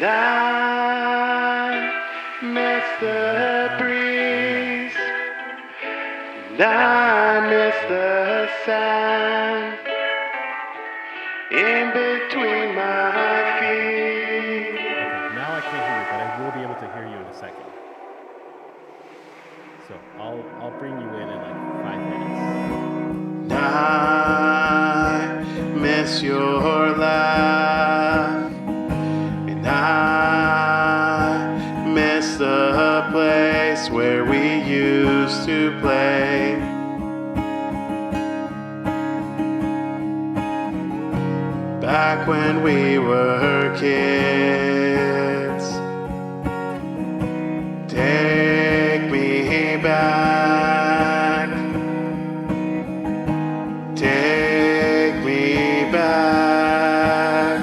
I miss the breeze, and I miss the sand in between my feet. Okay, now I can't hear you, but I will be able to hear you in a second. So I'll bring you in like 5 minutes. I miss your laugh, and I miss the place where we used to play. Back when we were kids. Take me back. Take me back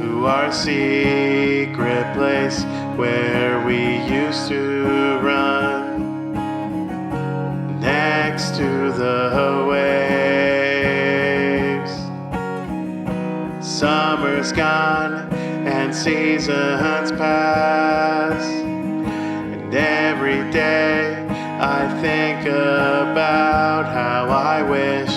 to our secret place where we used to run next to the waves. Summer's gone and seasons pass, and every day I think about how I wish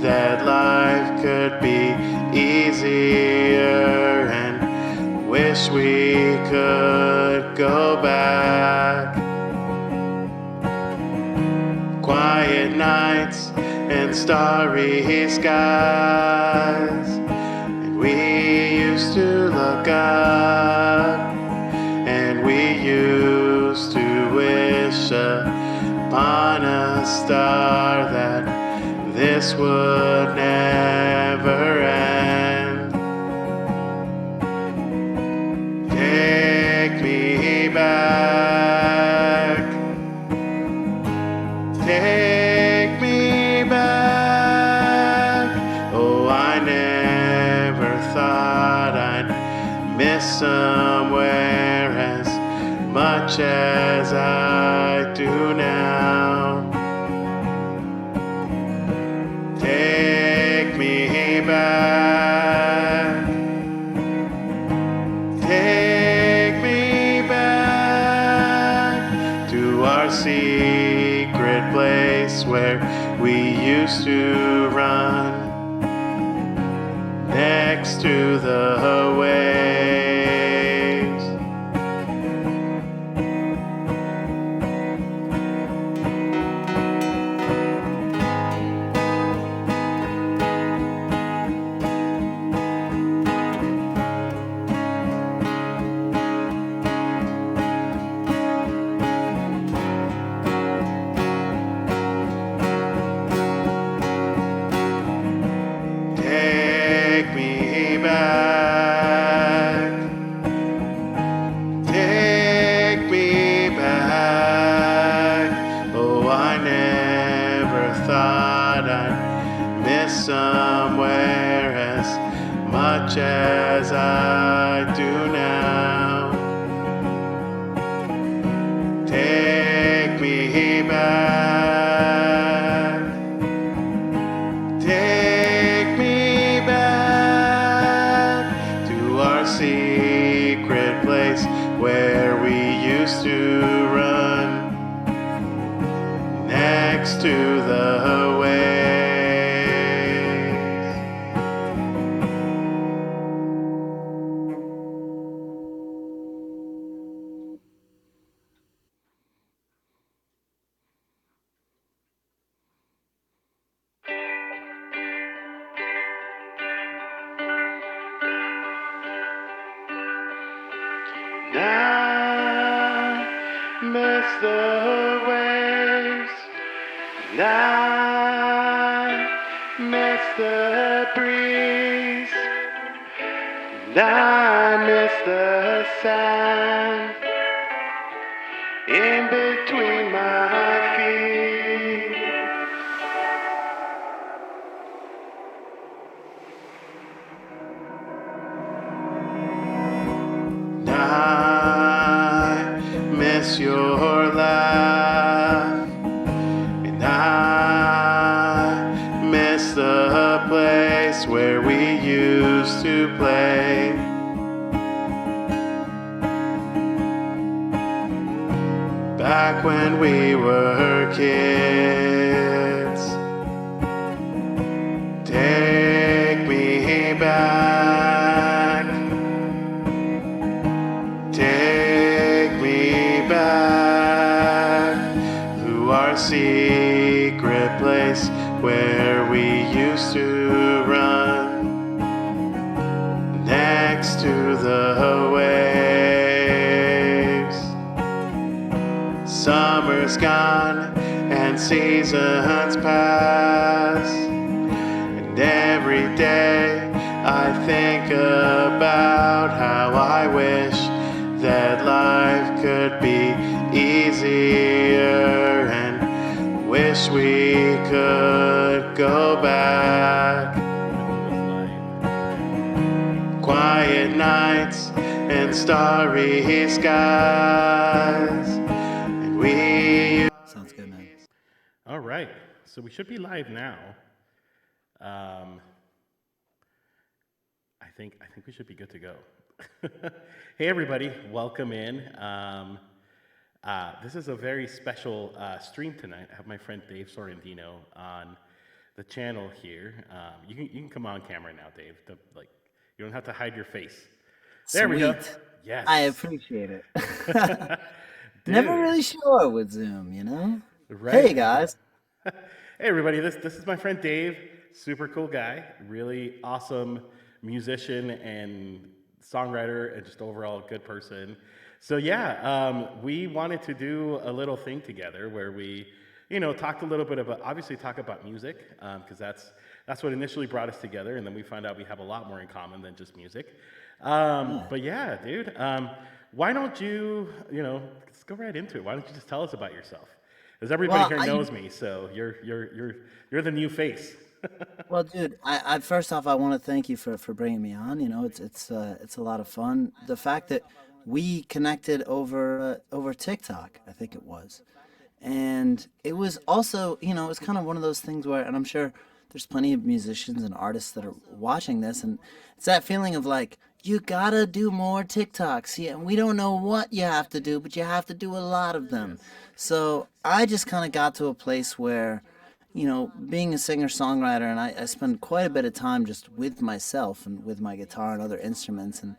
that life could be easier, and wish we could go back. Quiet nights and starry skies, and we used to look up, and we used to wish upon a star that this would never end. Take me back. Take me back. Oh, I never thought I'd miss somewhere as much as I do now. Take me back. Take me back to our secret place where we used to run next to the waves. Take me back. Take me back. Oh, I never thought I'd miss somewhere as much as I do now. Take me back. Take me back to our secret place where we used to run next to the waves. I miss the waves, and I miss the breeze, and I miss the sand in between my feet. I miss your laugh, and I miss the place where we used to play. back when we were kids. Take me back. Take me back to our secret place where we used to run next to the waves. Summer's gone and seasons pass, and every day I think about how I wish that life could be easier, and wish we could go back. Quiet nights and starry skies, and we... Sounds good, man. All right, so we should be live now. I think we should be good to go. Hey everybody, welcome in. This is a very special stream tonight. I have my friend Dave Sorrendino on the channel here. You can come on camera now, Dave. You don't have to hide your face. There we go. Yes. I appreciate it. Never really sure with Zoom, you know? Right. Hey guys. Hey everybody, this is my friend Dave. Super cool guy, really awesome musician and songwriter, and just overall good person. So yeah, we wanted to do a little thing together where we, talked a little bit about, obviously talk about music, because that's what initially brought us together, and then we found out we have a lot more in common than just music. But yeah, dude, why don't you, let's go right into it. Why don't you just tell us about yourself? Because everybody here knows me, so you're the new face. Well, dude, I first off, I want to thank you for bringing me on. It's a lot of fun. The fact that we connected over TikTok, I think it was, and it was also, it's kind of one of those things where, and I'm sure there's plenty of musicians and artists that are watching this, and it's that feeling of like, you gotta do more TikToks. Yeah, we don't know what you have to do, but you have to do a lot of them. So I just kind of got to a place where, being a singer-songwriter, and I spend quite a bit of time just with myself and with my guitar and other instruments, and,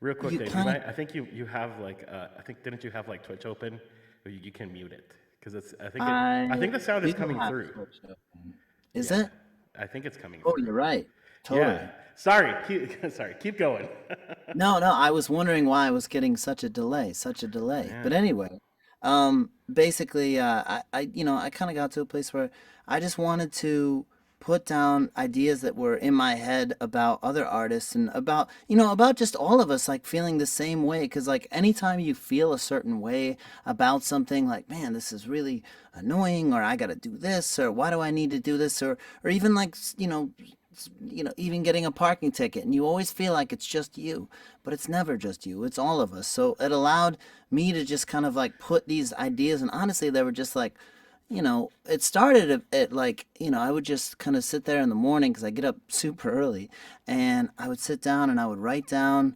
Real quick, you Dave, kind of, I think you have didn't you have like Twitch open? Or you can mute it because I think the sound is do coming have through. Twitch open. Is Yeah, it? I think it's coming Oh, through. you're right. Yeah. Totally. Sorry. Keep going. No, I was wondering why I was getting such a delay. Yeah. But anyway, basically, I kind of got to a place where I just wanted to put down ideas that were in my head about other artists and about just all of us, like feeling the same way. Because like anytime you feel a certain way about something, like, man, this is really annoying, or I got to do this, or why do I need to do this, or even like, even getting a parking ticket, and you always feel like it's just you, but it's never just you, it's all of us. So it allowed me to just kind of like put these ideas, and honestly, they were just like, it started at like, I would just kind of sit there in the morning because I get up super early, and I would sit down and I would write down,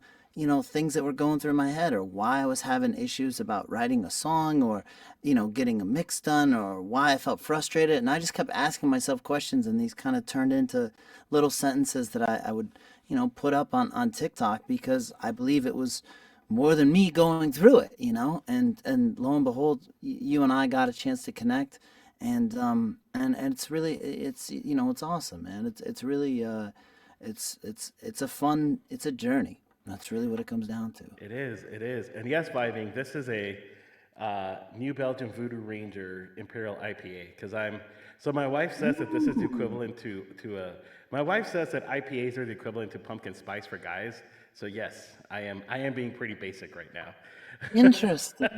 things that were going through my head, or why I was having issues about writing a song, or, getting a mix done, or why I felt frustrated. And I just kept asking myself questions, and these kind of turned into little sentences that I would, put up on TikTok, because I believe it was more than me going through it, and lo and behold, you and I got a chance to connect, and it's really, it's awesome, man. It's really, it's a fun, it's a journey. That's really what it comes down to. It is. And yes, Vibing, this is a New Belgium Voodoo Ranger Imperial IPA, because so my wife says that this is the equivalent to my wife says that IPAs are the equivalent to pumpkin spice for guys. So yes, I am being pretty basic right now. Interesting.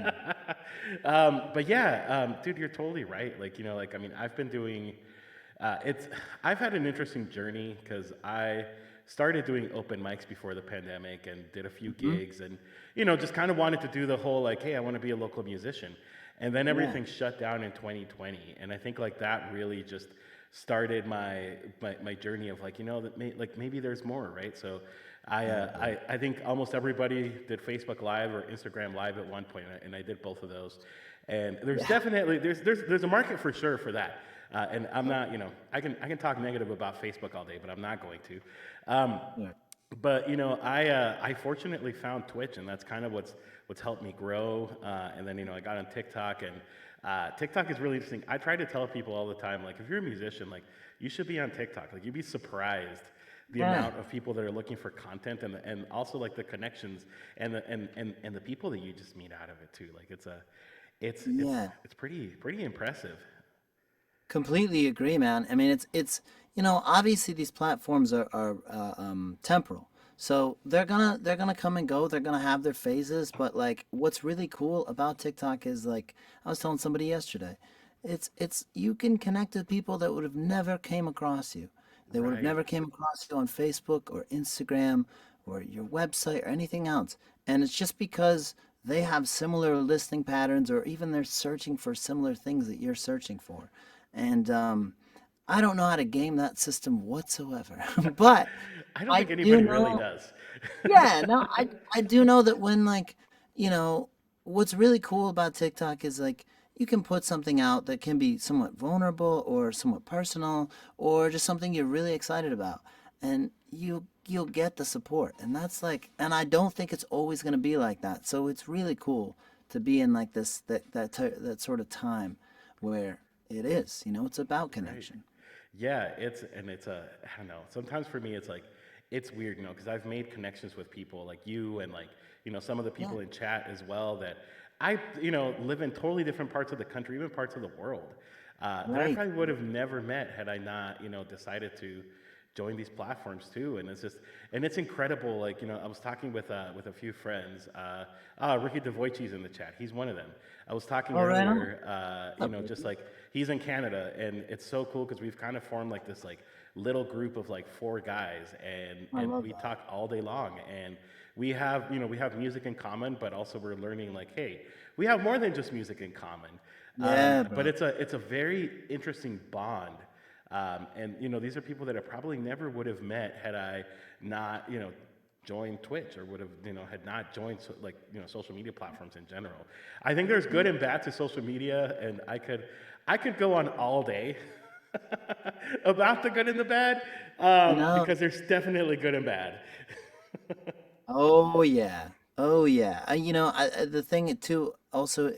But yeah, dude, you're totally right. I've been doing, I've had an interesting journey, because I started doing open mics before the pandemic and did a few gigs, and, just kind of wanted to do the whole, like, hey, I want to be a local musician. And then everything shut down in 2020. And I think like that really just started my journey of like, like maybe there's more, right? So I think almost everybody did Facebook Live or Instagram Live at one point, and I did both of those. And there's Yeah. definitely there's a market for sure for that. And I'm not, I can talk negative about Facebook all day, but I'm not going to. Um, Yeah. but I fortunately found Twitch, and that's kind of what's helped me grow. And then I got on TikTok, and TikTok is really interesting. I try to tell people all the time, like if you're a musician, like you should be on TikTok. Like you'd be surprised the Yeah. amount of people that are looking for content, and also like the connections and the people that you just meet out of it too. Like it's it's Yeah. it's pretty impressive. Completely agree, man. I mean, obviously these platforms are temporal, so they're gonna come and go. They're gonna have their phases, but like, what's really cool about TikTok is like I was telling somebody yesterday, it's you can connect with people that would have never came across you. They would have Right. never came across you on Facebook or Instagram or your website or anything else, and it's just because they have similar listening patterns or even they're searching for similar things that you're searching for. And I don't know how to game that system whatsoever. But I don't I think do anybody really know, does. yeah, no, I do know that when like, you know, what's really cool about TikTok is like you can put something out that can be somewhat vulnerable or somewhat personal or just something you're really excited about. And you'll get the support. And that's like, and I don't think it's always going to be like that. So it's really cool to be in like that sort of time where it is, it's about Right. connection. Yeah, it's I don't know. Sometimes for me, it's like it's weird, because I've made connections with people like you and like some of the Yeah, people in chat as well that I live in totally different parts of the country, even parts of the world that I right. probably would have never met had I not decided to join these platforms too. And it's incredible. Like I was talking with a few friends. Ricky DeVoichi's in the chat. He's one of them. I was talking All right on. earlier. Up, Just Ricky. like he's in Canada, and it's so cool because we've kind of formed like this like little group of like four guys, and I and love we that. talk all day long, and we have music in common, but also we're learning like, hey, we have more than just music in common. Yeah, But bro. it's a very interesting bond, and these are people that I probably never would have met had I not joined Twitch, or would have had not joined like social media platforms in general. I think there's good and bad to social media, and I could go on all day about the good and the bad, You know, because there's definitely good and bad. oh yeah. Oh yeah. The thing too also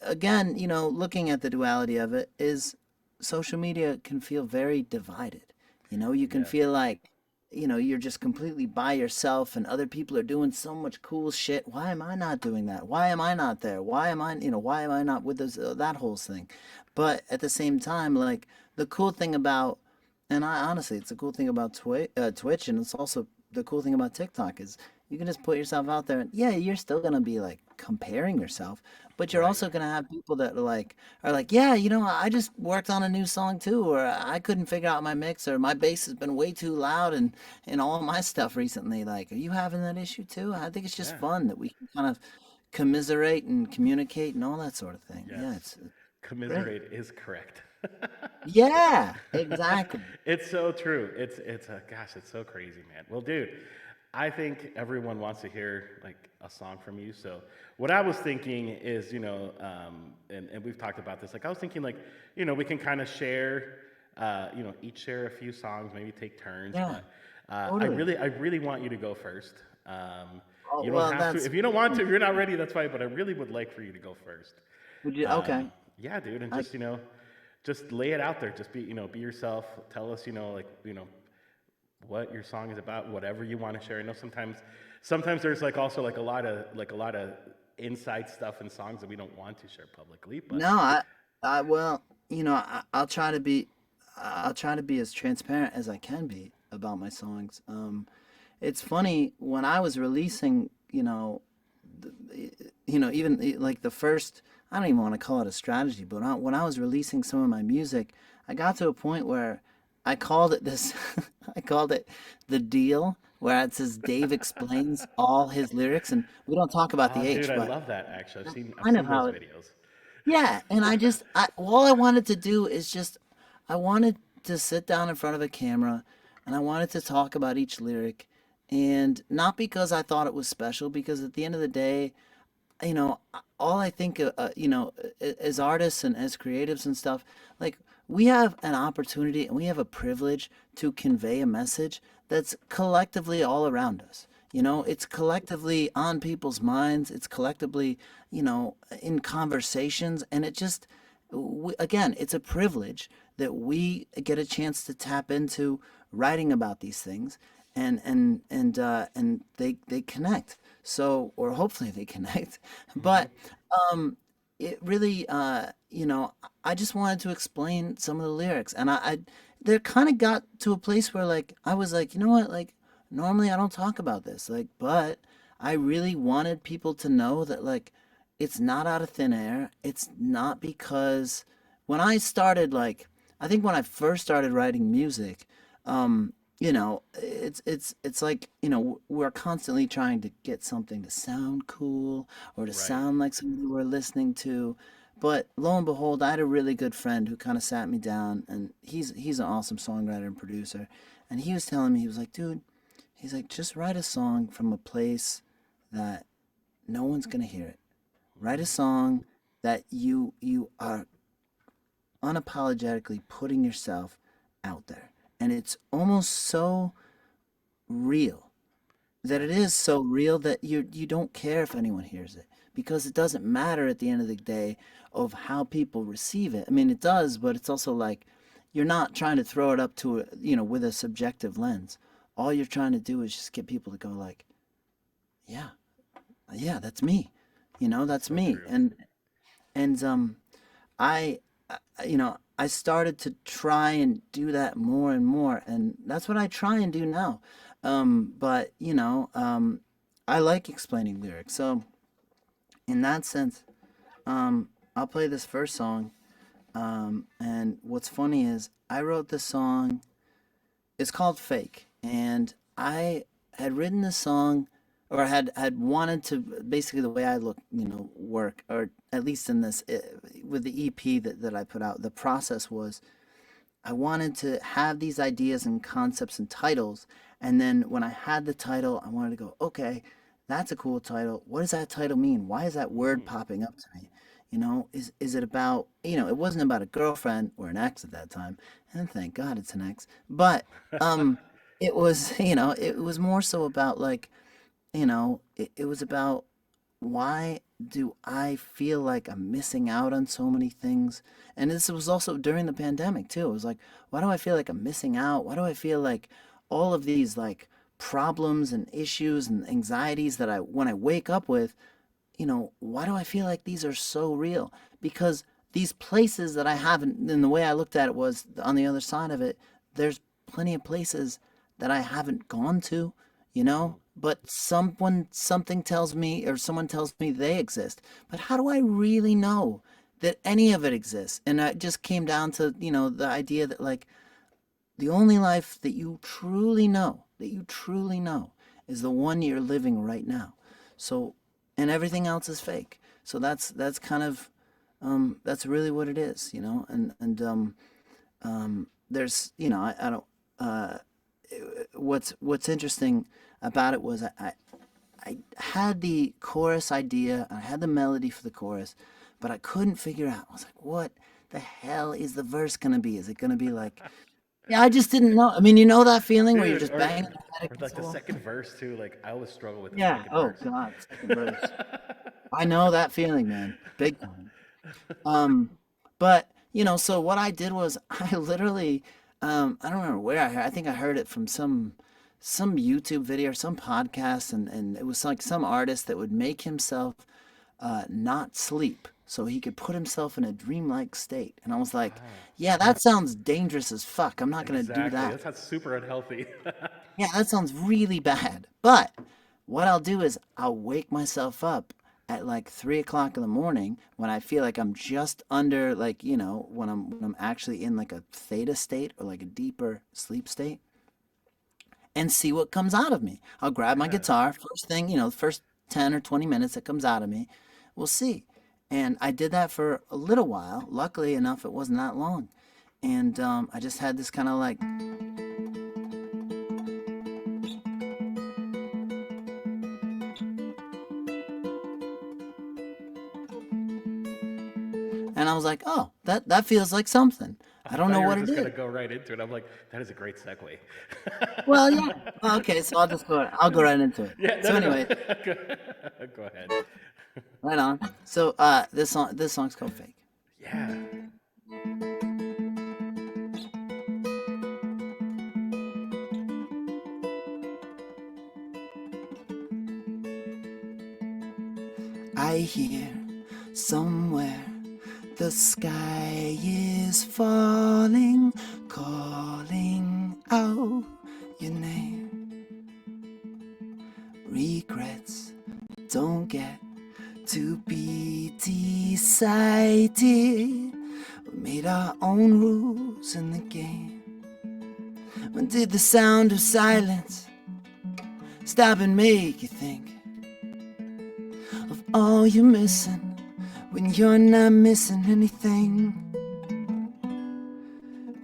again, looking at the duality of it is social media can feel very divided. You can Yes. feel like, you're just completely by yourself and other people are doing so much cool shit. Why am I not doing that? Why am I not there? Why am I not with this, that whole thing? But at the same time, like the cool thing about, and I honestly, it's a cool thing about Twitch, and it's also the cool thing about TikTok is you can just put yourself out there, and yeah, you're still gonna be like comparing yourself, but you're Right. also gonna have people that are like, yeah, I just worked on a new song too, or I couldn't figure out my mix, or my bass has been way too loud and all my stuff recently. Like, are you having that issue too? I think it's just Yeah. fun that we can kind of commiserate and communicate and all that sort of thing. Yeah, Yes. it's great. Commiserate is correct. Yeah, exactly. It's so true. It's a gosh, it's so crazy, man. Well, dude, I think everyone wants to hear like a song from you. So what I was thinking is, and we've talked about this. Like I was thinking, like we can kind of share, each share a few songs, maybe take turns. Yeah, But totally. I really want you to go first. Oh, You don't well, have to. that's If you don't want to, if you're not ready, that's fine. But I really would like for you to go first. would you okay. Yeah, dude, and I just lay it out there. Just be yourself. Tell us, like, what your song is about, whatever you want to share. I know sometimes there's like also like a lot of inside stuff in songs that we don't want to share publicly, but no, I well, I'll try to be as transparent as I can be about my songs. It's funny when I was releasing, even like the first, I don't even want to call it a strategy, but when I was releasing some of my music, I got to a point where I called it this, I called it the deal, where it says Dave explains all his lyrics, and we don't talk about oh, the dude, H, I but love that. Actually, I've that's seen I've kind of seen those how it, videos. yeah, and all I wanted to do is just I wanted to sit down in front of a camera and I wanted to talk about each lyric. And not because I thought it was special, because at the end of the day, all I think, as artists and as creatives and stuff, like we have an opportunity and we have a privilege to convey a message that's collectively all around us. It's collectively on people's minds. It's collectively, in conversations, and again, it's a privilege that we get a chance to tap into writing about these things, and they connect. So, or hopefully they connect. Hmm. But it really, I just wanted to explain some of the lyrics, and I they kind of got to a place where like I was like, you know what, like normally I don't talk about this, like, but I really wanted people to know that like it's not out of thin air. It's not because when I started, like, I think when I first started writing music, it's like, we're constantly trying to get something to sound cool or to Right. sound like something we're listening to. But lo and behold, I had a really good friend who kind of sat me down, and he's an awesome songwriter and producer. And he was telling me, he was like, dude, he's like, just write a song from a place that no one's gonna hear it. Write a Mm. song that you are unapologetically putting yourself out there. And it's almost so real that Yeah. it is so real that you don't care if anyone hears it, because it doesn't matter at the end of the day of how people receive it. I mean, it does, but it's also like you're not trying to throw it up to with a subjective lens. All you're trying to do is just get people to go like, yeah, yeah, that's me. That's So me. true. And I, I started to try and do that more and more, and that's what I try and do now. But I like explaining lyrics, so in that sense, I'll play this first song. And what's funny is I wrote this song. It's called Fake, and I had written this song, or had wanted to, basically the way I look, work, or at least in this, with the EP that I put out. The process was I wanted to have these ideas and concepts and titles, and then when I had the title, I wanted to go, okay, that's a cool title. What does that title mean? Why is that word Mm. popping up to me? Is it about, it wasn't about a girlfriend or an ex at that time, and thank God it's an ex. But um it was, it was more so about like, it was about, why do I feel like I'm missing out on so many things? And this was also during the pandemic too. It was like, why do I feel like I'm missing out? Why do I feel like all of these like problems and issues and anxieties that when I wake up with, why do I feel like these are so real? Because these places that I haven't, and the way I looked at it was on the other side of it, there's plenty of places that I haven't gone to, Mm. but something tells me, or someone tells me they exist. But how do I really know that any of it exists? And it just came down to, the idea that like the only life that you truly know, is the one you're living right now. So, and everything else is fake. So that's kind of, that's really what it is, there's, I don't, uh, what's interesting about it was I had the chorus idea, I had the melody for the chorus, but I couldn't figure out. I was like, what the hell is the verse gonna be? Is it gonna be like, yeah, I just didn't know. I mean, you know that feeling where you're Dude, just banging your head or against like the the wall? second verse too. Like I always struggle with the Yeah. second Oh verse. God, second verse. I know that feeling, man. Big time. But so what I did was I literally, I don't remember where I heard. I think I heard it from some YouTube video or some podcast, and it was like some artist that would make himself not sleep so he could put himself in a dreamlike state. And I was like, Ah, yeah, that sounds dangerous as fuck. I'm not gonna do exactly. that. That sounds super unhealthy. Yeah, that sounds really bad. But what I'll do is I'll wake myself up at like 3 o'clock in the morning when I feel like I'm just under, like, when I'm actually in like a theta state or like a deeper sleep state, and see what comes out of me. I'll grab my Yeah. guitar, first thing, the first 10 or 20 minutes that comes out of me, we'll see. And I did that for a little while. Luckily enough, it wasn't that long. and I just had this kind of like, and I was like, oh, that feels like something. I I don't thought know you were what it just is. gonna go right into it. I'm like, that is a great segue. Well, yeah. Well, okay, so I'll go right into it. Yeah, no, So no, no. anyway, go, go ahead. right on. So this song's called Fake. Yeah. I hear somewhere the sky is falling, calling out your name. Regrets don't get to be decided. We made our own rules in the game. When did the sound of silence stop and make you think of all you're missing when you're not missing anything?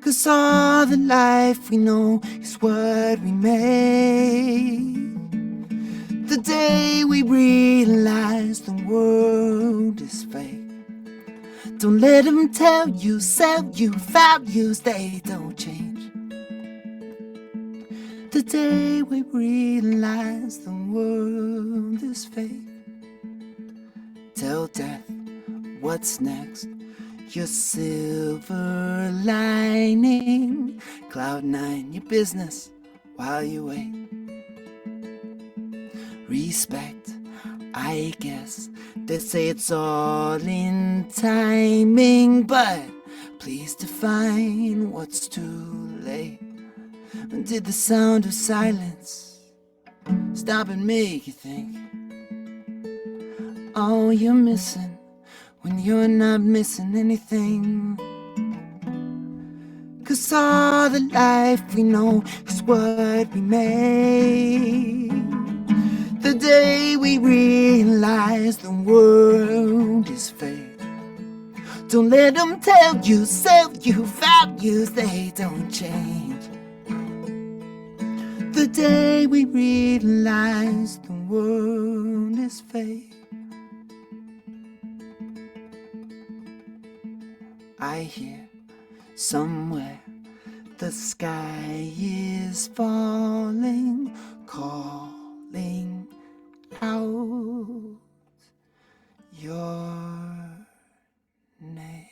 'Cause all the life we know is what we make. The day we realize the world is fake. Don't let them tell you, sell you, values, they don't change. The day we realize the world is fake. Tell death what's next, your silver lining. Cloud nine, your business while you wait. Respect, I guess they say it's all in timing, but please define what's too late. When did the sound of silence stop and make you think all you're missing when you're not missing anything? 'Cause all the life we know is what we make. The day we realize the world is fake. Don't let them tell you, sell you, values, they don't change. The day we realize the world is fake. I hear somewhere the sky is falling, calling out your name.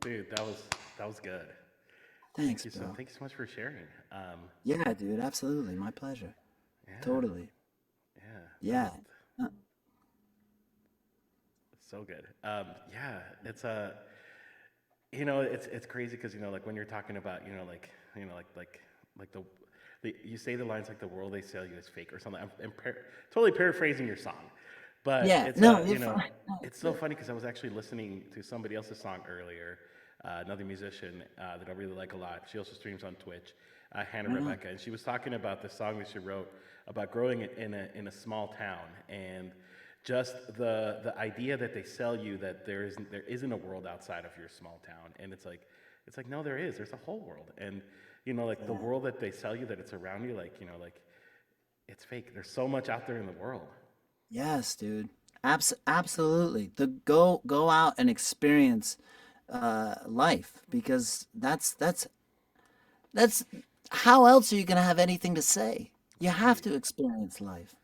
Dude, that was good. Thanks, bro. Thank you so much for sharing. Yeah, dude, absolutely. My pleasure. Yeah, Totally. yeah, that Yeah. was Uh, so good. Yeah, it's it's crazy because like when you're talking about like the you say the lines like the world they sell you is fake or something. I'm totally paraphrasing your song, but yeah, no, you're you know fine. No, it's it's so good. funny because I was actually listening to somebody else's song earlier, another musician that I really like a lot. She also streams on Twitch, Hannah Right on. Rebecca, and she was talking about the song that she wrote about growing in a small town and just the idea that they sell you that there isn't a world outside of your small town, and it's like no, there is. There's a whole world, and like the Yeah. world that they sell you that it's around you, like like it's fake. There's so much out there in the world. Yes, dude. Absolutely. The go out and experience life, because that's how else are you gonna have anything to say? You have Right. to experience life.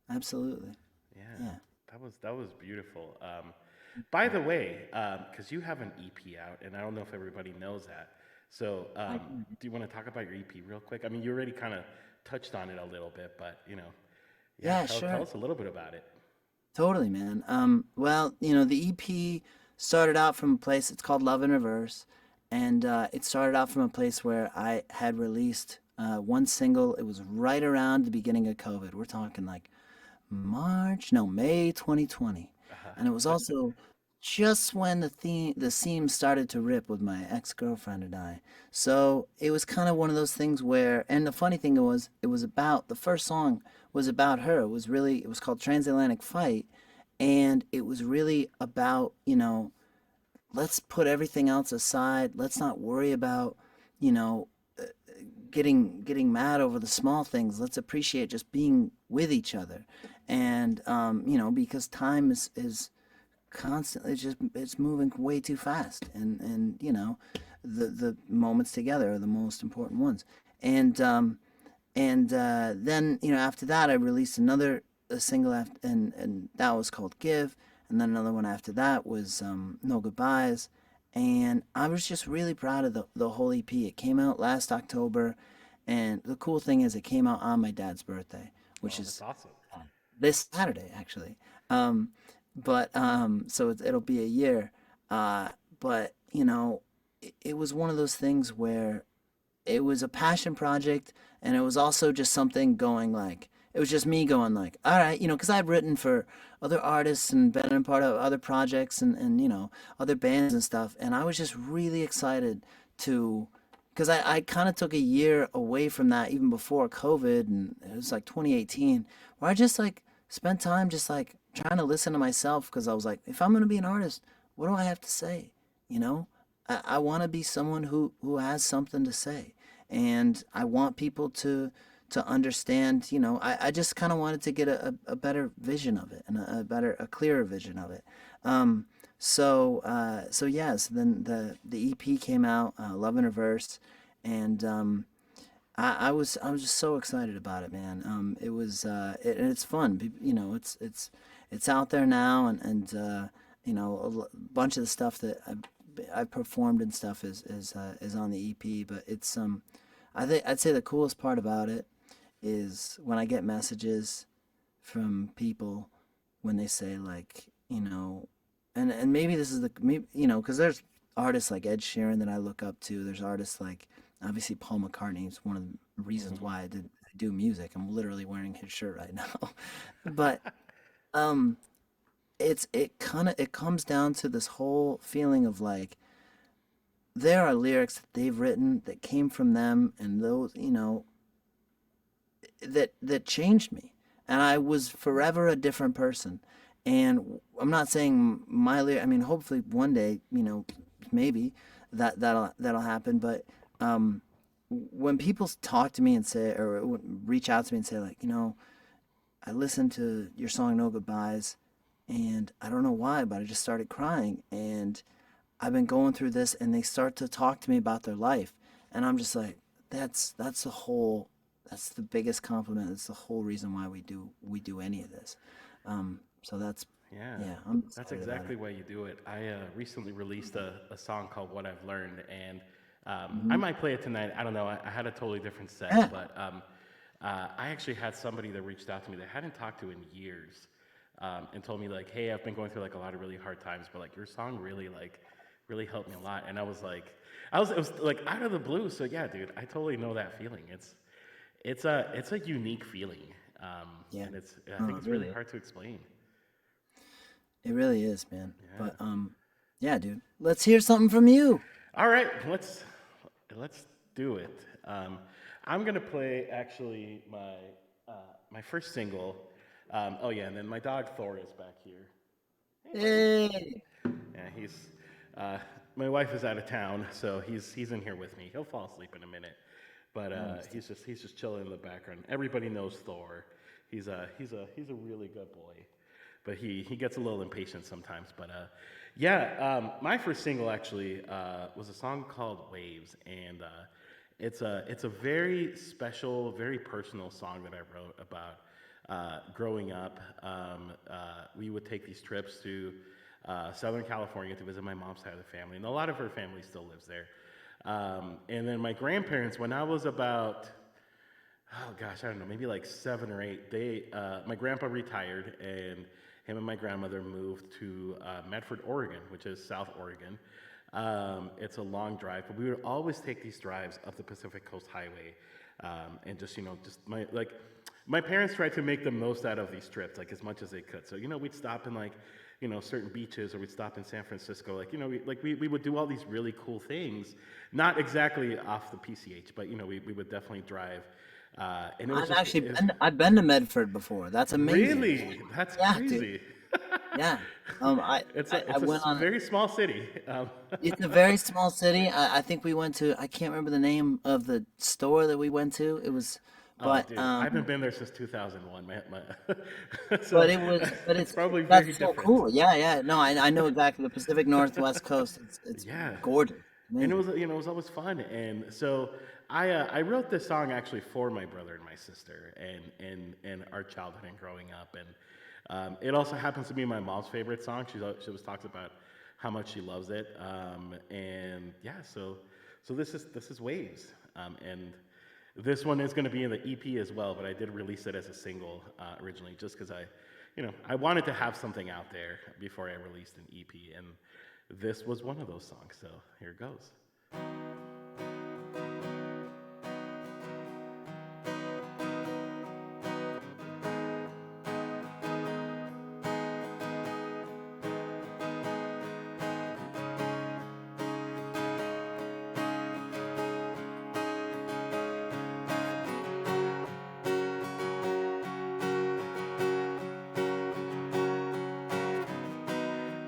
Absolutely. Yeah, Yeah. that was beautiful. By the way, because you have an EP out, and I don't know if everybody knows that. So, I, do you want to talk about your EP real quick? I mean, you already kind of touched on it a little bit, but yeah, yeah, tell sure. us a little bit about it. Totally, man. Well, the EP started out from a place, it's called Love in Reverse, and it started out from a place where I had released one single. It was right around the beginning of COVID. We're talking like May 2020. And it was Uh-huh. also just when the seam started to rip with my ex-girlfriend and I. So it was kind of one of those things where, and the funny thing was, it was about, the first song was about her. It was called Transatlantic Fight, and it was really about, let's put everything else aside. Let's not worry about, you know, getting mad over the small things. Let's appreciate just being with each other, and because time is constantly, it's moving way too fast, and the moments together are the most important ones. And then after that I released another a single after, and that was called Give, and then another one after that was No Goodbyes. And I was just really proud of the whole EP. It came out last October, and the cool thing is it came out on my dad's birthday, which Oh, that's is awesome. this Saturday actually. Um, so it'll be a year. Uh, but it was one of those things where it was a passion project, and it was also just something going like, it was just me going like, all right, because I've written for other artists and been a part of other projects, and other bands and stuff, and I was just really excited to, because I kind of took a year away from that even before COVID, and it was like 2018, where I just like spent time just like trying to listen to myself, because I was like, if I'm gonna be an artist, what do I have to say? You know, I want to be someone who has something to say, and I want people to understand. I just kind of wanted to get a better vision of it, and a clearer vision of it. Um, so yes, then the EP came out, Love in Reverse, and I was just so excited about it, man. And it's fun. It's out there now, and bunch of the stuff that I've performed and stuff is on the EP. But I'd say the coolest part about it is when I get messages from people when they say like, and maybe this is because there's artists like Ed Sheeran that I look up to. There's artists like, obviously, Paul McCartney is one of the reasons Hmm. why I do music. I'm literally wearing his shirt right now. But um it comes down to this whole feeling of like, there are lyrics that they've written that came from them, and those, that changed me, and I was forever a different person. And I'm not saying my lyric. I mean, hopefully one day, maybe that'll happen. But when people talk to me and say, or reach out to me and say like, I listened to your song No Goodbyes, and I don't know why, but I just started crying, and I've been going through this, and they start to talk to me about their life, and I'm just like, that's the whole, that's the biggest compliment. That's the whole reason why we do any of this. So that's, Yeah, yeah, I'm that's excited about it. exactly why you do it. I recently released a song called What I've Learned, and I Hmm. might play it tonight. I don't know. I had a totally different set, Yeah. but I actually had somebody that reached out to me that I hadn't talked to in years, and told me like, "Hey, I've been going through like a lot of really hard times, but like your song really really helped me a lot." And I was like, it was like out of the blue. So yeah, dude, I totally know that feeling. It's a unique feeling, Yeah. and I Oh, think it it's really really is. hard to explain. It really is, man. Yeah. But yeah, dude. Let's hear something from you. All right, let's do it. I'm gonna play actually my first single. Oh yeah, and then my dog Thor is back here. Hey, buddy. Hey. Yeah, he's. Uh, my wife is out of town, so he's in here with me. He'll fall asleep in a minute, but Nice, dude. he's just chilling in the background. Everybody knows Thor. He's a really good boy, but he gets a little impatient sometimes. But yeah, my first single actually was a song called Waves, and it's a very special, very personal song that I wrote about growing up. We would take these trips to Southern California to visit my mom's side of the family, and a lot of her family still lives there. And then my grandparents, when I was about, oh gosh, I don't know, maybe like 7 or 8. My grandpa retired, and him and my grandmother moved to Medford, Oregon, which is South Oregon. It's a long drive, but we would always take these drives up the Pacific Coast Highway, and just my parents tried to make the most out of these trips, like as much as they could. So we'd stop in like certain beaches, or we'd stop in San Francisco, like we would do all these really cool things, not exactly off the PCH, but we would definitely drive And it was just it was I've been to Medford before. That's amazing. really that's Yeah, dude. crazy. Yeah. I went on. Very small city. It's a very small city. I think we went to. I can't remember the name of the store that we went to. It was, Oh, but dude, I haven't been there since 2001, man. So but it was. But it's it's probably very that's so different. cool. Yeah, yeah. No, I know exactly the Pacific Northwest coast. It's Yeah, gorgeous. and Amazing. it was always fun. And so I wrote this song actually for my brother and my sister, and our childhood and growing up. And it also happens to be my mom's favorite song. She always talks about how much she loves it. And yeah, so this is Waves, and this one is going to be in the EP as well. But I did release it as a single originally, just because I wanted to have something out there before I released an EP, and this was one of those songs. So here it goes.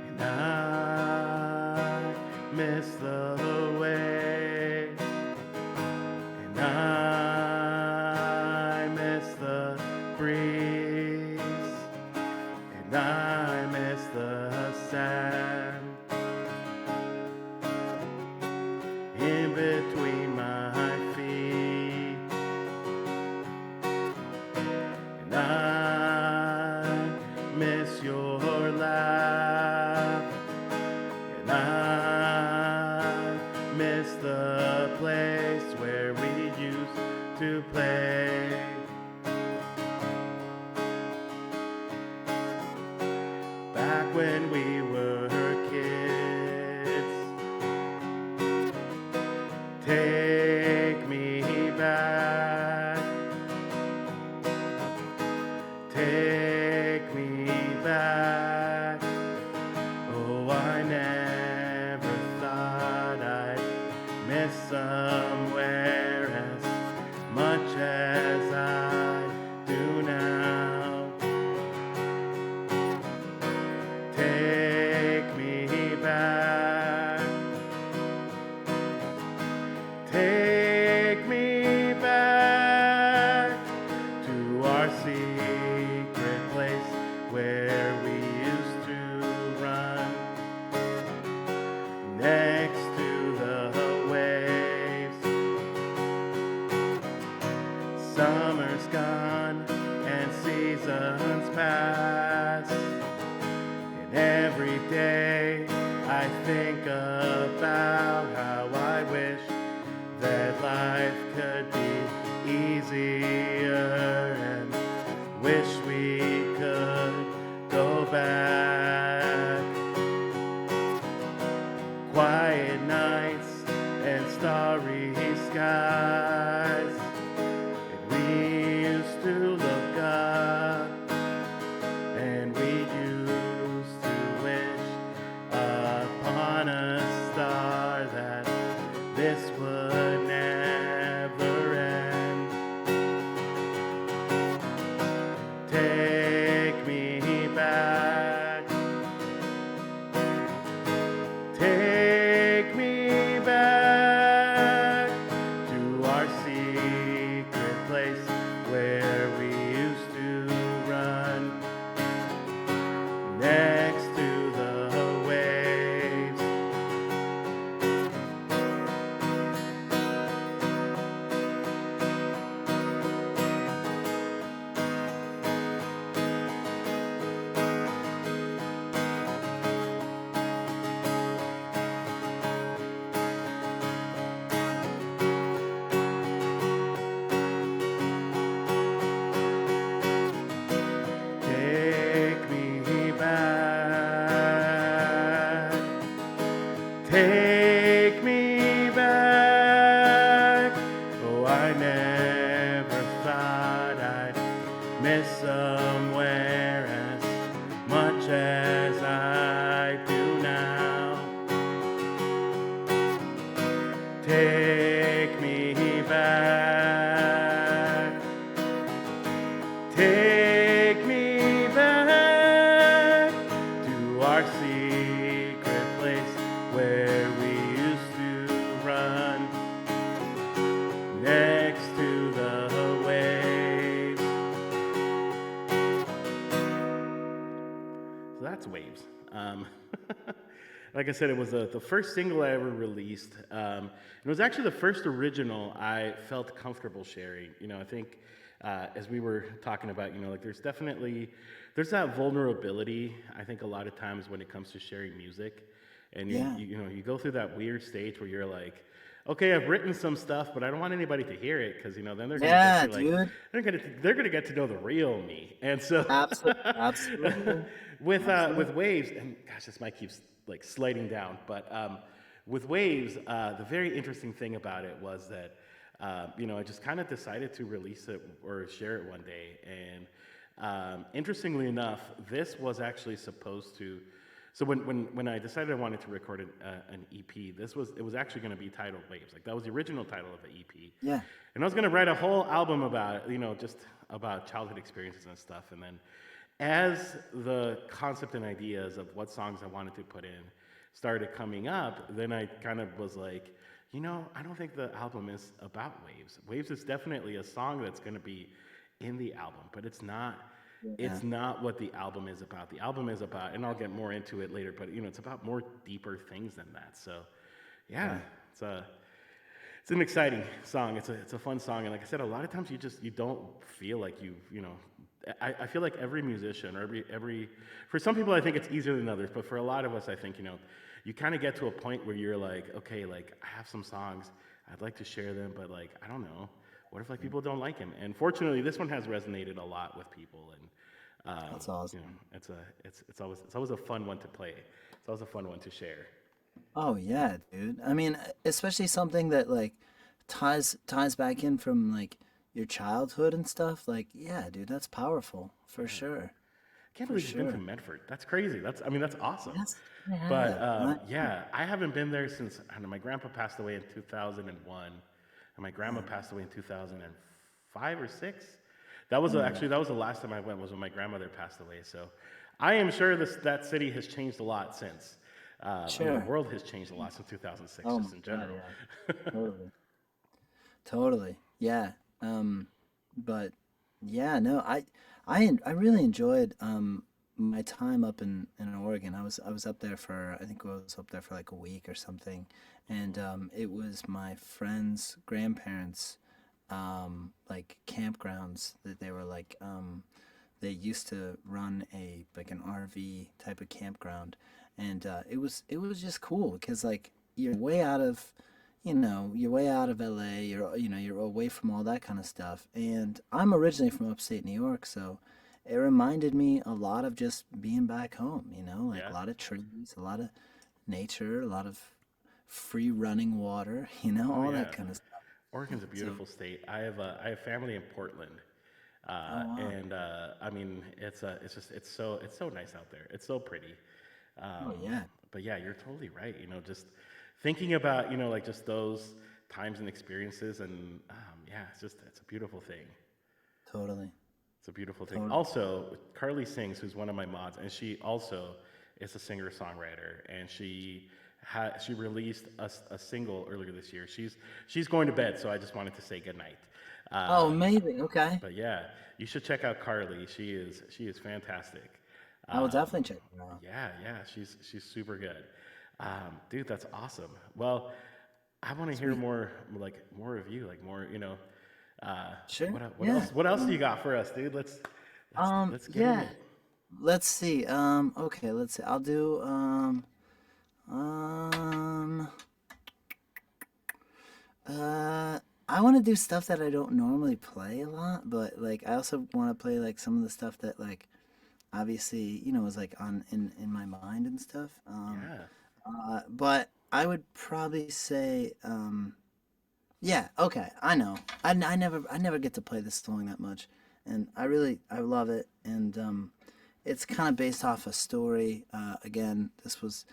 And I miss the way, and I miss the breeze, and I miss the sand in between my feet, and I miss your laugh, and I miss the place where we used to play. Back when we were kids. Take me back. Take me back. Oh, I never thought I'd miss somewhere as much as I do now. Take me back. Take me back to our secret place where we used to run next to the waves. Summer's gone and seasons pass, and every day I think about how I wish that life could be easier, and wish we could go back. Quiet nights and starry skies, and we used to look up, and we used to wish upon a star that this would never end. Take me back. Take me back to our secret place where we used to run next to the waves. Take me back. Take me back. Oh, I never thought I'd miss somewhere as much as I do now. Take me back. where we used to run next to the waves. So that's Waves. Um, like I said, it was the first single I ever released. It was actually the first original I felt comfortable sharing. I think as we were talking about, like there's that vulnerability. I think a lot of times when it comes to sharing music, and Yeah. you go through that weird stage where you're like, okay, I've written some stuff, but I don't want anybody to hear it because then they're gonna get Yeah, to like dude. they're gonna get to know the real me. And so Absolutely. with Absolutely. Waves, and gosh, this mic keeps like sliding down, but with Waves, the very interesting thing about it was that I just kind of decided to release it or share it one day, and interestingly enough, this was actually supposed to. So when I decided I wanted to record an EP, it was actually going to be titled Waves. Like that was the original title of the EP, Yeah. and I was going to write a whole album about just about childhood experiences and stuff. And then as the concept and ideas of what songs I wanted to put in started coming up, then I kind of was like, I don't think the album is about Waves. Waves is definitely a song that's going to be in the album, but it's not. Yeah. It's not what the album is about. The album is about, and I'll get more into it later, but it's about more deeper things than that. So, yeah, Yeah. it's an exciting song. It's a fun song, and like I said, a lot of times you don't feel like I feel like every musician or every for some people I think it's easier than others, but for a lot of us I think you kind of get to a point where you're like, okay, like I have some songs, I'd like to share them, but like I don't know, what if like people don't like them? And fortunately, this one has resonated a lot with people, and That's awesome. it's always a fun one to play. It's always a fun one to share. Oh yeah, dude. I mean, especially something that like ties back in from like your childhood and stuff. Like, yeah, dude, that's powerful for Yeah. sure. I can't For believe you've been to sure. Medford. That's crazy. That's awesome. Yes, I But have. I yeah, I haven't been there since I don't know, my grandpa passed away in 2001, and my grandma passed away in 2005 or six. mm, Actually that was the last time I went was when my grandmother passed away. So I am sure that city has changed a lot since. The sure. world has changed a lot since 2006, Oh my just in God, general. yeah. Totally. Totally. Yeah. Um, but yeah, no, I really enjoyed my time up in Oregon. I was up there for I think I was up there for like a week or something. And it was my friend's grandparents like campgrounds that they were like they used to run a like an RV type of campground, and it was just cool because like you're way out of you're way out of LA, you're away from all that kind of stuff. And I'm originally from upstate New York, so it reminded me a lot of just being back home, like Yeah. a lot of trees, a lot of nature, a lot of free running water, Oh all that yeah. kind of stuff. Oregon's a So, beautiful state. I have family in Portland, oh wow. and I mean it's so nice out there. It's so pretty. Oh Um, yeah, but yeah, you're totally right. Just thinking about like just those times and experiences, and yeah, it's a beautiful thing. totally. It's a beautiful thing. Totally. Also, Carly sings, who's one of my mods, and she also is a singer songwriter, and she released a single earlier this year. She's going to bed, so I just wanted to say goodnight. Oh, Um, amazing. Okay. but yeah, you should check out Carly. She is fantastic. I will Um, definitely check it out. yeah, she's super good. Dude, that's awesome. Well, I want to hear Sweet. more of you, like more, Sure. Yeah. what else do you got for us, dude? Let's get in Yeah. it. Let's see. Okay, let's see. I'll do um I want to do stuff that I don't normally play a lot, but like I also want to play like some of the stuff that like obviously, is like on in my mind and stuff. Yeah. But I would probably say yeah, okay. I know. I never get to play this song that much, and I love it, and it's kind of based off a story. Again, this was,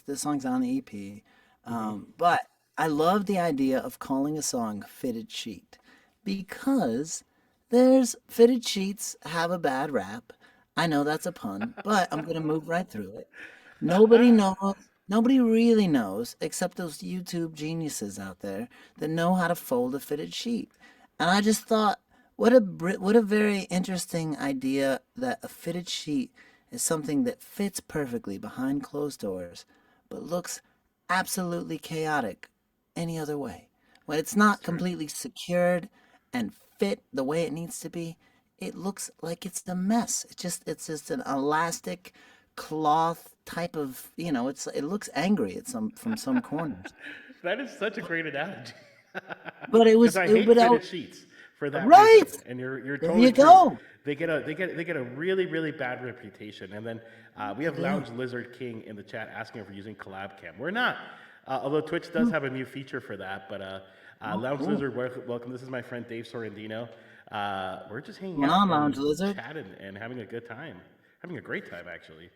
this song's on the EP, Hmm. but I love the idea of calling a song "Fitted Sheet" because there's fitted sheets have a bad rap. I know that's a pun, but I'm gonna move right through it. Nobody knows. Nobody really knows except those YouTube geniuses out there that know how to fold a fitted sheet. And I just thought, what a very interesting idea that a fitted sheet is something that fits perfectly behind closed doors, but looks absolutely chaotic any other way. When it's That's not true. completely secured and fit the way it needs to be, it looks like it's a mess. It's just an elastic cloth type of, it looks angry at some from some corners. That is such a great analogy. But it Because was I it hate but fitted sheets for that right. reason, and you're There totally you true. go. They get a really really bad reputation, and then we They have do. Lounge Lizard King in the chat asking if we're using collab cam. We're not, although Twitch does Hmm. have a new feature for that. But Oh, Lounge cool. Lizard, welcome. This is my friend Dave Sorrendino. We're just hanging Going on, out Lounge and Lizard. chatting and having a good time, having a great time actually.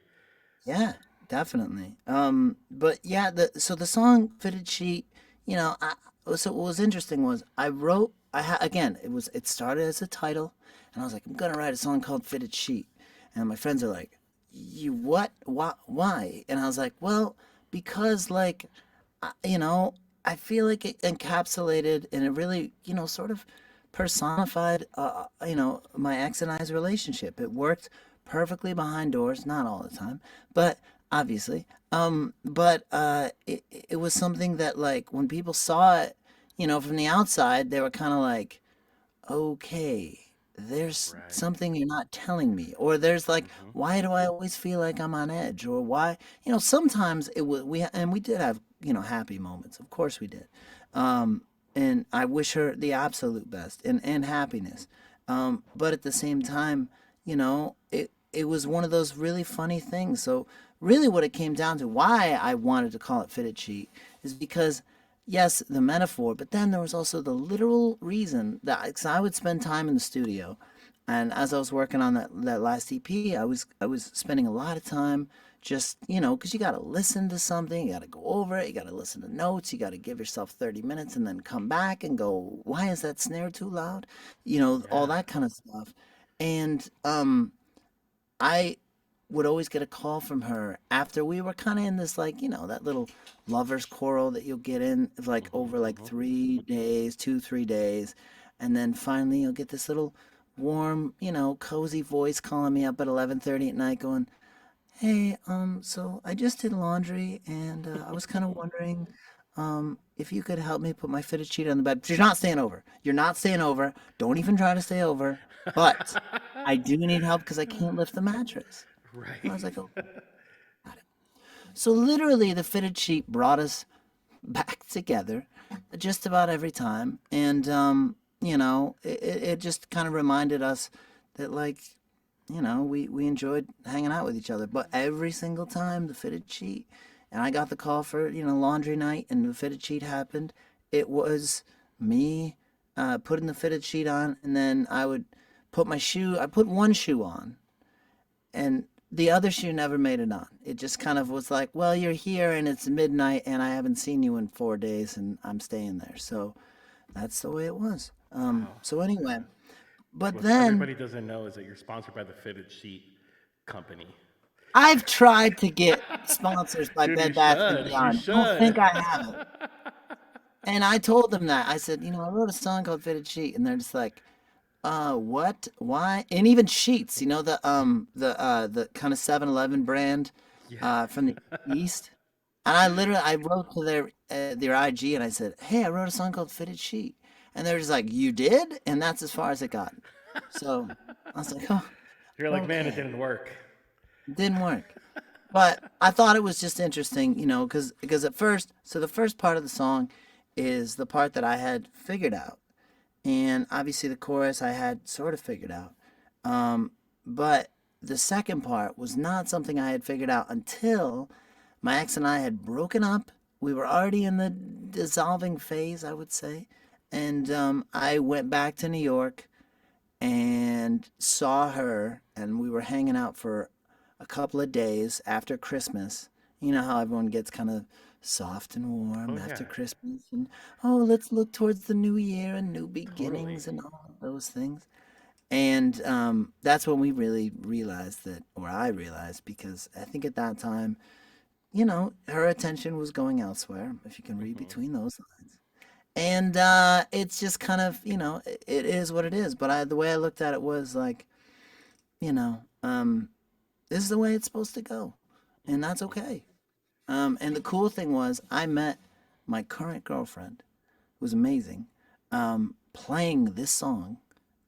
Yeah, definitely. But yeah, the song "Fitted Sheet," so what was interesting was again, it started as a title, and I was like, I'm gonna write a song called "Fitted Sheet," and my friends are like, you what? Why? And I was like, well, because like, you know, I feel like it encapsulated and it really, sort of personified, my ex and I's relationship. It worked perfectly behind doors, not all the time, but obviously. It was something that, like, when people saw it, from the outside, they were kind of like, okay, there's Right. something you're not telling me. Or there's like, Hmm. why do I always feel like I'm on edge? Or why, sometimes it was, and we did have, happy moments. Of course we did. Um, and I wish her the absolute best and happiness. But at the same time, it was one of those really funny things. So really what it came down to, why I wanted to call it Fitted Sheet, is because yes, the metaphor, but then there was also the literal reason that, because I would spend time in the studio, and as I was working on that last EP, I was spending a lot of time just, because you got to listen to something, you got to go over it, you got to listen to notes, you got to give yourself 30 minutes and then come back and go, why is that snare too loud? All Yeah. that kind of stuff. And I would always get a call from her after we were kind of in this, like, that little lovers quarrel that you'll get in like Hmm. over like Hmm. 3 days, 2, 3 days. And then finally you'll get this little warm, cozy voice calling me up at 11:30 at night going, hey, so I just did laundry and I was kind of wondering if you could help me put my fitted sheet on the bed. But you're not staying over. You're not staying over. Don't even try to stay over. But I do need help because I can't lift the mattress. And I Right. was like, oh, got it. So literally, the fitted sheet brought us back together just about every time. And, it just kind of reminded us that, like, we enjoyed hanging out with each other. But every single time the fitted sheet, and I got the call for, laundry night, and the fitted sheet happened, it was me putting the fitted sheet on, and then I put one shoe on, and the other shoe never made it on. It just kind of was like, well, you're here and it's midnight and I haven't seen you in 4 days and I'm staying there. So that's the way it was. Wow. So anyway, but What then everybody doesn't know is that you're sponsored by the Fitted Sheet Company. I've tried to get sponsors by Dude, you Bed Bath and should. You Beyond. I don't should. think I haven't. And I told them that. I said, I wrote a song called Fitted Sheet, and they're just like, what? Why? And even Sheets, the kind of 7-Eleven brand Yeah. from the East. And I wrote to their IG and I said, "Hey, I wrote a song called Fitted Sheet." And they're just like, "You did?" And that's as far as it got. So I was like, "Oh, You're like, man, it okay." didn't work. It didn't work. But I thought it was just interesting, because at first, so the first part of the song is the part that I had figured out. And obviously the chorus I had sort of figured out. Um, but the second part was not something I had figured out until my ex and I had broken up. We were already in the dissolving phase, I would say. And I went back to New York and saw her, and we were hanging out for a couple of days after Christmas. You know how everyone gets kind of soft and Oh warm yeah, after Christmas, and oh, let's look towards the new year and new totally. beginnings and all of those things. And that's when we really realized that, or I realized, because I think at that time her attention was going elsewhere, if you can read Hmm. between those lines. And it's just kind of, it is what it is. But the way I looked at it was like, you know, um, this is the way it's supposed to go, and that's okay. And the cool thing was, I met my current girlfriend, who was amazing, playing this song,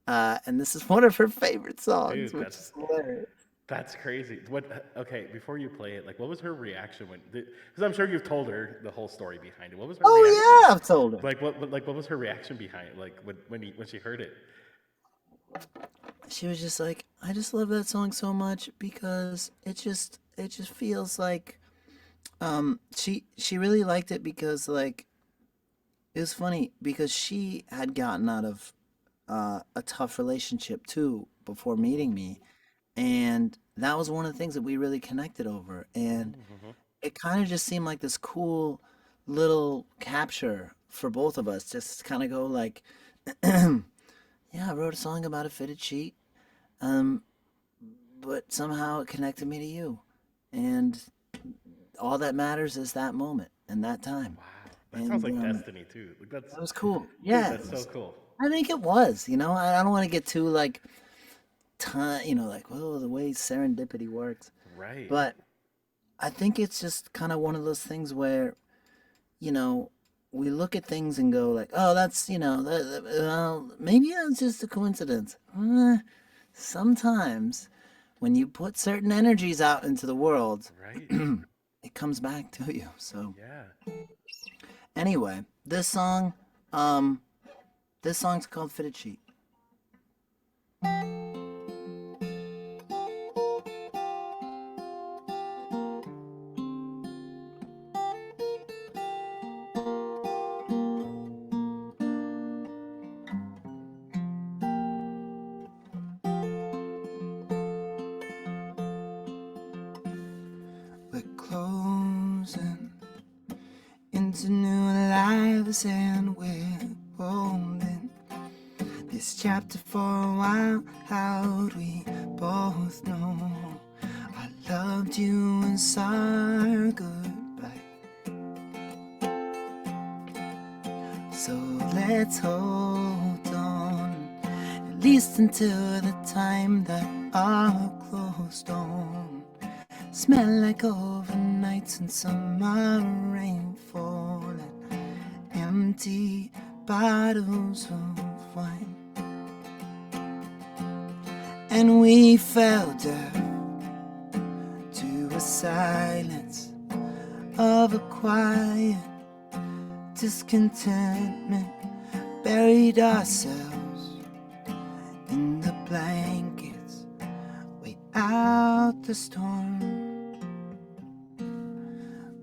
and this is one of her favorite songs, Dude, which is hilarious. that's crazy. What? Okay, before you play it, like, what was her reaction when? Because I'm sure you've told her the whole story behind it. What was her reaction? Oh yeah, I've told her. What was her reaction behind it? Like, when she heard it? She was just like, I just love that song so much because it just feels like she really liked it because like it was funny because she had gotten out of a tough relationship too before meeting me, and that was one of the things that we really connected over, and Mm-hmm. it kind of just seemed like this cool little capture for both of us, just kind of go like, yeah, I wrote a song about a fitted sheet, um, but somehow it connected me to you, and all that matters is that moment and that time. Wow, that sounds And like destiny too. Like that was cool. dude, Yeah, that's so cool. I think it was. I don't want to get too like like, oh, the way serendipity works. Right. But I think it's just kind of one of those things where, you know, we look at things and go like, oh, that's, well, maybe that's just a coincidence. Sometimes when you put certain energies out into the world, Right. it comes back to you. So Yeah. anyway, um, this song's called Fitted Sheet. We're closing into new lives and we're holding this chapter for a while. How'd we both know I loved you and saw our goodbye? So let's hold on, at least until the time that our clothes don't smell like overnights and summer rain falling, empty bottles of wine. And we fell deaf to a silence of a quiet discontentment, buried ourselves in the blankets, wait out the storm.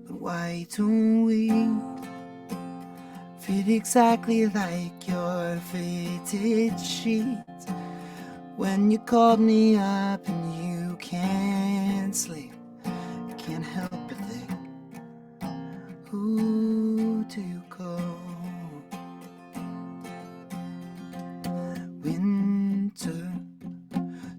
But why don't we fit exactly like your fitted sheet? When you called me up and you can't sleep, can't help but think, who do you call? Winter,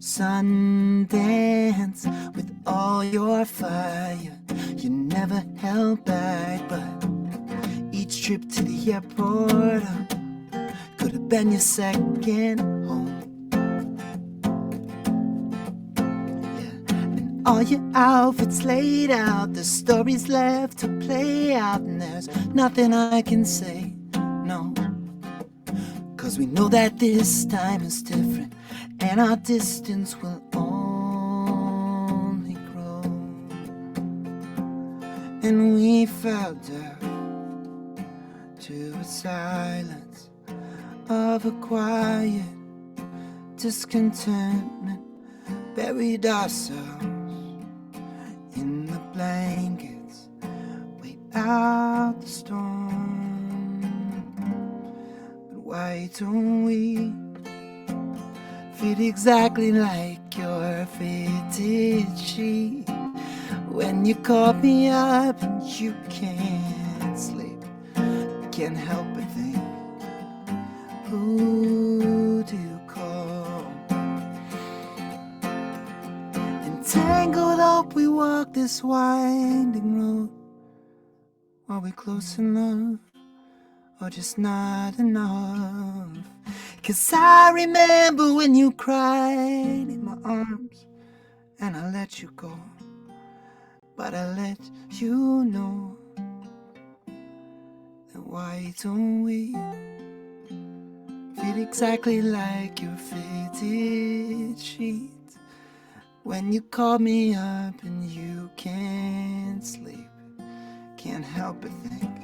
Sundance, with all your fire, you never held back, but each trip to the airport could have been your second home. All your outfits laid out, the stories left to play out, and there's nothing I can say, no. 'Cause we know that this time is different, and our distance will only grow. And we fell deaf to a silence of a quiet discontentment, buried ourselves in the blankets, wait out the storm. But why don't we fit exactly like your fitted sheet? When you call me up and you can't sleep, can't help but think, who do you call? Tangled up we were walk this winding road? Are we close enough, or just not enough? 'Cause I remember when you cried in my arms, and I let you go, but I let you know that why don't we fit exactly like your faded sheets? When you call me up and you can't sleep, can't help but think,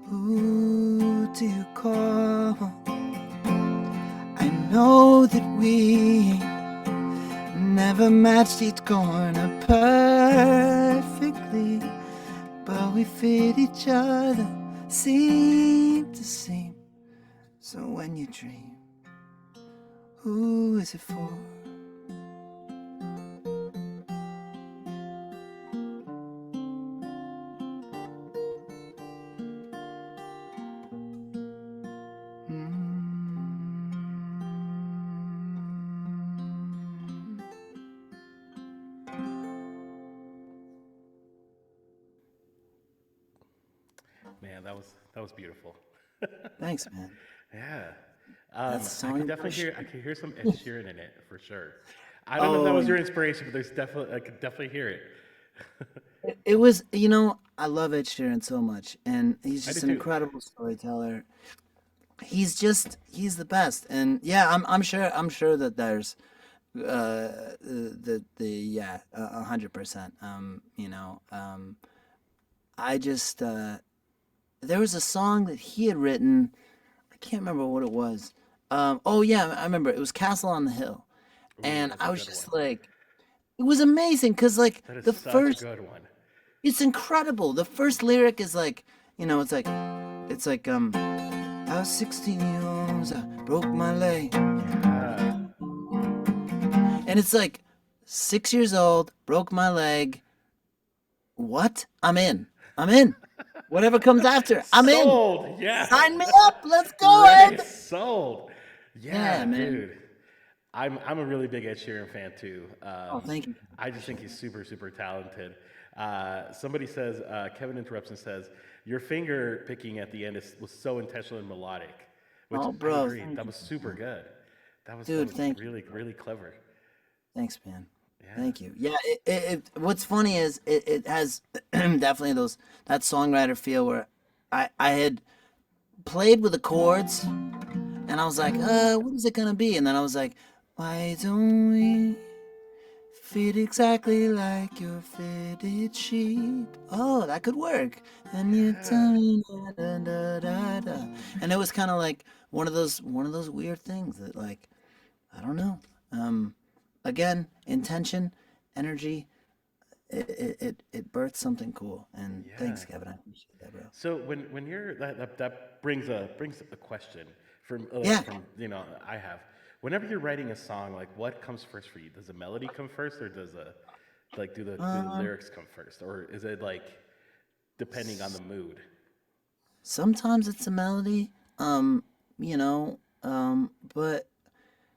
who do you call? I know that we never matched each corner perfectly, but we fit each other, seem to seem. So when you dream, who is it for? Man, that was beautiful. Thanks, man. Yeah. That's I could song. definitely hear I could hear some Ed Sheeran in it for sure. I don't know if that Oh, was your inspiration, but there's definitely I could definitely hear it. it was, I love Ed Sheeran so much, and he's I do just an too. incredible storyteller. He's the best, and yeah, I'm sure that there's the yeah, 100%. I just there was a song that he had written. I can't remember what it was. Oh yeah, I remember. It was Castle on the Hill, Ooh, and that's I a was good one. just like, it was amazing because like That is the such a first, good one. it's incredible. The first lyric is like, it's like I was 16 years, I broke my leg, Yeah. and it's like 6 years old, broke my leg. What? I'm in. I'm in. Whatever comes after, I'm in. Sold. Yeah. Sign me up. Let's go, Right. Ed. Sold. Yeah, Yeah, man. dude. I'm a really big Ed Sheeran fan too. Oh, thank you. I just think he's super talented. Somebody says Kevin interrupts and says your finger picking at the end was so intentional and melodic, which Oh, I bro, agree. thank That you, was super man. good. That Dude, was thank you. really clever. Thanks, man. Yeah. Thank you. Yeah, what's funny is it has definitely that songwriter feel where I had played with the chords and I was like, what is it gonna be? And then I was like, why don't we fit exactly like your fitted sheet? Oh, that could work. And you tell Yeah. me da, da, da, da. And it was kind of like one of those weird things that like I don't know. Um, Again, intention, energy, it birthed something cool. And Yeah. thanks, Kevin. I appreciate that, bro. So when you're that brings a question from Yeah. I have whenever you're writing a song, like what comes first for you? Does the melody come first, or does the like do the Um, lyrics come first, or is it like depending on the mood? Sometimes it's a melody, but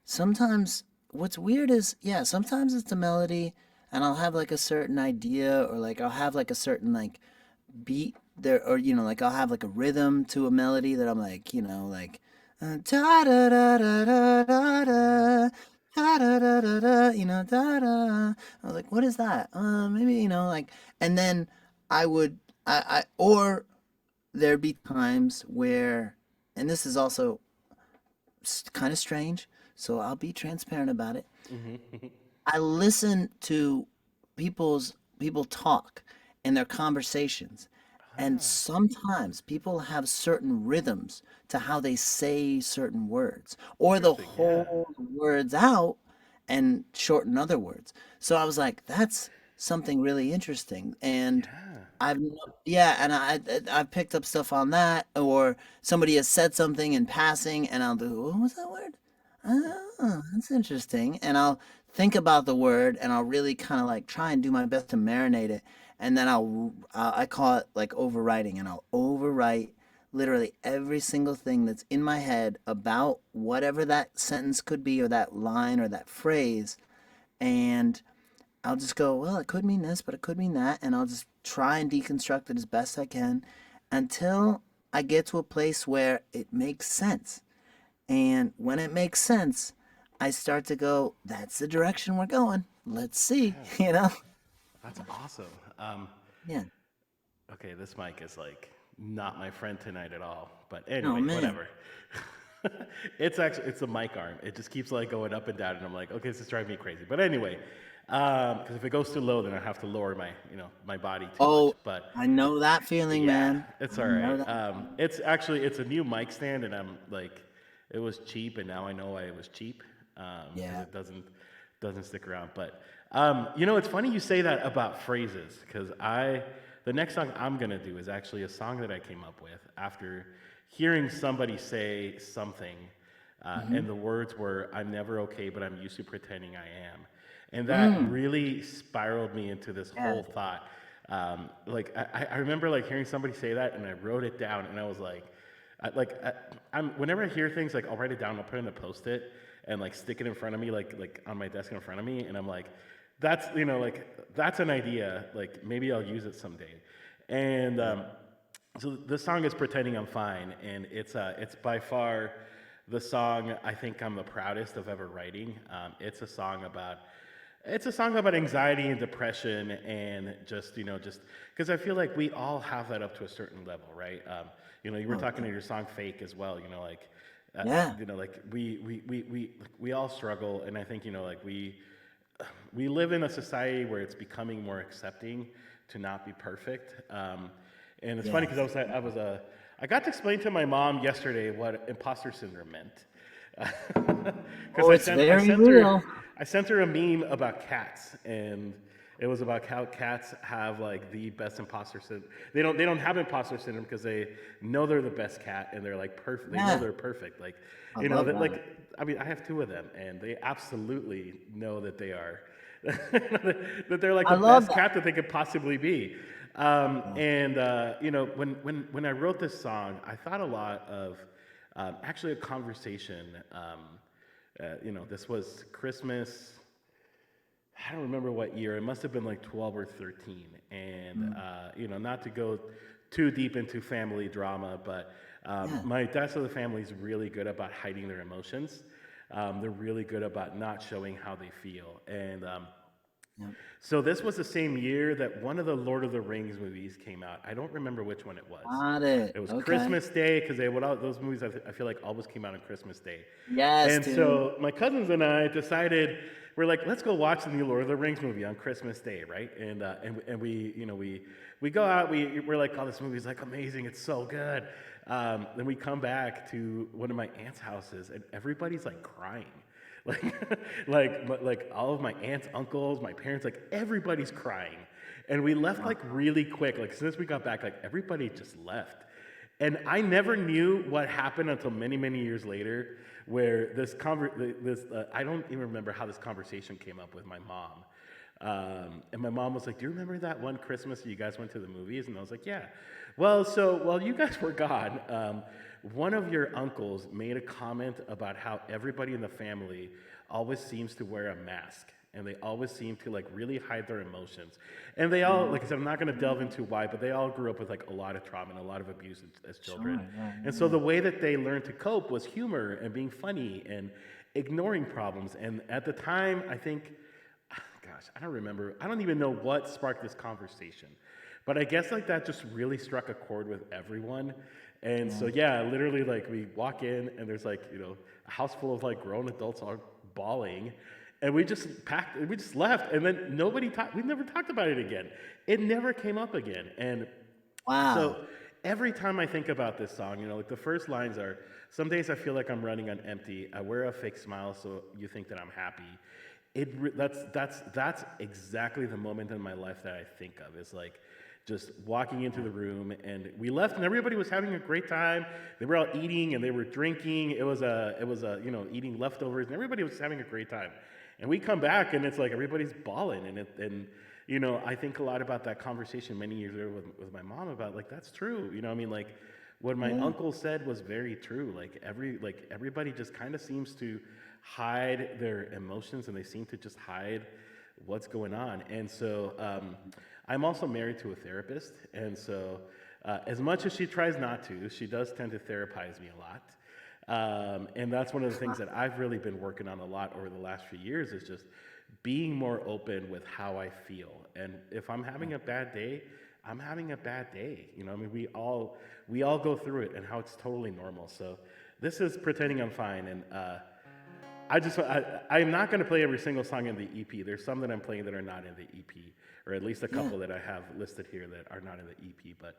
sometimes what's weird is, yeah, sometimes it's a melody and I'll have like a certain idea or like I'll have like a certain like beat there or like I'll have like a rhythm to a melody that I'm like, like da da da da da da Yeah. da da da da da da, da da. I was like, what is that? Maybe like, and then I would or there'd be times where, and this is also kind of strange, so I'll be transparent about it. Hmm. I listen to people talk in their conversations, and Ah, sometimes people have certain rhythms to how they say certain words, or they'll interesting. Yeah. hold words out and shorten other words. So I was like, that's something really interesting, and Yeah. yeah, and I've picked up stuff on that, or somebody has said something in passing, and I'll do, what was that word? Oh, that's interesting. And I'll think about the word and I'll really kind of like try and do my best to marinate it. And then I call it like overwriting, and I'll overwrite literally every single thing that's in my head about whatever that sentence could be, or that line, or that phrase. And I'll just go, well, it could mean this, but it could mean that, and I'll just try and deconstruct it as best I can until I get to a place where it makes sense. And when it makes sense, I start to go, that's the direction we're going. Let's see, Yeah, you know? that's awesome. Yeah. Okay, this mic is like not my friend tonight at all. But Oh anyway, man. whatever. It's a mic arm. It just keeps like going up and down, and I'm like, okay, this is driving me crazy. But anyway, because if it goes too low, then I have to lower my body too much. Oh, But I know that feeling, yeah, man. it's I all know right. that. It's a new mic stand, and I'm like, it was cheap, and now I know why it was cheap, because Yeah. it doesn't stick around. But it's funny you say that about phrases, because the next song I'm gonna do is actually a song that I came up with after hearing somebody say something, Mm-hmm. and the words were, "I'm never okay, but I'm used to pretending I am." And that Mm. really spiraled me into this Yeah. whole thought. Like I remember like hearing somebody say that, and I wrote it down, and I was like, I'm whenever I hear things, like I'll write it down, I'll put it in a post-it, and like stick it in front of me, like on my desk in front of me, and I'm like, that's an idea. Like maybe I'll use it someday. And Yeah. so this song is "Pretending I'm Fine," and it's by far the song I think I'm the proudest of ever writing. It's a song about anxiety and depression, and just because I feel like we all have that up to a certain level, right? You were Oh, talking yeah. to your song "Fake" as well. Yeah. Like we all struggle, and I think like we live in a society where it's becoming more accepting to not be perfect. And it's funny because Yes. I got to explain to my mom yesterday what imposter syndrome meant. Because Oh, it's very real. I sent her a meme about cats, and it was about how cats have like the best imposter syndrome. They don't have imposter syndrome because they know they're the best cat, and they're like perfect. They know Yeah. they're perfect. Like I love that. that. Like I mean, I have two of them, and they absolutely know that they are that they're like I the love best that. cat that they could possibly be. Yeah. And when I wrote this song, I thought a lot of actually a conversation. This was Christmas. I don't remember what year. It must have been like 12 or 13. And, Mm. not to go too deep into family drama, but Yeah. my dad's side of the family is really good about hiding their emotions. They're really good about not showing how they feel. And Yep. so this was the same year that one of the Lord of the Rings movies came out. I don't remember which one it was. Got it. It was Okay. Christmas Day because those movies I feel like always came out on Christmas Day. Yes, And dude. so my cousins and I decided we're like, let's go watch the new Lord of the Rings movie on Christmas Day, right? And we go out. We're like, oh, this movie's like amazing. It's so good. Then we come back to one of my aunt's houses, and everybody's like crying. Like, like all of my aunts, uncles, my parents, like everybody's crying. And we left like really quick. Like, as soon as we got back, like everybody just left. And I never knew what happened until many, many years later, where I don't even remember how this conversation came up with my mom. And my mom was like, "Do you remember that one Christmas you guys went to the movies?" And I was like, "Yeah." Well, so while you guys were gone, one of your uncles made a comment about how everybody in the family always seems to wear a mask, and they always seem to like really hide their emotions. And they all, like I said, I'm not going to delve into why, but they all grew up with like a lot of trauma and a lot of abuse as Sure. children. Yeah. And Yeah. so Yeah. the way that they learned to cope was humor and being funny and ignoring problems. And at the time, I think, gosh, I don't remember. I don't even know what sparked this conversation. But I guess like that just really struck a chord with everyone. And so Yeah. yeah, literally like we walk in and there's like, a house full of like grown adults all bawling. And we just left, and then we never talked about it again. It never came up again. And so Wow. every time I think about this song, like the first lines are, "Some days I feel like I'm running on empty. I wear a fake smile so you think that I'm happy." That's exactly the moment in my life that I think of. Is like just walking into the room, and we left, and everybody was having a great time. They were all eating and they were drinking. It was eating leftovers, and everybody was having a great time. And we come back, and it's like everybody's bawling, and I think a lot about that conversation many years ago with my mom about like that's true. I mean, like what my Yeah. uncle said was very true. Like everybody just kind of seems to hide their emotions, and they seem to just hide what's going on. And so I'm also married to a therapist, and so as much as she tries not to, she does tend to therapize me a lot. And that's one of the things that I've really been working on a lot over the last few years is just being more open with how I feel. And if I'm having a bad day, I'm having a bad day. You know, I mean, we all go through it, and how it's totally normal. So this is Pretending I'm Fine, and I'm not going to play every single song in the EP. There's some that I'm playing that are not in the EP, or at least a couple that I have listed here that are not in the EP. But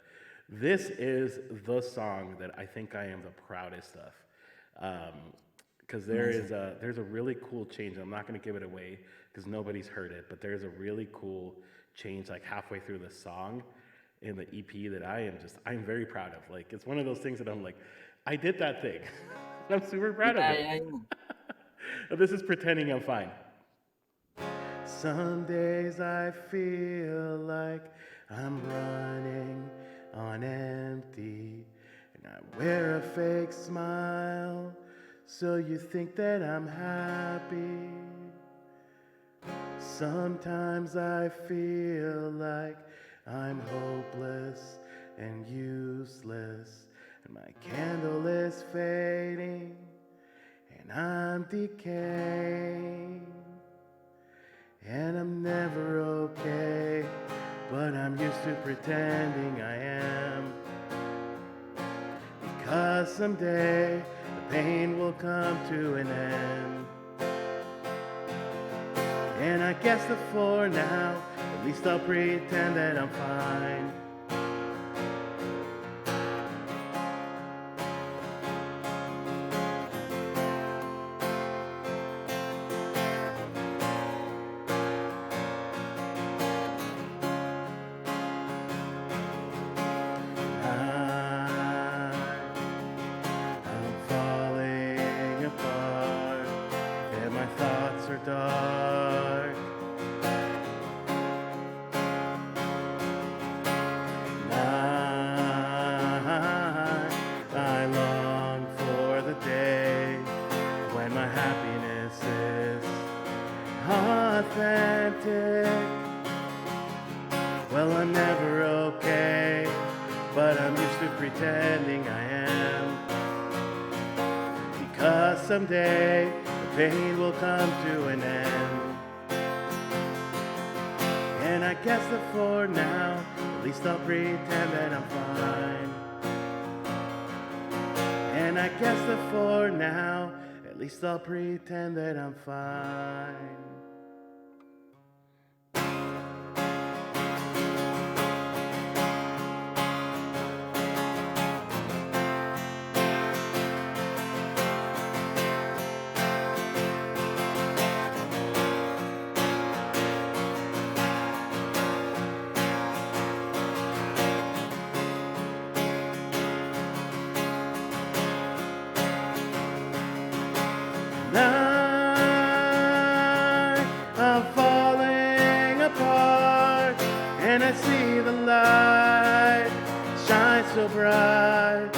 this is the song that I think I am the proudest of, because there's a really cool change. I'm not going to give it away because nobody's heard it, but there's a really cool change like halfway through the song in the EP that I'm very proud of. Like, it's one of those things that I'm like, I did that thing. I'm super proud of it. This is Pretending I'm Fine. Some days I feel like I'm running on empty, and I wear a fake smile so you think that I'm happy. Sometimes I feel like I'm hopeless and useless, and my candle is fading, and I'm decaying, and I'm never okay, but I'm used to pretending I am, because someday the pain will come to an end. And I guess that for now, at least I'll pretend that I'm fine. I'm falling apart, and my thoughts are dark. I long for the day when my happiness is authentic. Well, I'm never okay, but I'm used to pretending I am, because someday the pain will come to an end. And I guess that for now, at least I'll pretend that I'm fine. And I guess that for now, at least I'll pretend that I'm fine. I'm falling apart, and I see the light shine so bright.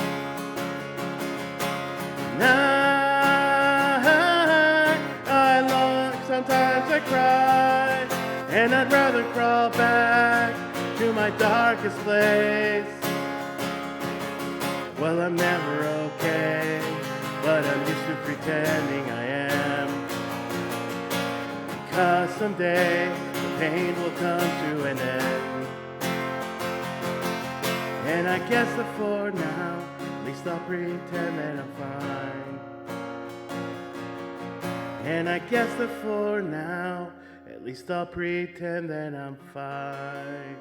I long, sometimes I cry, and I'd rather crawl back to my darkest place. Well, I'm never okay, but I'm used to pretending I am, because someday the pain will come to an end. And I guess that for now, at least I'll pretend that I'm fine. And I guess that for now, at least I'll pretend that I'm fine.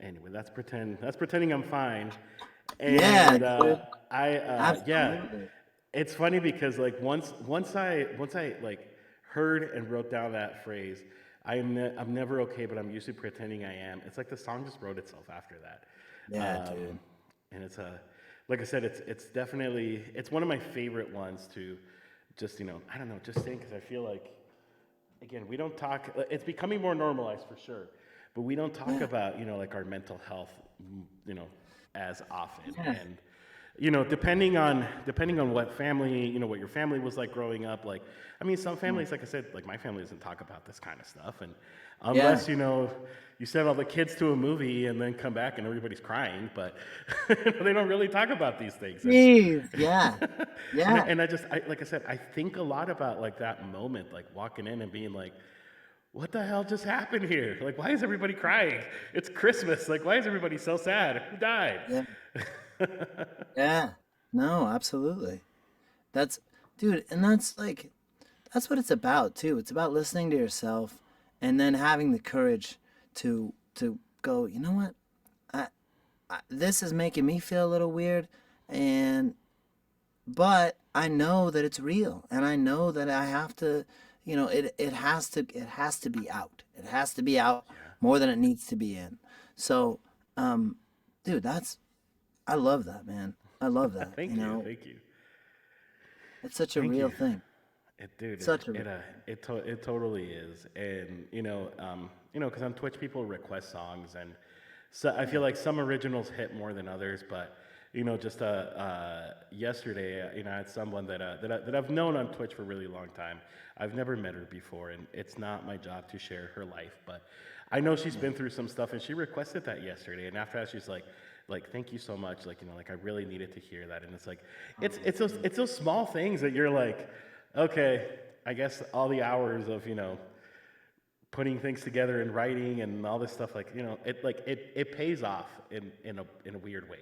Anyway, that's pretending I'm fine. And Absolutely. it's funny because like once I like heard and wrote down that phrase, I'm never okay, but I'm usually pretending I am. It's like the song just wrote itself after that. Yeah, dude. And it's like I said, it's definitely one of my favorite ones to just I don't know, just saying, because I feel like, again, we don't talk. It's becoming more normalized for sure, but we don't talk about like our mental health as often. Yeah. And depending on what family, what your family was like growing up. Like, I mean, some Mm. families, like I said, like my family doesn't talk about this kind of stuff, and Yeah. unless you send all the kids to a movie and then come back and everybody's crying, but they don't really talk about these things. And Jeez. Yeah. Yeah. like I said, I think a lot about like that moment, like walking in and being like, what the hell just happened here? Like, why is everybody crying? It's Christmas. Like, why is everybody so sad? Who died? Yeah. Yeah. No, absolutely. That's, dude, and that's like, that's what it's about too. It's about listening to yourself and then having the courage to go, you know what? I, this is making me feel a little weird, and but I know that it's real, and I know that I have to, it has to be out. It has to be out Yeah. more than it needs to be in. So, um, dude, I love that, man. I love that. Thank you. Thank you. It's such a Thank real you. thing. Dude, Such a real. it totally is, and because on Twitch people request songs, and so I feel like some originals hit more than others, but just yesterday, I had someone that I've known on Twitch for a really long time. I've never met her before, and it's not my job to share her life, but I know she's Yeah. been through some stuff, and she requested that yesterday, and after that, she's like thank you so much, like like I really needed to hear that, and it's like Oh, dude. it's those small things that you're like, okay, I guess all the hours of putting things together and writing and all this stuff, it pays off in a weird way.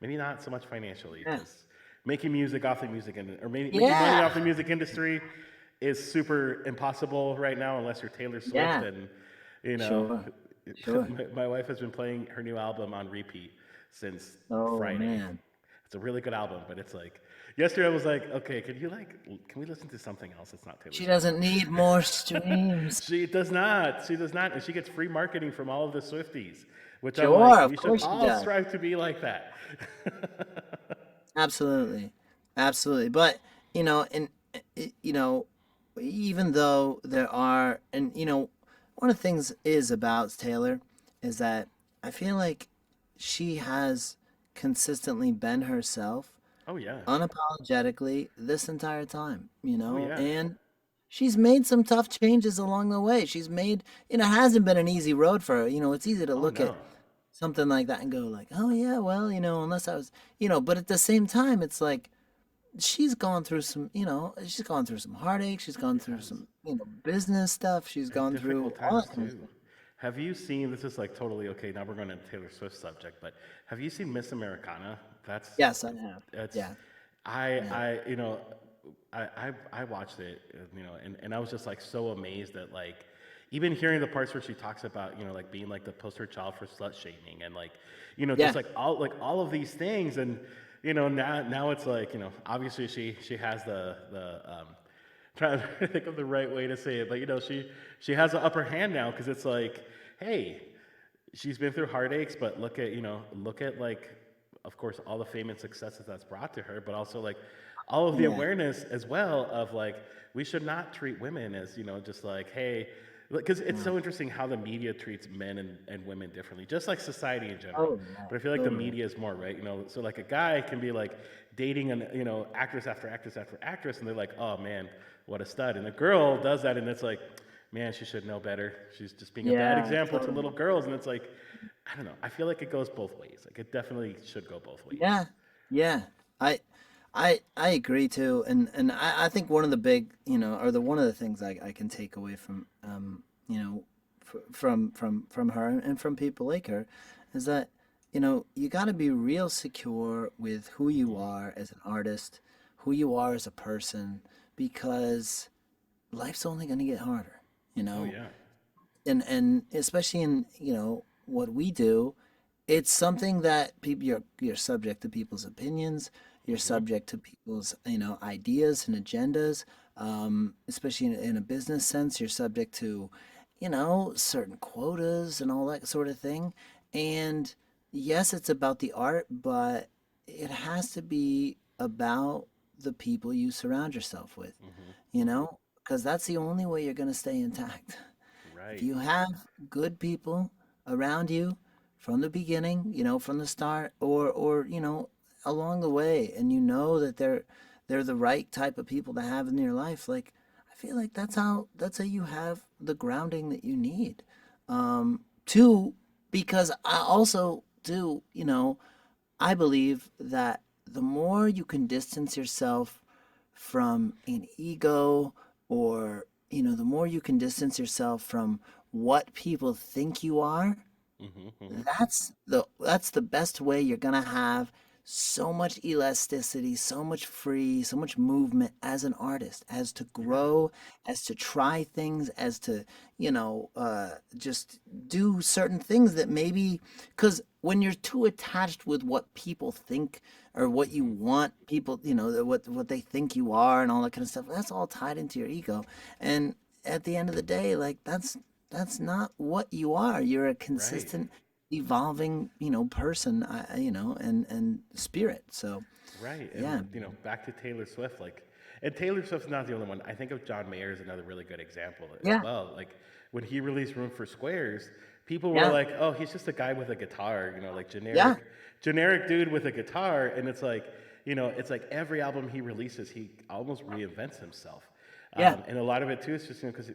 Maybe not so much financially, Yeah. because making music off the music or making money Yeah. off the music industry is super impossible right now unless you're Taylor Swift. Yeah. And you know Sure. Sure. my wife has been playing her new album on repeat since Oh Friday. man. It's a really good album, but it's like yesterday I was like, okay, can we listen to something else that's not Taylor She Swift? doesn't need more streams. She does not. She does not, and she gets free marketing from all of the Swifties, which I'm Sure, like, of we should course she all does. strive to be like that. Absolutely. Absolutely. But, and you know, even though there are, and one of the things is about Taylor is that I feel like she has consistently been herself Oh yeah. unapologetically this entire time, Oh yeah. and she's made some tough changes along the way. She's made, it hasn't been an easy road for her. It's easy to Oh look at no. something like that and go like, "Oh yeah, well, unless I was, but at the same time it's like she's gone through some heartache, she's gone through Yes. some, business stuff, she's And gone through difficult all times that kind of too. stuff. Have you seen? This is like totally okay. Now we're going to Taylor Swift subject, but have you seen Miss Americana? That's Yes, I have. It's Yeah. Yeah. I watched it, and I was just like so amazed at like even hearing the parts where she talks about like being like the poster child for slut shaming, and like just Yeah. like all of these things. And now it's like obviously she has the trying to think of the right way to say it, but she has the upper hand now, because it's like, hey, she's been through heartaches, but look at like, of course, all the fame and successes that's brought to her, but also like all of the Yeah. awareness as well of like we should not treat women as just like, hey, because it's Mm. so interesting how the media treats men and women differently, just like society in general. Oh yeah. But I feel like the Totally. media is more, right. So like a guy can be like dating an actress after actress after actress, and they're like, oh man, what a stud. And the girl does that, and it's like, man, she should know better. She's just being a bad Yeah, example to little totally. girls, and it's like, I don't know. I feel like it goes both ways. Like it definitely should go both ways. Yeah. Yeah. I I agree too, and I think one of the big, or the one of the things I can take away from, from her and from people like her, is that, you got to be real secure with who you Hmm. are as an artist, who you are as a person, because life's only going to get harder, you Oh know, yeah. and especially in, what we do, it's something that people, you're subject to people's opinions, you're Hmm. subject to people's, ideas and agendas, especially in a business sense, you're subject to, certain quotas and all that sort of thing. And yes, it's about the art, but it has to be about the people you surround yourself with, Hmm. because that's the only way you're going to stay intact. If Right. you have good people around you from the beginning, from the start, or along the way, and you know that they're the right type of people to have in your life, like I feel like that's how you have the grounding that you need. Two, because I also do, I believe that the more you can distance yourself from an ego, or, the more you can distance yourself from what people think you are, Hmm. Hmm. that's the best way you're gonna have so much elasticity, so much movement as an artist, as to Yeah. grow, as to try things, as to, just do certain things that maybe, because when you're too attached with what people think, or what you Hmm. want people, what they think you are and all that kind of stuff, that's all tied into your ego. And at the end of the day, like that's not what you are. You're a Right. consistent, evolving, person, and spirit. So, Right. And yeah, back to Taylor Swift, like, and Taylor Swift's not the only one. I think of John Mayer as another really good example as yeah, well. Like when he released Room for Squares, people were yeah, like, "Oh, he's just a guy with a guitar," like yeah, generic dude with a guitar. And it's like, it's like every album he releases, he almost reinvents himself. yeah. And a lot of it too is just because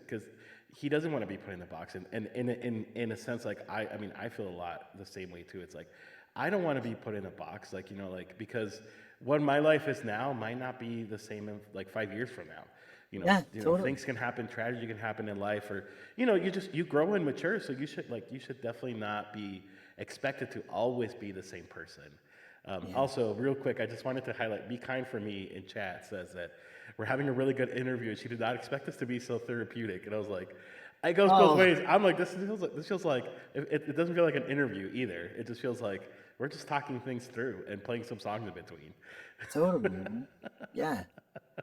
he doesn't want to be put in the box. And in a sense, like I mean, I feel a lot the same way too. It's like I don't want to be put in a box, like like because what my life is now might not be the same in like 5 years from now. Yeah, totally. Things can happen, tragedy can happen in life, or you grow and mature. So you should definitely not be expected to always be the same person. Yeah. Also, real quick, I just wanted to highlight Be Kind for Me in chat says that we're having a really good interview. She did not expect us to be so therapeutic. And I was like, it goes both Oh, ways. I'm like, this feels like it doesn't feel like an interview either. It just feels like we're just talking things through and playing some songs in between. totally, man. Yeah,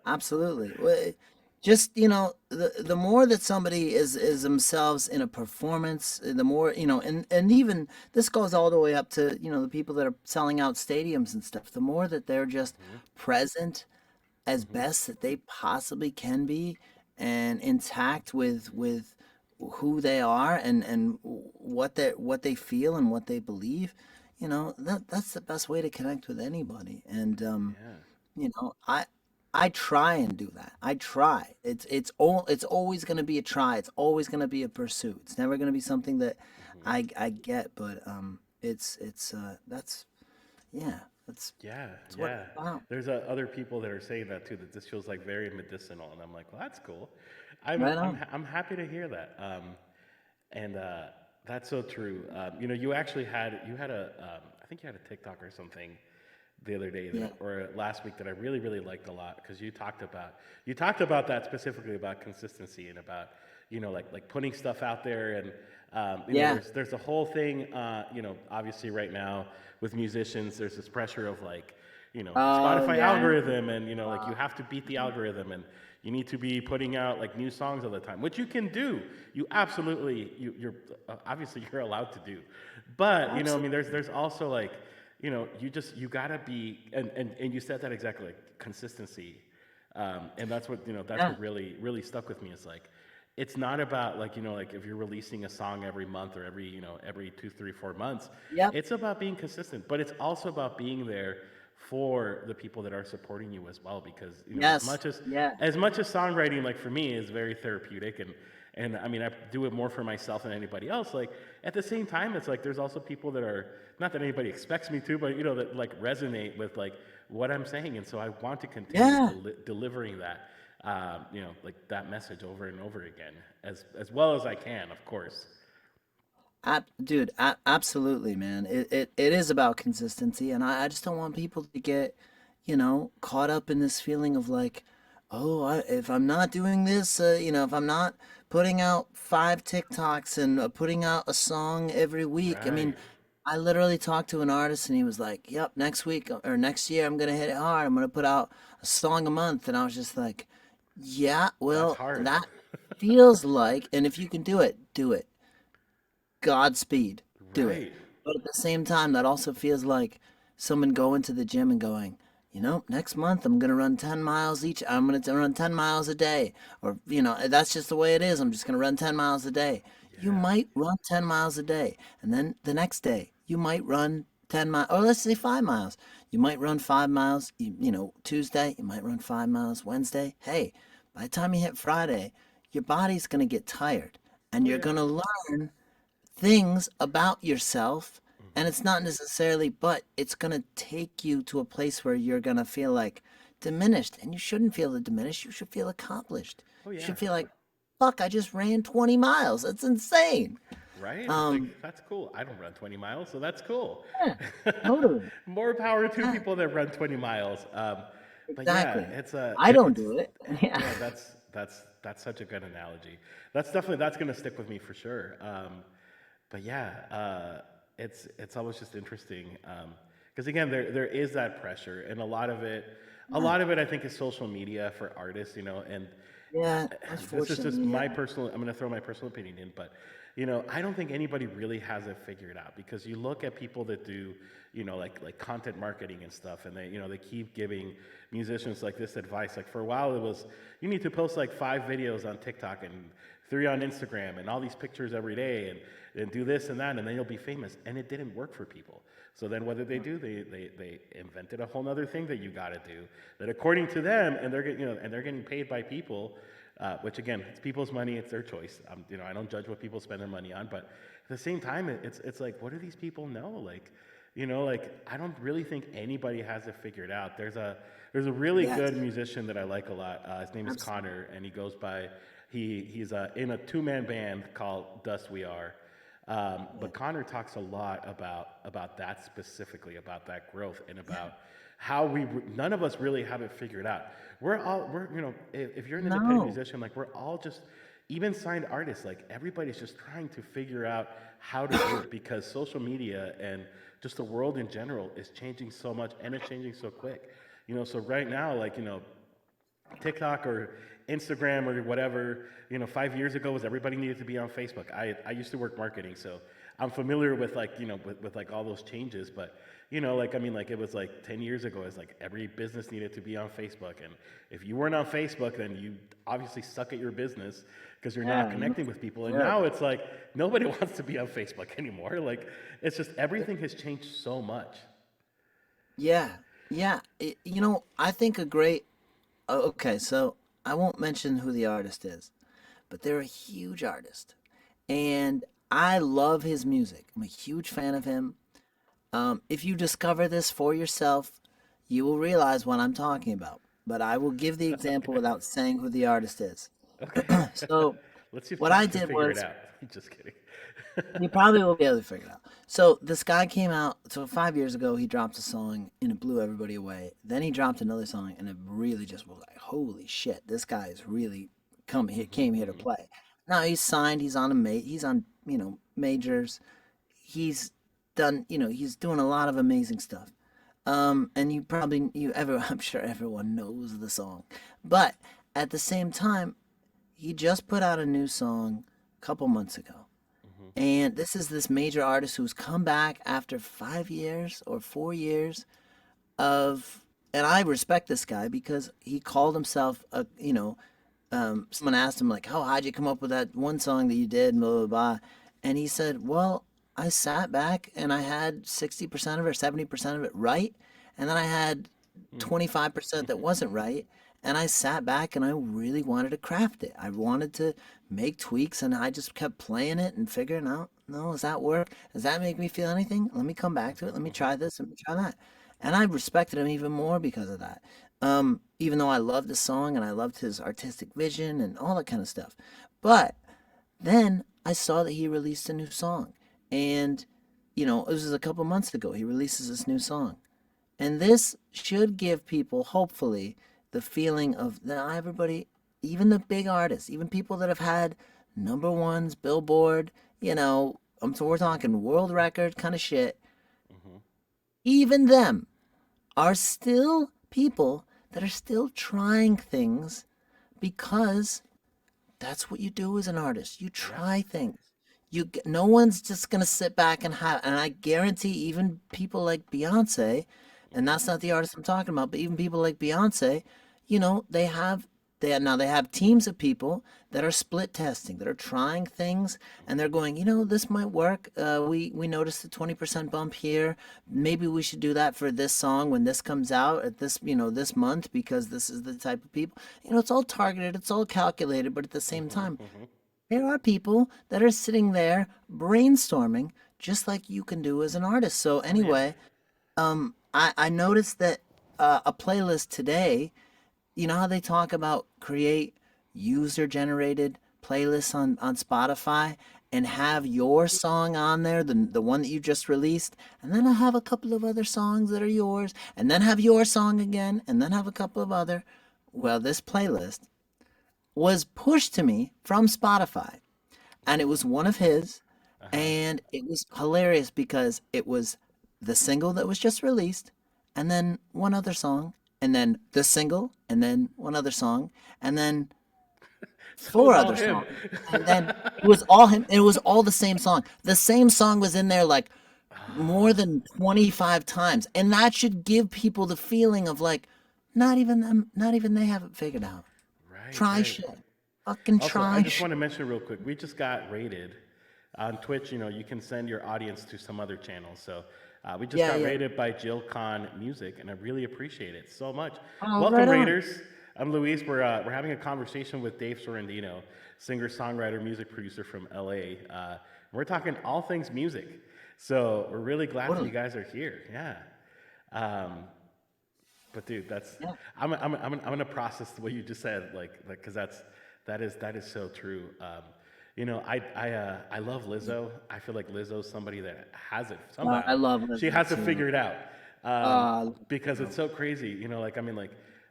absolutely. Just, the more that somebody is themselves in a performance, the more, and even this goes all the way up to, the people that are selling out stadiums and stuff. The more that they're just Hmm. present as Hmm. best that they possibly can be, and intact with who they are, and what they feel and what they believe, that's the best way to connect with anybody. And Yeah. you know, I try and do that. I try. It's always going to be a try. It's always going to be a pursuit. It's never going to be something that Hmm. I get, but that's, yeah, Yeah, that's what it's yeah. about. There's other people that are saying that too. That this feels like very medicinal, and I'm like, well, that's cool. Right on. I'm happy to hear that. And that's so true. You actually had a I think you had a TikTok or something the other day Yeah. or last week that I really really liked a lot because you talked about that specifically about consistency and about like putting stuff out there and Yeah. there's a whole thing obviously right now with musicians there's this pressure of like Oh Spotify yeah. algorithm and like you have to beat the algorithm and you need to be putting out like new songs all the time, which you can do. You absolutely you're obviously you're allowed to do, but I mean Absolutely. there's also like you gotta be and you said that exactly like consistency, and that's Yeah. what really really stuck with me is like it's not about like like if you're releasing a song every month or every every 2 3 4 months. Yep. It's about being consistent, but it's also about being there for the people that are supporting you as well because Yes. Yeah. as much as songwriting like for me is very therapeutic and I mean I do it more for myself than anybody else. Like at the same time, it's like there's also people that are not that anybody expects me to, but that like resonate with like what I'm saying, and so I want to continue Yeah. delivering that, like that message over and over again as well as I can, of course. Dude, absolutely, man. It is about consistency, and I just don't want people to get, caught up in this feeling of like, oh, if I'm not doing this, if I'm not putting out 5 TikToks and putting out a song every week. I mean, Right. I literally talked to an artist, and he was like, "Yep, next week or next year, I'm gonna hit it hard. I'm gonna put out a song a month." And I was just like, "Yeah, That's well, hard. that feels like, and if you can do it, do it." Godspeed, do it. Right. But at the same time, that also feels like someone going to the gym and going, next month I'm gonna run 10 miles each. I'm gonna run 10 miles a day, or that's just the way it is. I'm just gonna run 10 miles a day. You Yeah. might run 10 miles a day, and then the next day you might run 10 miles, or let's say 5 miles. You might run 5 miles, Tuesday, you might run 5 miles, Wednesday. Hey, by the time you hit Friday, your body's going to get tired and Oh you're yeah. going to learn things about yourself. And Hmm. it's not necessarily, but it's going to take you to a place where you're going to feel like diminished. And you shouldn't feel diminished. You should feel accomplished. Oh You yeah. should feel like, fuck, I just ran 20 miles. That's insane. Right? It's like Um, that's cool. I don't run 20 miles, so that's cool. yeah, totally. More power to Yeah, people that run 20 miles. But yeah, exactly. I don't it's do it. Yeah. yeah, that's such a good analogy. That's gonna stick with me for sure. But yeah, it's always just interesting because again, there is that pressure, and Yeah. I think is social media for artists, and Yeah, this is just unfortunately, my yeah. personal. I'm going to throw my personal opinion in, but I don't think anybody really has it figured out because you look at people that do, like content marketing and stuff, and they keep giving musicians like this advice. Like for a while, it was you need to post like 5 videos on TikTok and 3 on Instagram and all these pictures every day and do this and that, and then you'll be famous. And it didn't work for people. So then what did they do? They invented a whole other thing that you got to do that according to them, and they're getting and they're getting paid by people, which again, it's people's money, it's their choice. I don't judge what people spend their money on, but at the same time, it's like, what do these people know? Like, like I don't really think anybody has it figured out. There's a really Yes, good musician that I like a lot. His name is absolutely. Connor, and he goes by he's in a two-man band called Dust We Are. Yeah. But Connor talks a lot about that specifically, about that growth, and about how none of us really have it figured out. We're if you're an independent No. musician, like we're all just even signed artists, like everybody's just trying to figure out how to do it because social media and just the world in general is changing so much and it's changing so quick. So right now, like TikTok or Instagram or whatever, 5 years ago was everybody needed to be on Facebook. I used to work marketing, so I'm familiar with like, with like all those changes, but like, I mean, like it was like 10 years ago, it's like every business needed to be on Facebook. And if you weren't on Facebook, then you obviously suck at your business because you're not Yeah, you connecting with people. And now terrible. it's like nobody wants to be on Facebook anymore. Like it's just everything has changed so much. Yeah. Yeah. I think a great okay, so I won't mention who the artist is, but they're a huge artist. And I love his music. I'm a huge fan of him. If you discover this for yourself, you will realize what I'm talking about. But I will give the example Okay. without saying who the artist is. Okay. So, Let's see if what Josh I can did figure it was, out. Just kidding. you probably will be able to figure it out. So, this guy came out, so 5 years ago, he dropped a song and it blew everybody away. Then he dropped another song and it really just was like, holy shit, this guy is really Hmm. came here to Hmm. play. Now he's signed, he's on, majors. He's he's doing a lot of amazing stuff. And I'm sure everyone knows the song. But at the same time, he just put out a new song a couple months ago. Hmm. And this major artist who's come back after 5 years or 4 years of, and I respect this guy because he called himself someone asked him like, "Oh, how'd you come up with that one song that you did?" And blah blah blah, and he said, "Well, I sat back and I had 60% of it, or 70% of it right, and then I had 25% that wasn't right, and I sat back and I really wanted to craft it. I wanted to make tweaks, and I just kept playing it and figuring out, no, does that work? Does that make me feel anything? Let me come back to it. Let me try this. Let me try that." And I respected him even more because of that. Even though I loved the song and I loved his artistic vision and all that kind of stuff. But then I saw that he released a new song. And, it was a couple months ago. He releases this new song. And this should give people, hopefully, the feeling of that everybody, even the big artists, even people that have had number ones, Billboard, so we're talking world record kind of shit, Hmm. even them are still people that are still trying things because that's what you do as an artist. You Yeah. try things. No one's just gonna sit back and have. And I guarantee, even people like Beyonce, and Hmm. that's not the artist I'm talking about, but even people like Beyonce, they have They have teams of people that are split testing, that are trying things, and they're going, this might work. We noticed a 20% bump here. Maybe we should do that for this song when this comes out at this, this month, because this is the type of people. It's all targeted, it's all calculated, but at the same time, there are people that are sitting there brainstorming just like you can do as an artist. So anyway, I noticed that a playlist today, you know how they talk about create user-generated playlists on Spotify and have your song on there, the one that you just released, and then I have a couple of other songs that are yours, and then have your song again, and then have a couple of other. Well, this playlist was pushed to me from Spotify, and it was one of his, and it was hilarious because it was the single that was just released, and then one other song, and then the single, and then one other song, and then four other songs. And then it was all him, and it was all the same song. The same song was in there like more than 25 times. And that should give people the feeling of like, not even they have it figured out. Right. Try Right. shit. Fucking Also, try I just shit. want to mention real quick, we just got rated on Twitch. You can send your audience to some other channels. So we just got Yeah. rated by Jill Con Music, and I really appreciate it so much. Oh, Welcome, right on. Raiders. I'm Luis. We're having a conversation with Dave Sorrendino, singer, songwriter, music producer from LA. We're talking all things music. So we're really glad that Totally. you guys are here. Yeah. But dude, that's Yeah. I'm gonna process what you just said, because that is so true. I love Lizzo. I feel like Lizzo's somebody that has it somehow. I love She Lizzo has to too. figure it out, Uh, because it's so crazy.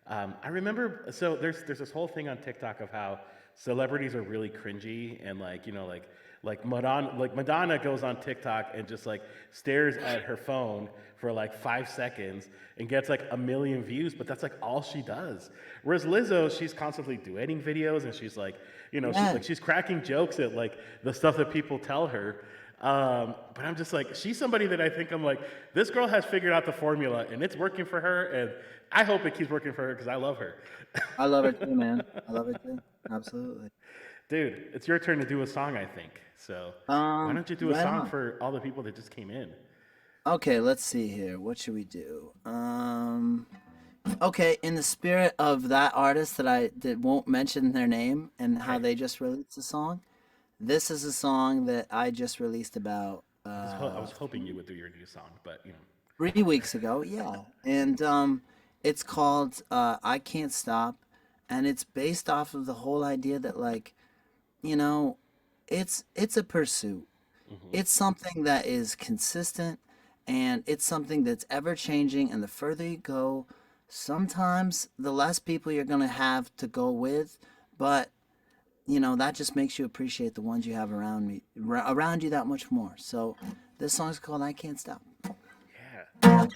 I remember. So there's this whole thing on TikTok of how celebrities are really cringy and Madonna goes on TikTok and just like stares at her phone for like 5 seconds and gets like 1 million views, but that's like all she does. Whereas Lizzo, she's constantly duetting videos and she's like, yeah. she's cracking jokes at like the stuff that people tell her. But I'm just like, she's somebody that I think I'm like, this girl has figured out the formula and it's working for her, and I hope it keeps working for her because I love her. I love it too, man. I love it too. Absolutely. Dude, it's your turn to do a song, I think. So why don't you do a Right song on. for all the people that just came in? Okay, let's see here. What should we do? Okay, in the spirit of that artist that won't mention their name and how Okay. they just released a song, this is a song that I just released about I was hoping you would do your new song, but 3 weeks ago. Yeah, and it's called "I Can't Stop," and it's based off of the whole idea that you know, it's a pursuit. It's something that is consistent, and it's something that's ever changing, and the further you go, sometimes the less people you're going to have to go with, but that just makes you appreciate the ones you have around you that much more. So this song's called I Can't Stop. yeah.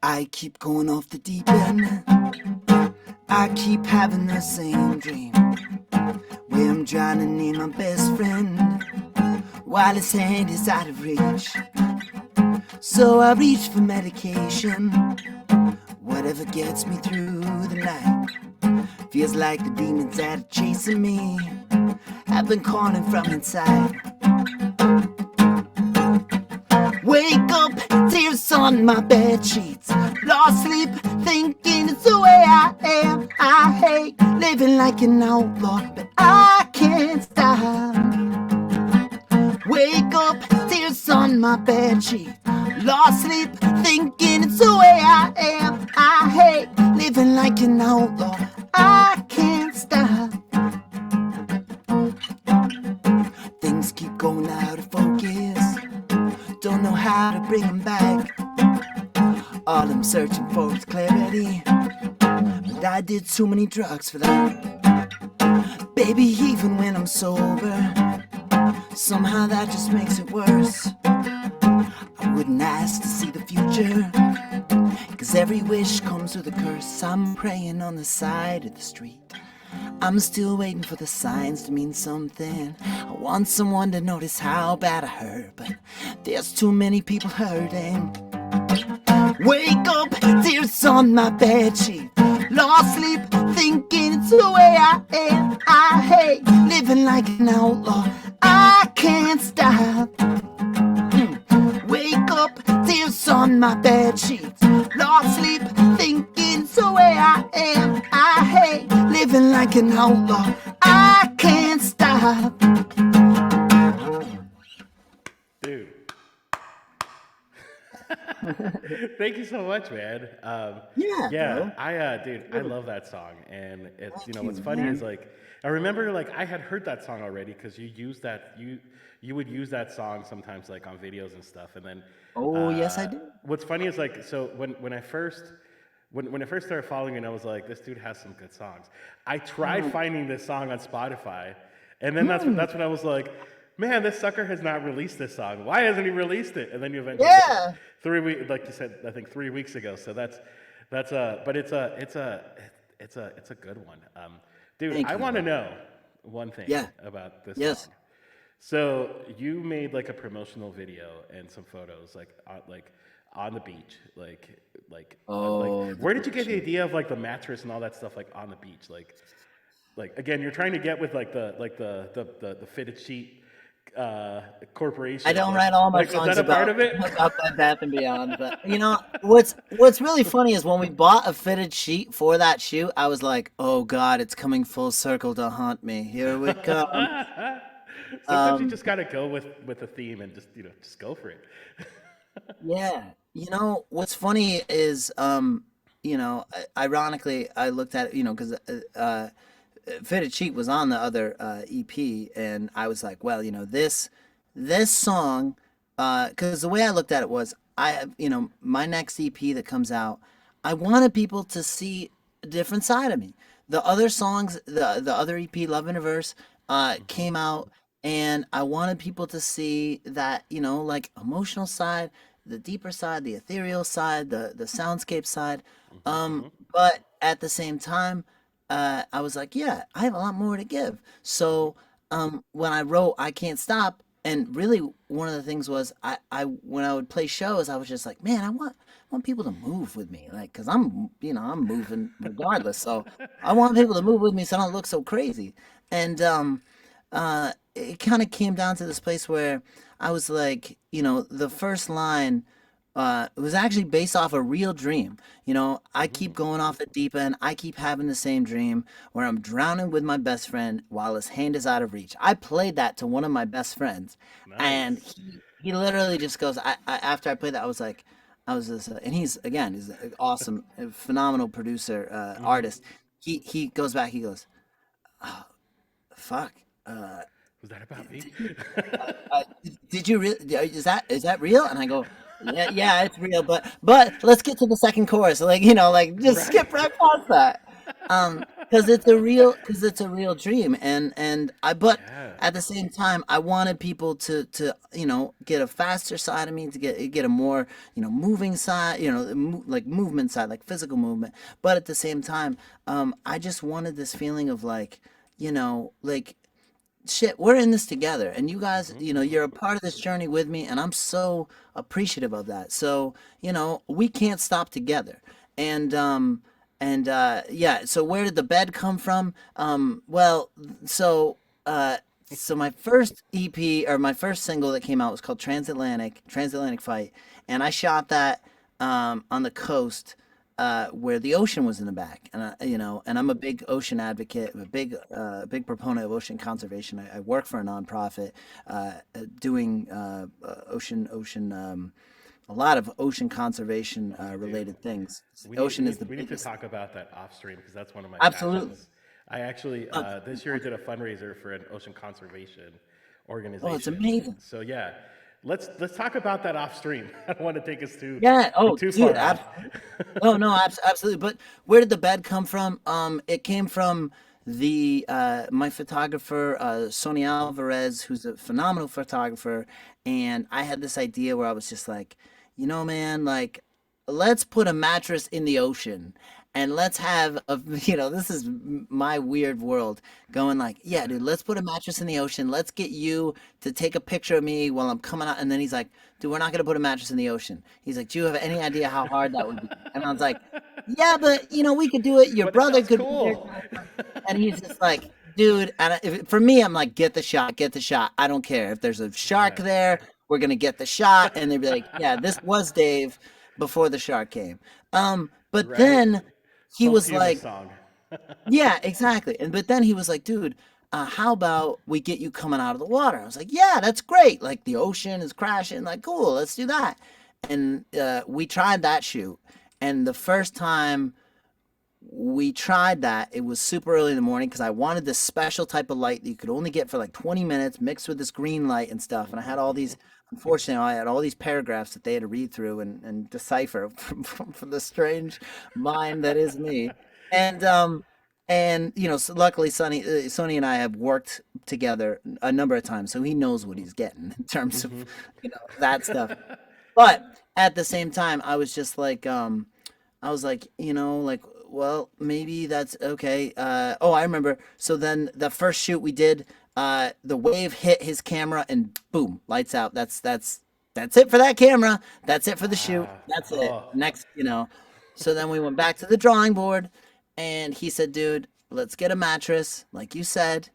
I keep going off the deep end. I keep having the same dream where I'm drowning in my best friend while his hand is out of reach. So I reach for medication, whatever gets me through the night. Feels like the demons that are chasing me have been calling from inside. Wake up, tears on my bed sheets. Lost sleep, thinking it's the way I am. I hate living like an outlaw, but I can't stop. Wake up, tears on my bed sheets. Lost sleep, thinking it's the way I am. I hate living like an outlaw. I can't stop. Things keep going out of focus. Don't know how to bring them back. All I'm searching for is clarity, but I did too many drugs for that. Baby, even when I'm sober, somehow that just makes it worse. I wouldn't ask to see the future, 'cause every wish comes with a curse. I'm praying on the side of the street. I'm still waiting for the signs to mean something. I want someone to notice how bad I hurt, but there's too many people hurting. Wake up, tears on my bed sheet. Lost sleep, thinking it's the way I am. I hate living like an outlaw. I can't stop. Wake up, tears on my bed sheets. Lost sleep, thinking it's the way I am. I hate living like an outlaw. I can't stop. Dude. Thank you so much, man. Yeah, Yeah, bro. dude, I love that song, and it's Thank what's you, funny is man. like I remember like I had heard that song already because you would use that song sometimes like on videos and stuff, and then Oh, yes, I did. what's funny is like so when I first when I first started following it, I was like, this dude has some good songs. I tried finding this song on Spotify, and then that's when I was like, man, this sucker has not released this song. Why hasn't he released it? And then you eventually did. Yeah. 3 weeks, like you said, I think 3 weeks ago. So that's but it's a good one. Dude, Thank I you, want to bro. know one thing Yeah. about this Yes. song. So you made like a promotional video and some photos, like on the beach, like Oh, the where did you get beach. the idea of like the mattress and all that stuff, like on the beach, like again, you're trying to get with like the fitted sheet I corporation, don't write all my was that songs a part of it? about Bed Bath and Beyond, but what's really funny is when we bought a fitted sheet for that shoot, I was like, "Oh God, it's coming full circle to haunt me. Here we come." Sometimes you Um, just gotta go with the theme and just just go for it. yeah, what's funny is, ironically, I looked at it, because Fitted Sheet was on the other EP, and I was like, well, this song, because the way I looked at it was, I have, my next EP that comes out, I wanted people to see a different side of me. The other songs, the other EP, Love in a Verse, came out, and I wanted people to see that, like emotional side, the deeper side, the ethereal side, the soundscape side. But at the same time, I was like, yeah, I have a lot more to give. So when I wrote I Can't Stop, and really one of the things was I when I would play shows, I was just like, man, I want people to move with me, like, cause I'm moving regardless. So I want people to move with me so I don't look so crazy. And it kind of came down to this place where I was like, the first line it was actually based off a real dream. I keep Mm, going off the deep end. I keep having the same dream where I'm drowning with my best friend while his hand is out of reach. I played that to one of my best friends, and nice. he literally just goes. After I played that, I was like, I was just, and he's an awesome, phenomenal producer, Hmm. artist. He goes back. He goes, fuck. Was that about me? Did you really? Is that real? And I go, yeah, yeah, it's real. But let's get to the second chorus. Like just skip Right. right past that. Because it's a real dream, and but Yeah. at the same time, I wanted people to get a faster side of me, to get a more moving side, like movement side, like physical movement. But at the same time, I just wanted this feeling of like like shit, we're in this together, and you guys, Hmm. you're Hmm. a part of this journey with me, and I'm so appreciative of that. So we can't stop together. And yeah, so where did the bed come from? Well, so so my first EP, or my first single that came out, was called Transatlantic Fight, and I shot that on the coast, where the ocean was in the back, and and I'm a big ocean advocate, I'm a big proponent of ocean conservation. I work for a nonprofit, doing a lot of ocean conservation You do. related things. We need we Ocean is the need we need to biggest. talk about that off stream because that's one of my Absolutely. passions. I actually Uh, this year I did a fundraiser for an ocean conservation oh, it's organization. amazing. So yeah, let's talk about that off stream. I don't want to take us Yeah. Oh, too dude. far off. Oh no, absolutely. But where did the bed come from? It came from the my photographer, Sony Alvarez, who's a phenomenal photographer, and I had this idea where I was just like, man, like, let's put a mattress in the ocean, and let's have a, this is my weird world going like, yeah, dude, let's put a mattress in the ocean. Let's get you to take a picture of me while I'm coming out. And then he's like, dude, we're not going to put a mattress in the ocean. He's like, do you have any idea how hard that would be? And I was like, yeah, but we could do it. Your But it brother sounds could be there. cool. And he's just like, dude, and for me, I'm like, get the shot, get the shot. I don't care if there's a shark Yeah. there. We're gonna get the shot, and they'd be like, yeah, this was Dave before the shark came. But Right? then he Most was humorous like, song. yeah, exactly. And but then he was like, dude, how about we get you coming out of the water? I was like, yeah, that's great. Like the ocean is crashing. Like, cool, let's do that. And we tried that shoot. And the first time we tried that, it was super early in the morning because I wanted this special type of light that you could only get for like 20 minutes mixed with this green light and stuff. And I had all these, unfortunately, I had all these paragraphs that they had to read through and decipher from the strange mind that is me. And so luckily Sonny and I have worked together a number of times, so he knows what he's getting in terms of that stuff. But at the same time, I was just like, I was like, like, well, maybe that's okay. Oh, I remember. So then the first shoot we did, the wave hit his camera and boom, lights out. That's it for that camera. That's it for the shoot. Ah, That's it. oh, Next. So then we went back to the drawing board, and he said, dude, let's get a mattress, like you said,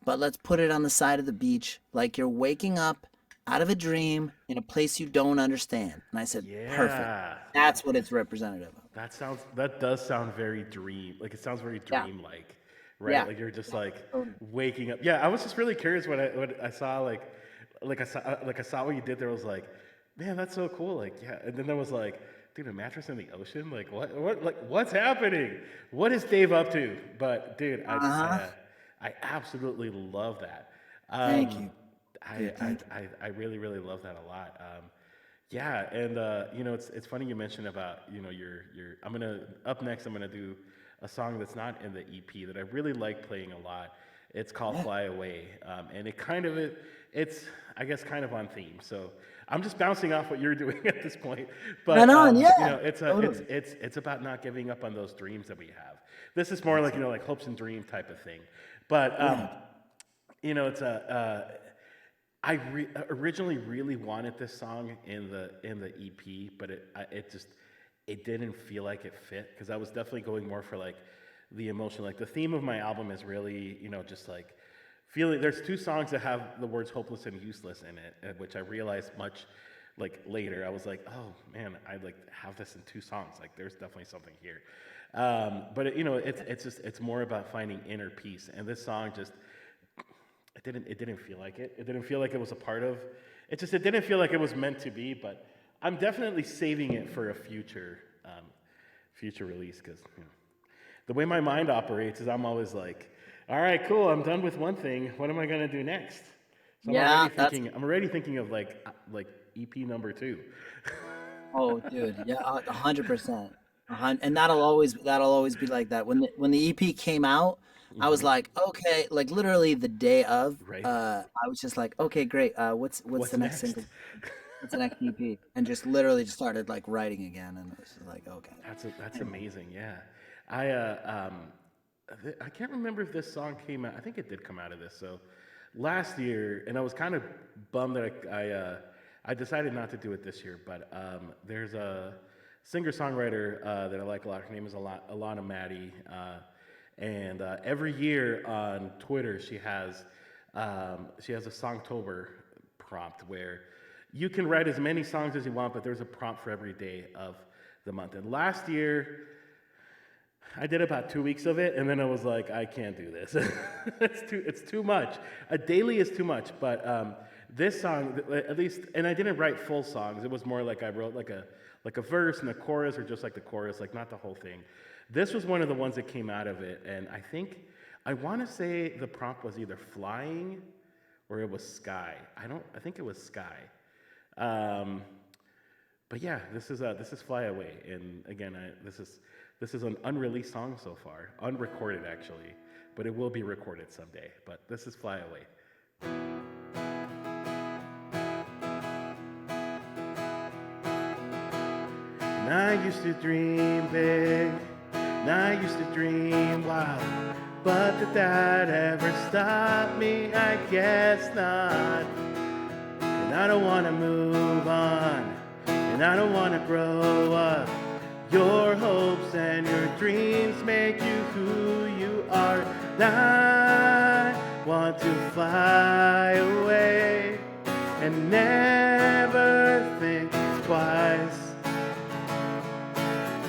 but let's put it on the side of the beach, like you're waking up out of a dream in a place you don't understand. And I said, perfect. yeah. That's what it's representative of. That does sound very dream. Like it sounds very Yeah. dream-like, right? Yeah. Like you're just like Totally. waking up. Yeah, I was just really curious when I saw I saw what you did there. I was like, man, that's so cool. Like, yeah. And then there was like, dude, a mattress in the ocean? Like what's happening? What is Dave up to? But dude, Uh-huh. I absolutely love that. Thank Um, you. Dude, thank you. I really really love that a lot. Yeah, and it's funny you mentioned about your. I'm gonna up next. I'm gonna do a song that's not in the EP that I really like playing a lot. It's called Yeah. "Fly Away," and it's I guess kind of on theme. So I'm just bouncing off what you're doing at this point. Right But on. Yeah. it's Totally. it's about not giving up on those dreams that we have. This is more like like hopes and dream type of thing. But Right. it's a. Originally really wanted this song in the EP, but it didn't feel like it fit because I was definitely going more for like the emotion. Like the theme of my album is really just like feeling. There's two songs that have the words "hopeless" and "useless" in it, which I realized much like later. I was like, oh man, I'd like have this in two songs. Like there's definitely something here. But it's more about finding inner peace, and this song just it didn't feel like it. It didn't feel like it was a part of it didn't feel like it was meant to be, but I'm definitely saving it for a future release because the way my mind operates is I'm always like, all right, cool, I'm done with one thing. What am I gonna do next? So Yeah. That's. I'm already thinking of like EP number two. Oh, dude. Yeah. 100%. And that'll always be like that. When the EP came out, I was Hmm. like, okay, like literally the day of, Right? I was just like, okay, great. What's What's the next next? single? What's the next EP? And just literally just started like writing again, and it was just like, okay. That's Anyway. amazing. Yeah, I can't remember if this song came out. I think it did come out of this. So last year, and I was kind of bummed that I decided not to do it this year. But there's a singer songwriter that I like a lot. Her name is Alana Maddie, and every year on Twitter she has a Songtober prompt where you can write as many songs as you want, but there's a prompt for every day of the month. And last year, I did about 2 weeks of it, and then I was like, I can't do this. It's too much. A daily is too much. But this song, at least, and I didn't write full songs. It was more like I wrote like a verse and a chorus, or just like the chorus, like not the whole thing. This was one of the ones that came out of it, and I want to say the prompt was either flying or it was sky. I think it was sky. Um, but yeah, this is Fly Away, and again, this is an unreleased song so far, unrecorded actually, but it will be recorded someday. But this is Fly Away. And I used to dream big, And I used to dream wild, but did that ever stop me? I guess not. And I don't wanna move on, and I don't wanna grow up. Your hopes and your dreams make you who you are. And I want to fly away and never think twice.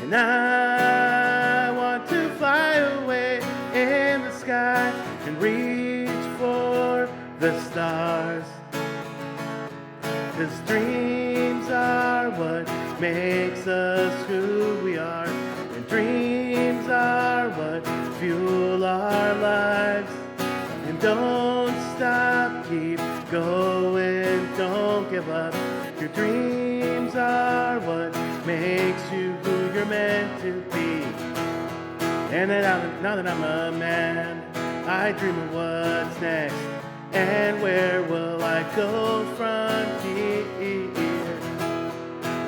And I want to fly away in the sky and reach for the stars. 'Cause dreams are what makes us who we are, and dreams are what fuel our lives. And don't stop, keep going, don't give up. Your dreams are what makes you who you're meant to be. And now that I'm a man, I dream of what's next, and where will I go from here?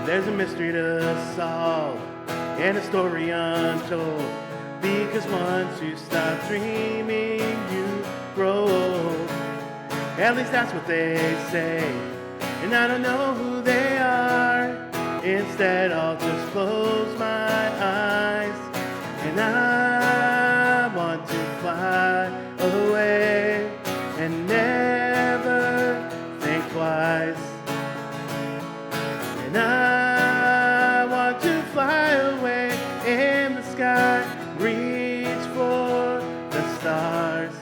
There's a mystery to solve and a story untold, because once you stop dreaming, you grow old. At least that's what they say, and I don't know who they are. Instead, I'll just close my eyes, and I want to fly away and never think twice. And I want to fly away in the sky, reach for the stars.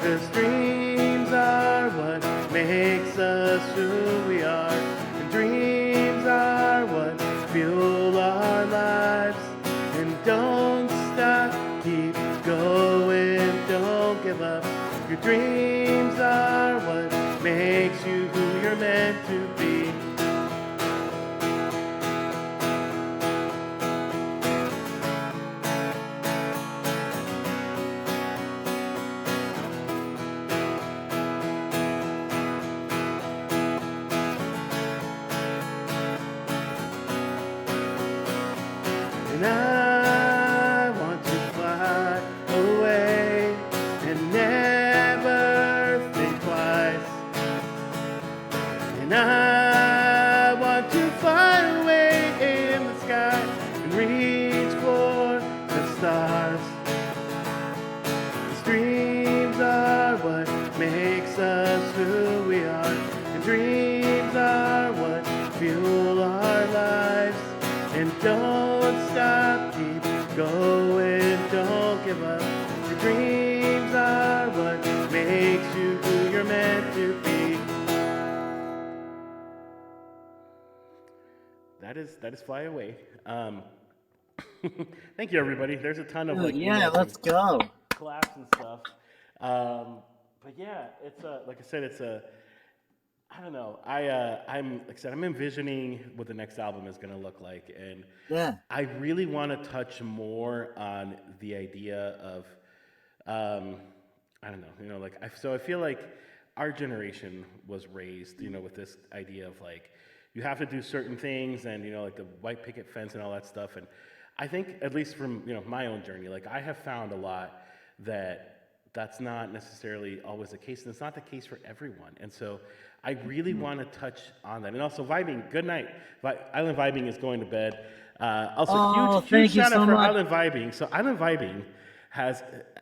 'Cause dreams are what makes us who we are, and dreams are what fuel our lives. And don't stop, keep going, don't give up. Your dreams are what makes you who you're meant to be. And I want to fly away and never think twice. And I want to fly away in the sky and reach for the stars. 'Cause dreams are what makes us who we are, and dreams are what fuel our lives. And don't stop, keep going, don't give up. Your dreams are what makes you who you're meant to be. That is Fly Away. Thank you, everybody. There's a ton of Dude, like yeah, emails let's and go. claps and stuff. But yeah, it's like I said, it's a I don't know. I'm like I said, I'm envisioning what the next album is going to look like, and Yeah. I really want to touch more on the idea of, I don't know, like so I feel like our generation was raised, with this idea of like you have to do certain things, and like the white picket fence and all that stuff, and I think at least from my own journey, like I have found a lot that's not necessarily always the case, and it's not the case for everyone. And so I really want to touch on that. And also vibing, good night. Island Vibing is going to bed. Also, Oh, huge thank you shout out so for much. Island Vibing. So Island Vibing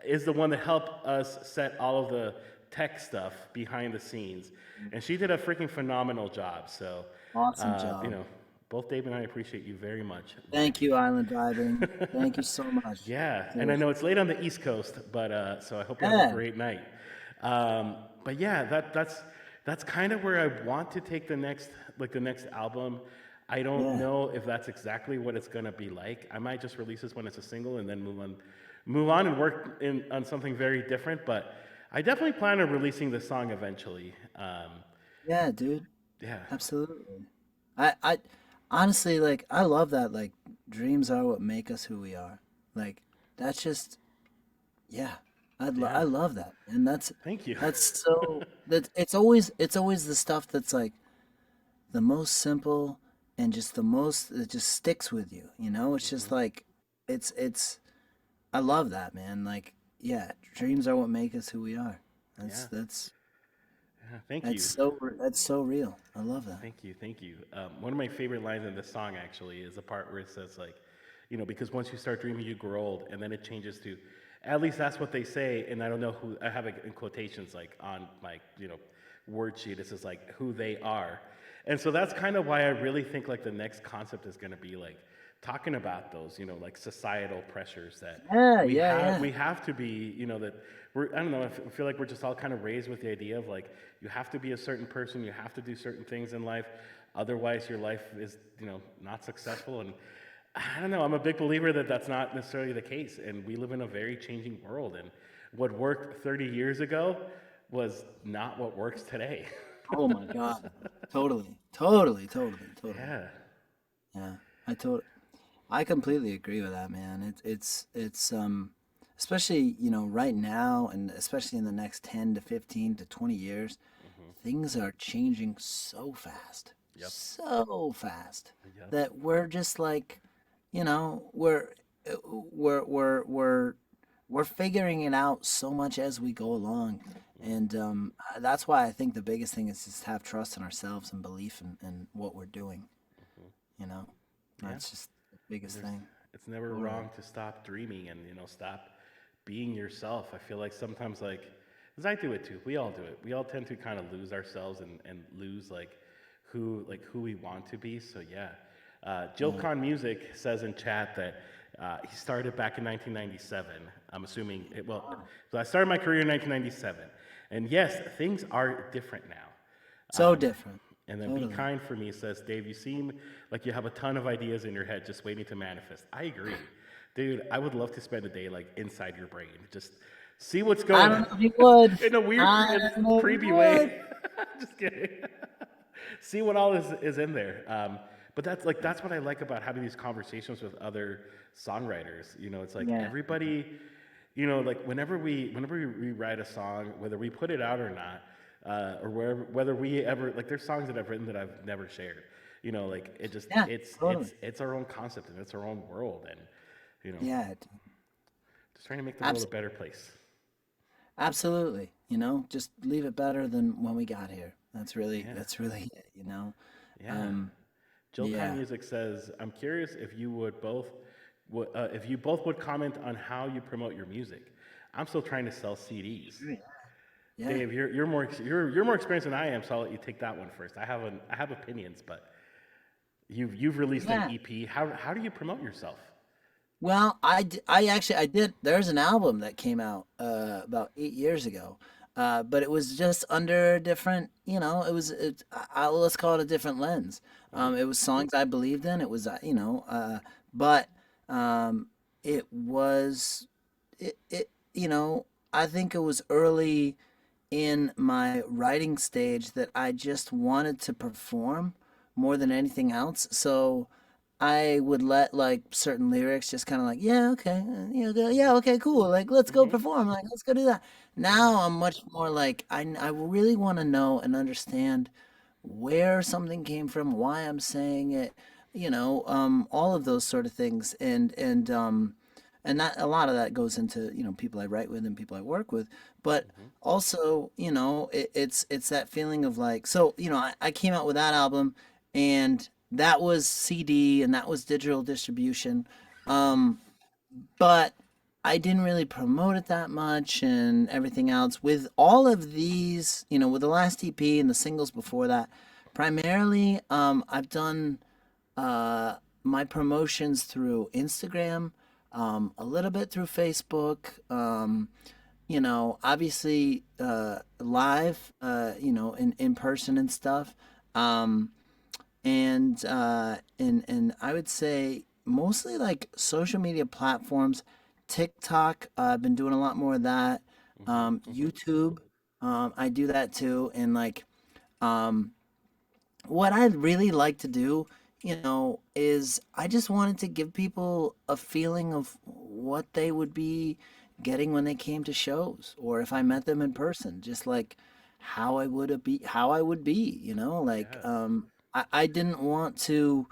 is the one that helped us set all of the tech stuff behind the scenes, and she did a freaking phenomenal job. So, Awesome job. both Dave and I appreciate you very much. Thank you, Island Driving. Thank you so much. Yeah, and I know Seriously. it's late on the East Coast, but so I hope you have a Yeah. great night. But yeah, that's kind of where I want to take the next album. I don't Yeah. know if that's exactly what it's gonna be like. I might just release this when it's a single and then move on and work on something very different. But I definitely plan on releasing the song eventually. Yeah, dude. Yeah, Absolutely. I honestly like I love that like dreams are what make us who we are. Like that's just yeah. I yeah. love that. And Thank you. that's so that it's always the stuff that's like the most simple and just the most it just sticks with you, you know? It's just like it's I love that, man. Like, yeah, dreams are what make us who we are. Yeah. That's Yeah. Thank you. that's so real. I love that. Thank you, thank you. One of my favorite lines in the song actually is the part where it says like, because once you start dreaming, you grow old, and then it changes to, at least that's what they say, and I don't know who. I have it in quotations like on my word sheet. It says like who they are, and so that's kind of why I really think like the next concept is going to be like talking about those like societal pressures that Yeah, we yeah, have yeah. we have to be that we're I don't know I feel like we're just all kind of raised with the idea of like you have to be a certain person, you have to do certain things in life, otherwise your life is not successful. And I don't know, I'm a big believer that that's not necessarily the case, and we live in a very changing world, and what worked 30 years ago was not what works today. Oh my God. Totally. Totally. Totally. Totally. Yeah. Yeah. I tot I completely agree with that, man. It's especially, right now and especially in the next 10 to 15 to 20 years, Hmm. things are changing Yep. so fast Yep. that we're just like, you know, we're uh, we're we're we're we're figuring it out so much as we go along. Hmm. And that's why I think the biggest thing is just have trust in ourselves and belief in what we're doing, Hmm. you know? Yeah. That's just the And biggest there's thing. it's never Totally. wrong to stop dreaming and stop being yourself. I feel like sometimes like because I do it too. We all do it. We all tend to kind of lose ourselves and lose who we want to be. So yeah. Jill Yeah. Con Music says in chat that he started back in 1997. I'm assuming it. Well, so I started my career in 1997, and yes, things are different now. So different. And then Be Totally. Kind for Me says, Dave, you seem like you have a ton of ideas in your head just waiting to manifest. I agree. Dude, I would love to spend a day like inside your brain. Just see what's I going don't know if you would. in a weird, I don't know if you creepy would. way. Just kidding. See what all is in there. But that's what I like about having these conversations with other songwriters. It's like Yeah. everybody, like whenever we rewrite a song, whether we put it out or not, or whether we ever like, there's songs that I've written that I've never shared. Like it just Yeah. it's Totally. it's it's our own concept and it's our own world, and you know Yeah. just trying to make the world a Abs- better place. Absolutely. Just leave it better than when we got here. Yeah, That's really it. yeah. Um, Jill Con yeah. Music says, "I'm curious if you both would comment on how you promote your music. I'm still trying to sell CDs. Sure, yeah. Yeah. Dave, you're more experienced than I am, so I'll let you take that one first. I have opinions, but you've released an Yeah. EP. How do you promote yourself? Well, I actually I did. There's an album that came out about 8 years ago, but it was just under a different. Let's call it a different lens. Hmm. It was songs I believed in. It was but um, it was it I think it was early in my writing stage that I just wanted to perform more than anything else. So I would let like certain lyrics just kind of like, yeah, okay, yeah, okay, cool. Like, let's go Hmm. perform. Like, let's go do that. Yeah. Now I'm much more like, I really want to know and understand where something came from, why I'm saying it, all of those sort of things. And that a lot of that goes into, people I write with and people I work with. But Hmm. also, it's that feeling of like, so, I came out with that album and that was CD and that was digital distribution. Hmm. Um, but I didn't really promote it that much and everything else. With all of these, with the last EP and the singles before that, primarily, I've done my promotions through Instagram, a little bit through Facebook, obviously live, in person and stuff. Um, and I would say mostly like social media platforms, TikTok. I've been doing a lot more of that. Hmm. Hmm. YouTube, I do that too. And like, um, what I'd really like to do, is I just wanted to give people a feeling of what they would be getting when they came to shows, or if I Hmm. met them in person, just like how I would be, like Yeah. I didn't want to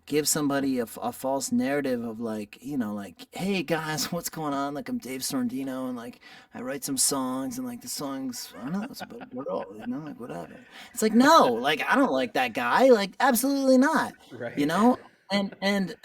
give somebody a false narrative of like, like, hey guys, what's going on? Like, I'm Dave Sorrendino, and like I write some songs, and like the songs, I don't know, it's about a girl, like whatever. It's like, no, like I don't like that guy, like absolutely not, you Right. know. And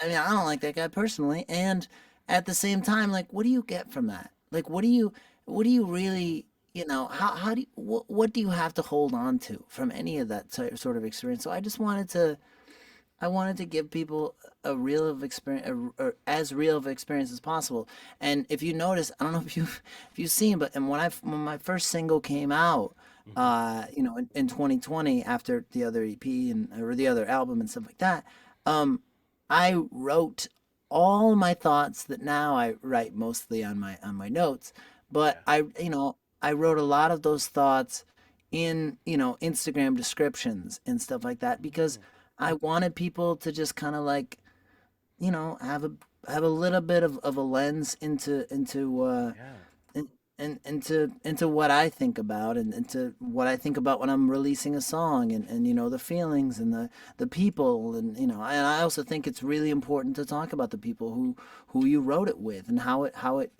I mean, I don't like that guy personally, and at the same time, like, what do you get from that? Like, what do you really, how do you, what do you have to hold on to from any of that sort of experience? So I wanted to give people a real of experience, or as real of experience as possible. And if you notice, I don't know if you've seen, but and when my first single came out, Hmm. in 2020, after the other EP and or the other album and stuff like that, um, I wrote all my thoughts that now I write mostly on my notes. But Yeah. I wrote a lot of those thoughts in Instagram descriptions and stuff like that, because Mm. I wanted people to just kind of like, have a little bit of a lens Yeah. into what I think about, and into what I think about when I'm releasing a song, and the feelings and the people, and I also think it's really important to talk about the people who you wrote it with, and how it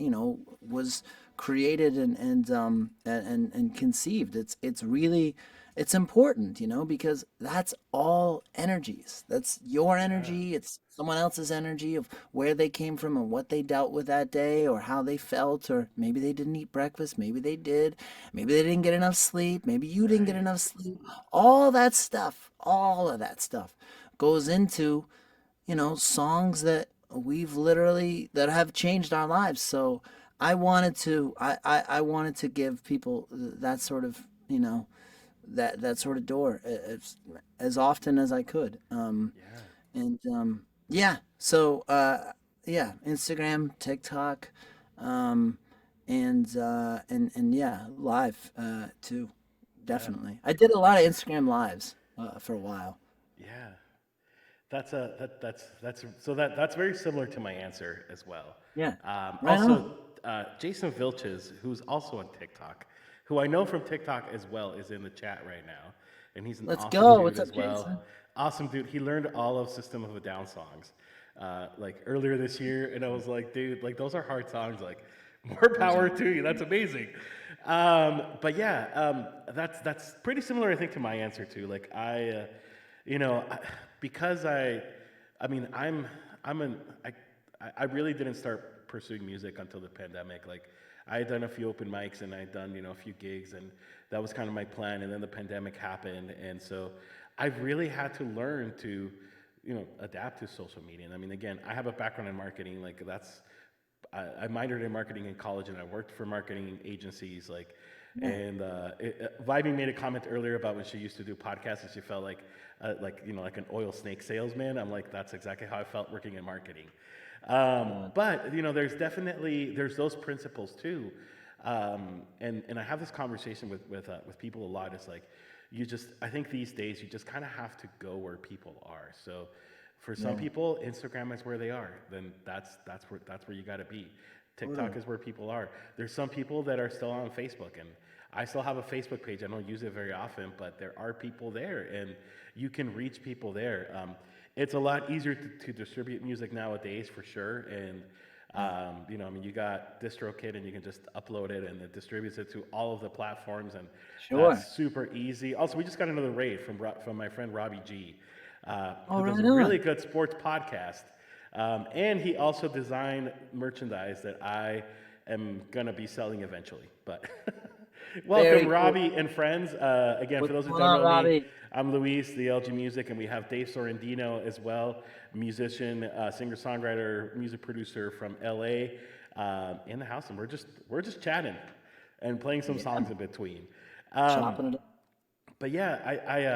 was created, and conceived. It's really, it's important, because that's all energies. That's your Yeah. energy. It's someone else's energy of where they came from and what they dealt with that day, or how they felt, or maybe they didn't eat breakfast, maybe they did, maybe they didn't get enough sleep, maybe you didn't get Right. enough sleep. All of that stuff goes into, songs that have changed our lives. So I wanted to give people that sort of, that sort of door, as often as I could. Yeah. And Yeah, so yeah, Instagram, TikTok, um, and yeah, live too, Yeah. definitely. I did a lot of Instagram lives for a while. Yeah. That's so that's very similar to my answer as well. Yeah, right on. Also, Jason Vilches, who's also on TikTok, who I know from TikTok as well, is in the chat right now, and he's an Let's awesome go. dude What's up, as well. Jason? Awesome dude. He learned all of System of a Down songs, like earlier this year, and I was like, dude, like those are hard songs. Like, more Those are power to you. That's amazing. But yeah, that's pretty similar, I think, to my answer too. Like you know, I, because I mean, I'm an, I really didn't start pursuing music until the pandemic. Like, I had done a few open mics and I'd done, a few gigs, and that was kind of my plan. And then the pandemic happened, and so I've really had to learn to, adapt to social media. And I mean, again, I have a background in marketing. Like, I minored in marketing in college, and I worked for marketing agencies. Like, yeah. and Vibey made a comment earlier about when she used to do podcasts, and she felt like an oil snake salesman. I'm like, that's exactly how I felt working in marketing. Uh, But there's those principles too, and I have this conversation with people a lot. It's like, I think these days you just kind of have to go where people are. So for some yeah, people, Instagram is where they are. Then that's where you got to be. TikTok totally. is where people are. There's some people that are still on Facebook, and I still have a Facebook page. I don't use it very often, but there are people there, and you can reach people there. It's a lot easier to distribute music nowadays, for sure. And Yeah, I mean, you got DistroKid, and you can just upload it, and it distributes it to all of the platforms, and sure. that's super easy. Also, we just got another raid from my friend Robbie G, Oh, who does a right really on. good sports podcast, and he also designed merchandise that I am gonna be selling eventually. But welcome, Very cool. Robbie and friends. Again, for What's those who going don't on, know me, Robbie? I'm Luis, the LG Music, and we have Dave Sorrendino as well, musician, singer-songwriter, music producer from LA, in the house, and we're just chatting and playing some Yeah, songs in between. Um, chopping it up. but yeah,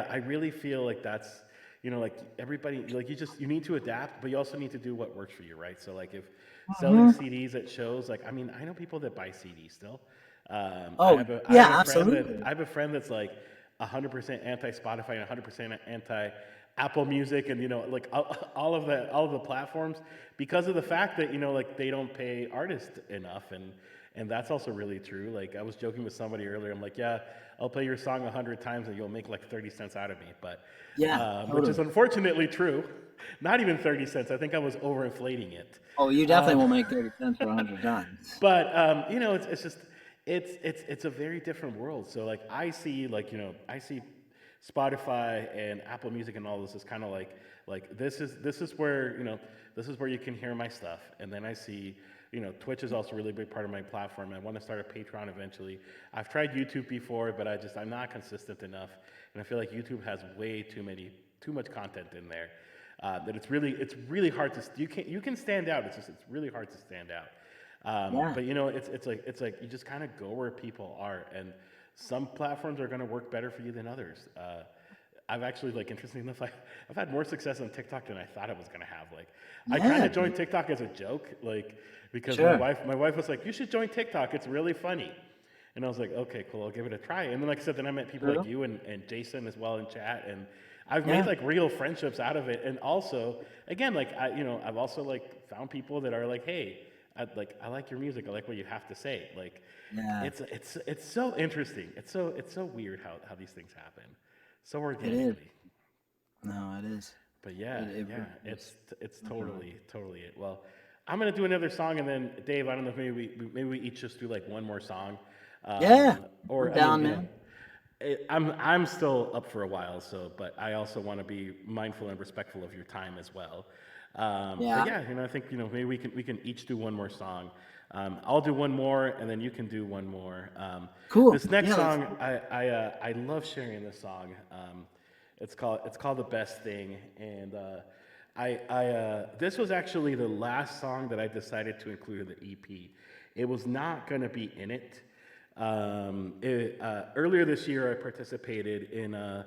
I really feel like that's, like everybody, like you need to adapt, but you also need to do what works for you, right? So like, if selling Hmm. CDs at shows, like, I mean, I know people that buy CDs still. I Oh, have a I yeah, have a friend that absolutely. I have a friend that's like 100% anti Spotify and 100% anti Apple Music, and like all of the platforms, because of the fact that like they don't pay artists enough, And that's also really true. Like I was joking with somebody earlier. I'm like, yeah, I'll play your song 100 times and you'll make like 30 cents out of me. But Yeah, which is totally. unfortunately true. Not even 30 cents. I think I was overinflating it. Oh, you definitely won't make 30 cents for 100 times. But it's just it's a very different world. So like I see Spotify and Apple Music and all this is kind of like this is where this is where you can hear my stuff. And then I see Twitch is also a really big part of my platform. I want to start a Patreon eventually. I've tried YouTube before, but I'm not consistent enough, and I feel like YouTube has way too much content in there. That it's really hard to you can stand out. It's really hard to stand out. Yeah, But it's like you just kind of go where people are, and some platforms are going to work better for you than others. I've actually interesting enough, I've had more success on TikTok than I thought I was going to have. Like I kind yeah, of joined TikTok as a joke, because sure. my wife was like, you should join TikTok. It's really funny. And I was like, okay, cool, I'll give it a try. And then, like I said, then I met people like True. you and Jason as well in chat, and I've made Yeah, real friendships out of it. And also, again, I've also found people that are like, hey, I like your music. I like what you have to say. Like, yeah, it's so interesting. It's so weird how these things happen, so it is. organically. No, it is. But yeah, It yeah, really is. it's Definitely. totally it. Well, I'm gonna do another song, and then Dave, I don't know if maybe we each just do one more song, Yeah, or I'm I mean, down, man. I'm still up for a while, so but I also want to be mindful and respectful of your time as well. But Yeah, yeah, I think maybe we can each do one more song. I'll do one more, and then you can do one more. cool. This next Yeah, let's. song, I love sharing this song. It's called "The Best Thing," and this was actually the last song that I decided to include in the EP. It was not going to be in it. Earlier this year, I participated in a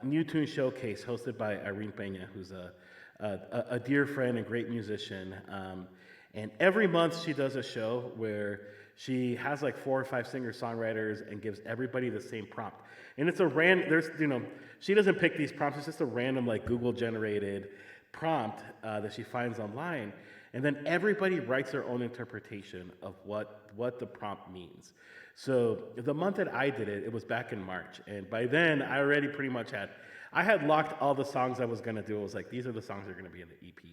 new tune showcase hosted by Irene Peña, who's a dear friend and great musician. And every month she does a show where she has 4 or 5 singer-songwriters and gives everybody the same prompt. And it's a she doesn't pick these prompts. It's just a random Google-generated prompt that she finds online. And then everybody writes their own interpretation of what the prompt means. So the month that I did it, it was back in March. And by then, I had locked all the songs I was going to do. I was like, these are the songs that are going to be in the EP.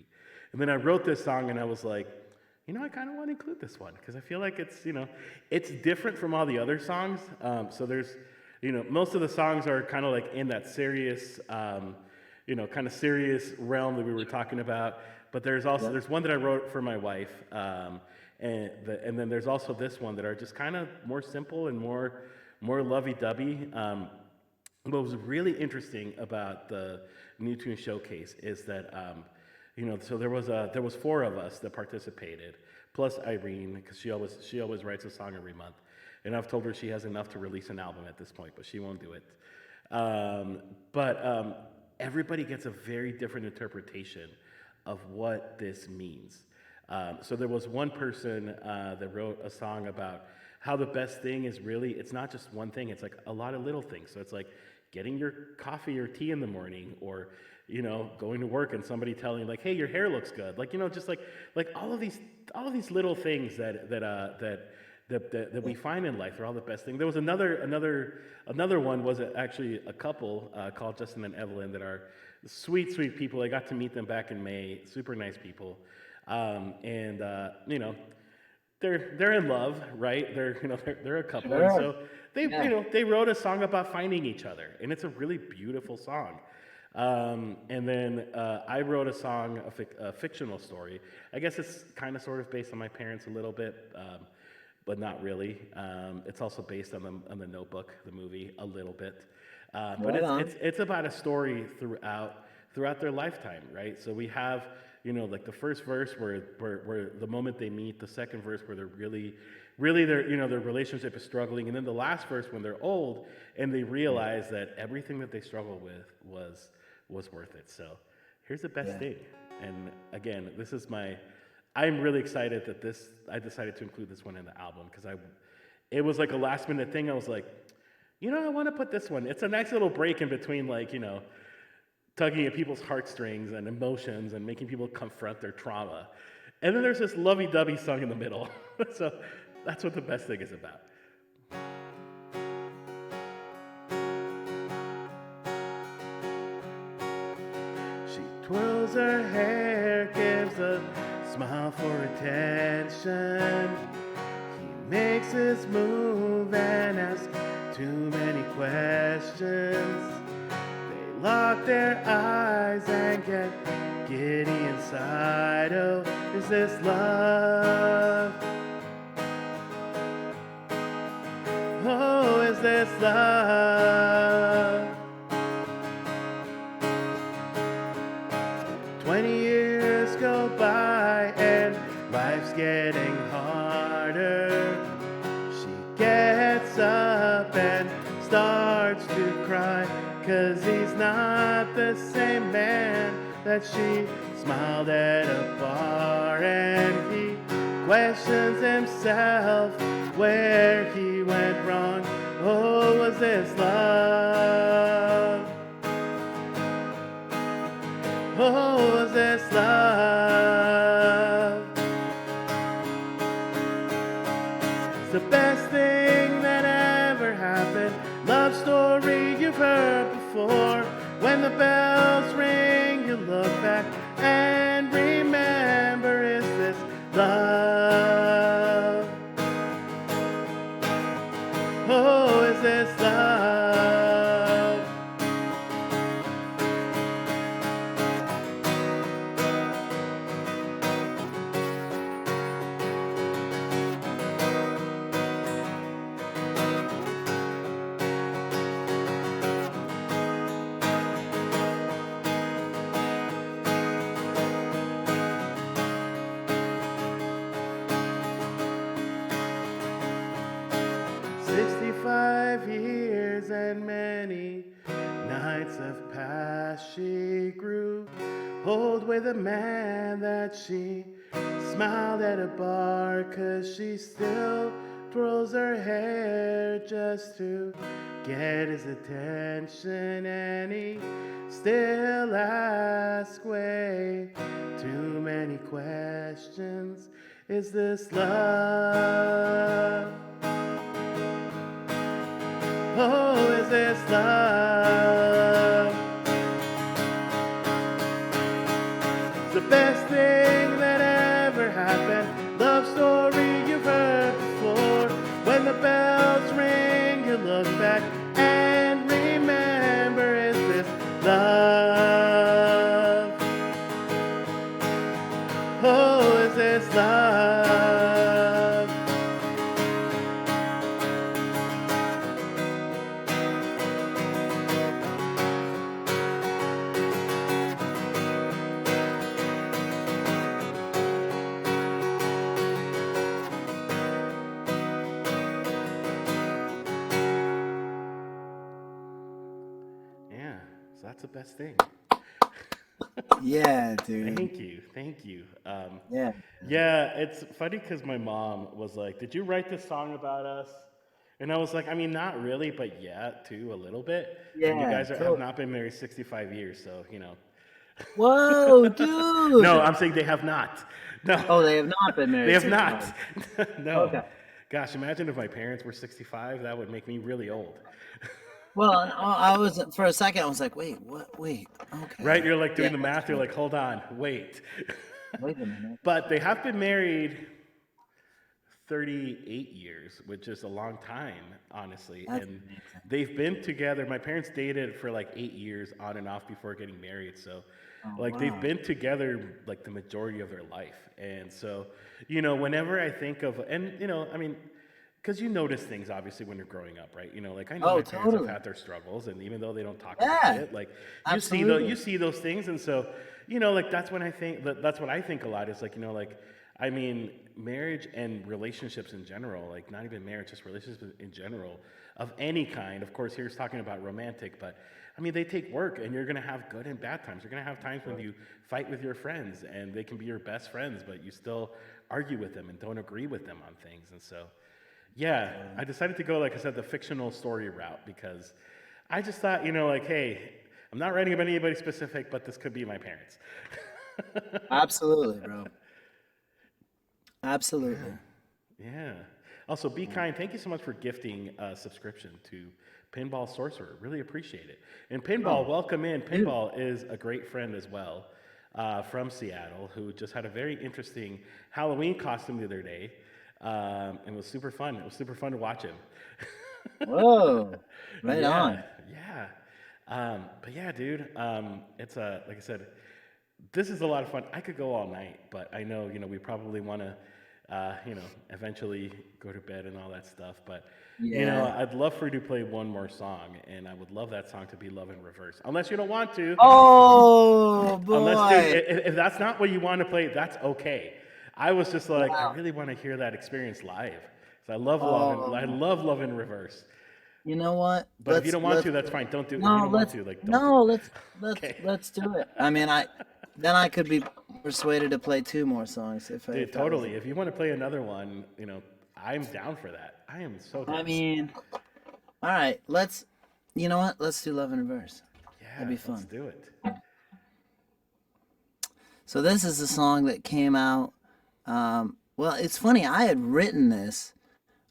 And then I wrote this song, and I was like, I kind of want to include this one because I feel like it's different from all the other songs. So there's, most of the songs are kind of in that serious, kind of serious realm that we were talking about. But Yep. there's one that I wrote for my wife, and then there's also this one that are just kind of more simple and more lovey-dovey. What was really interesting about the New Tune Showcase is that so there was 4 of us that participated, plus Irene, because she always writes a song every month, and I've told her she has enough to release an album at this point, but she won't do it. But everybody gets a very different interpretation of what this means. So there was one person that wrote a song about how the best thing is really, it's not just one thing, it's a lot of little things. So it's getting your coffee or tea in the morning, or going to work and somebody telling you hey, your hair looks good. Just all of these little things that we find in life are all the best thing. There was another one was actually a couple called Justin and Evelyn that are sweet people. I got to meet them back in May. Super nice people, and they're in love, right? They're a couple, and Sure. so they Yeah. they wrote a song about finding each other, and it's a really beautiful song. And then I wrote a song, a fictional story. I guess it's kind of sort of based on my parents a little bit, but not really. It's also based on the Notebook, the movie, a little bit. But Right on. it's about a story throughout their lifetime, right? So we have the first verse where the moment they meet, the second verse where they're really their relationship is struggling, and then the last verse when they're old and they Yeah. realize that everything that they struggled with was worth it. So here's the best Yeah. thing. And again, I'm really excited that I decided to include this one in the album because it was a last minute thing. I was like, I want to put this one. It's a nice little break in between tugging at people's heartstrings and emotions and making people confront their trauma. And then there's this lovey-dovey song in the middle. So That's what the best thing is about. She twirls her hair, gives a smile for attention. He makes his move and asks too many questions. They lock their eyes and get giddy inside. Oh, is this love? Oh, is this love? 20 years go by and life's getting harder. She gets up and starts to cry, 'cause he's not the same man that she smiled at a bar. And he questions himself where he went wrong. Oh, was this love? Oh, was this love? It's the best thing that ever happened. Love story you've heard before. When the bells ring, you look back and remember, is this love? Oh, is this love? Years and many nights have passed. She grew old with a man that she smiled at a bar, 'cause she still twirls her hair just to get his attention. And he still asks way too many questions. Is this love? Oh, is this love? It's the best thing that ever happened. Love story you've heard before. When the bells ring, you look back and remember, is this love? Oh, is this love? That's the best thing. Yeah, dude. Thank you. Yeah. Yeah, it's funny because my mom was like, "Did you write this song about us?" And I was like, "I mean, not really, but yeah, too, a little bit." And you Yeah, guys have totally. not been married 65 years, so you know. Whoa, No, dude. I'm saying they have not. No, Oh, they have not been they married have 65. not. No. Okay. Gosh, imagine if my parents were 65. That would make me really old. Well, I was for a second. I was like, wait, what? Wait, Right? okay. You're like Yeah, doing the that's math. You're right. like, hold on, wait. Wait a minute. But they have been married 38 years, which is a long time, honestly. That's And amazing. they've been together. My parents dated for like 8 years on and off before getting married. So, Oh like, they've wow. been together like the majority of their life. And so, you know, whenever I think of, and, you know, I mean, because you notice things obviously when you're growing up, right? You know, like I know Oh, my parents have totally. had their struggles, and even though they don't talk about Yeah, it, like absolutely. you see those things, and so you know, like that's when I think that's what I think a lot is like, you know, like I mean, marriage and relationships in general, like not even marriage, just relationships in general of any kind. Of course, here's talking about romantic, but I mean, they take work, and you're gonna have good and bad times. You're gonna have times when you fight with your friends, and they can be your best friends, but you still argue with them and don't agree with them on things, and so. Yeah, I decided to go, like I said, the fictional story route because I just thought, you know, like, hey, I'm not writing about anybody specific, but this could be my parents. Absolutely, bro. Absolutely. Yeah. Also, Be Kind, thank you so much for gifting a subscription to Pinball Sorcerer. Really appreciate it. And Pinball, Oh, welcome in. dude. Pinball is a great friend as well from Seattle who just had a very interesting Halloween costume the other day. And it was super fun. It was super fun to watch him. Whoa. Right Yeah, on. yeah. But yeah, dude, it's like I said, this is a lot of fun. I could go all night, but I know, we probably want to, eventually go to bed and all that stuff. But, Yeah. I'd love for you to play one more song, and I would love that song to be Love in Reverse. Unless you don't want to. Oh Unless, dude, boy. if that's not what you want to play, that's okay. I was just like, I Wow. really want to hear that experience live. So I Oh, love Love in Reverse. you know what? But if you don't want Let's to, that's fine. Don't do. If you no, don't want let's to, like, don't do no, it. let's Okay. let's do it. I mean, I could be persuaded to play two more songs Dude, if that was. totally. If you want to play another one, I'm down for that. I am so I down. mean, all right. You know what? Let's do Love in Reverse. That'd Yeah, be let's fun. do it. So this is a song that came out. Well, it's funny. I had written this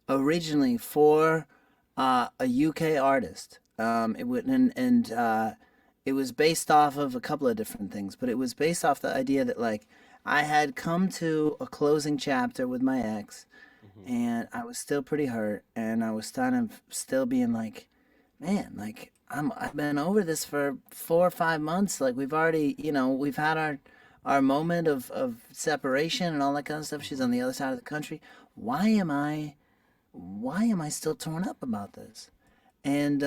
originally for a UK artist. It would and it was based off of a couple of different things, but it was based off the idea that like I had come to a closing chapter with my ex, Hmm. and I was still pretty hurt, and I was kind of still being like, man, like I've been over this for 4 or 5 months. Like we've already, we've had our moment of separation and all that kind of stuff. She's on Hmm. the other side of the country. Why am I why am I still torn up about this? And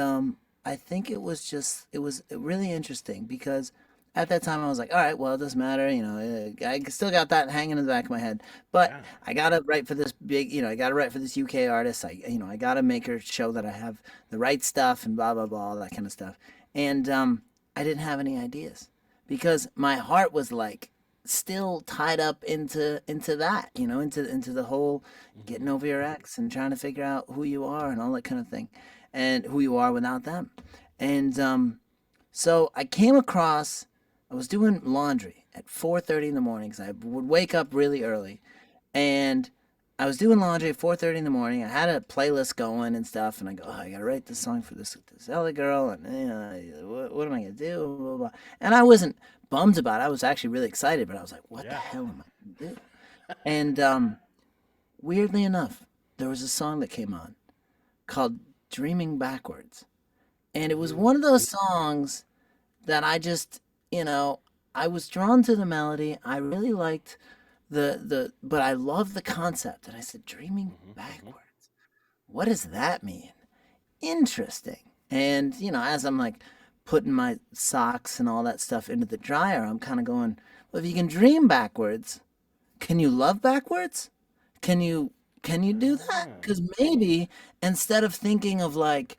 I think it was really interesting because at that time I was like, all right, well, it doesn't matter, I still got that hanging in the back of my head, but Yeah. I gotta write for this big, I gotta write for this UK artist. I gotta make her show that I have the right stuff and blah blah blah, all that kind of stuff. And I didn't have any ideas because my heart was like still tied up into that, into the whole Hmm. getting over your ex and trying to figure out who you are and all that kind of thing, and who you are without them. And so I came across, I was doing laundry at 4:30 in the morning because I would wake up really early, and I was doing laundry at 4:30 in the morning. I had a playlist going and stuff, and I go, oh, I gotta write this song for this other girl, and what am I gonna do? Blah, blah, blah. And I wasn't bummed about it. I was actually really excited, but I was like, what the Yeah. hell am I gonna do? And weirdly enough, there was a song that came on called "Dreaming Backwards," and it was Ooh. one of those songs that I just, you know, I was drawn to the melody. I really liked but I love the concept. And I said, dreaming Hmm. Hmm. backwards. What does that mean? Interesting. And, as I'm like putting my socks and all that stuff into the dryer, I'm kind of going, well, if you can dream backwards, can you love backwards? Can you can you do that? Ah. Because maybe instead of thinking of like,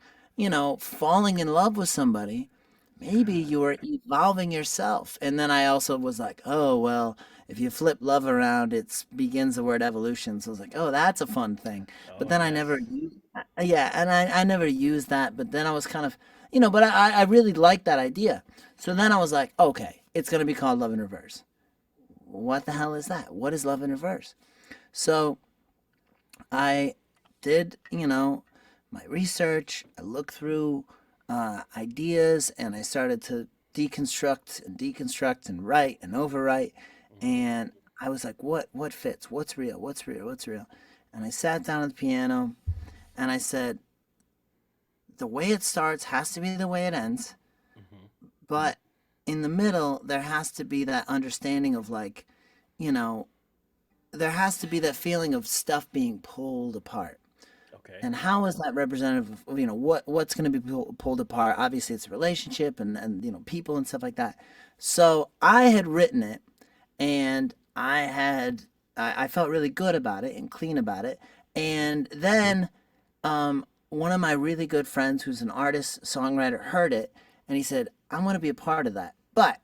falling in love with somebody, maybe Yeah. you are evolving yourself. And then I also was like, oh well, if you flip love around, it begins the word evolution. So I was like, oh, that's a fun thing. But Oh then I never yes. used, yeah, and I never used that. But then I was kind of, but I really liked that idea. So then I was like, okay, it's gonna be called Love in Reverse. What the hell is that? What is Love in Reverse? So I did, my research. I looked through ideas and I started to deconstruct and write and overwrite. Hmm. And I was like, what fits? What's real? What's real? What's real? And I sat down at the piano and I said, the way it starts has to be the way it ends, Hmm. but in the middle, there has to be that understanding of like, you know, there has to be that feeling of stuff being pulled apart. Okay. And how is that representative of, what's going to be pulled apart? Obviously, it's a relationship and people and stuff like that. So I had written it, and I felt really good about it and clean about it. And then one of my really good friends, who's an artist songwriter, heard it, and he said, "I want to be a part of that, but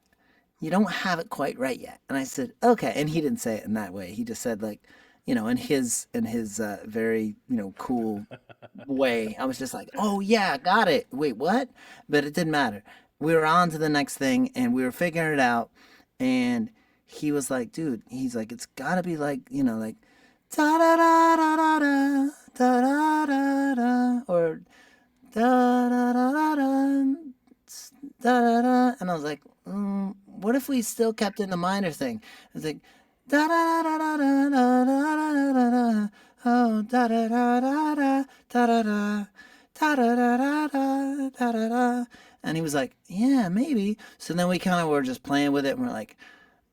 you don't have it quite right yet." And I said, okay. And he didn't say it in that way. He just said like, in his very, cool way. I was just like, oh yeah, got it. Wait, what? But it didn't matter. We were on to the next thing and we were figuring it out. And he was like, dude, he's like, it's gotta be like, like da da da da da da da da da da, or da da da da da, da da da, and I was like, what if we still kept in the minor thing? It's like da da da da da da da da da da, oh da da da da da da da da. Da da da da da da da da, and he was like, "Yeah, maybe." So then we kind of were just playing with it, and we're like,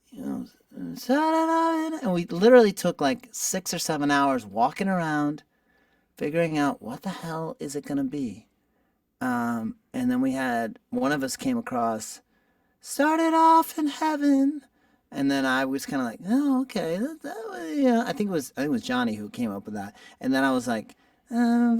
you know, and we literally took like 6 or 7 hours walking around, figuring out what the hell is it gonna be. And then we had one of us came across, started off in heaven, and then I was kind of like, oh, okay, yeah. I think it was Johnny who came up with that, and then I was like, something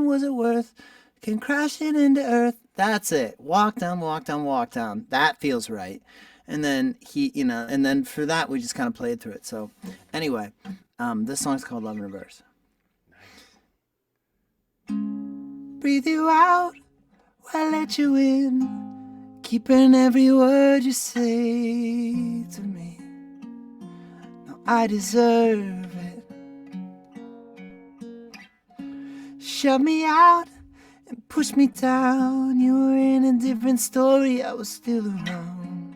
was it worth, came crashing into earth. That's it. Walk down, walk down, walk down. That feels right. And then and then for that we just kind of played through it. So anyway, this song's called Love in Reverse. Breathe you out while I let you in, keeping every word you say to me. No, I deserve it. Shut me out and push me down. You were in a different story, I was still around.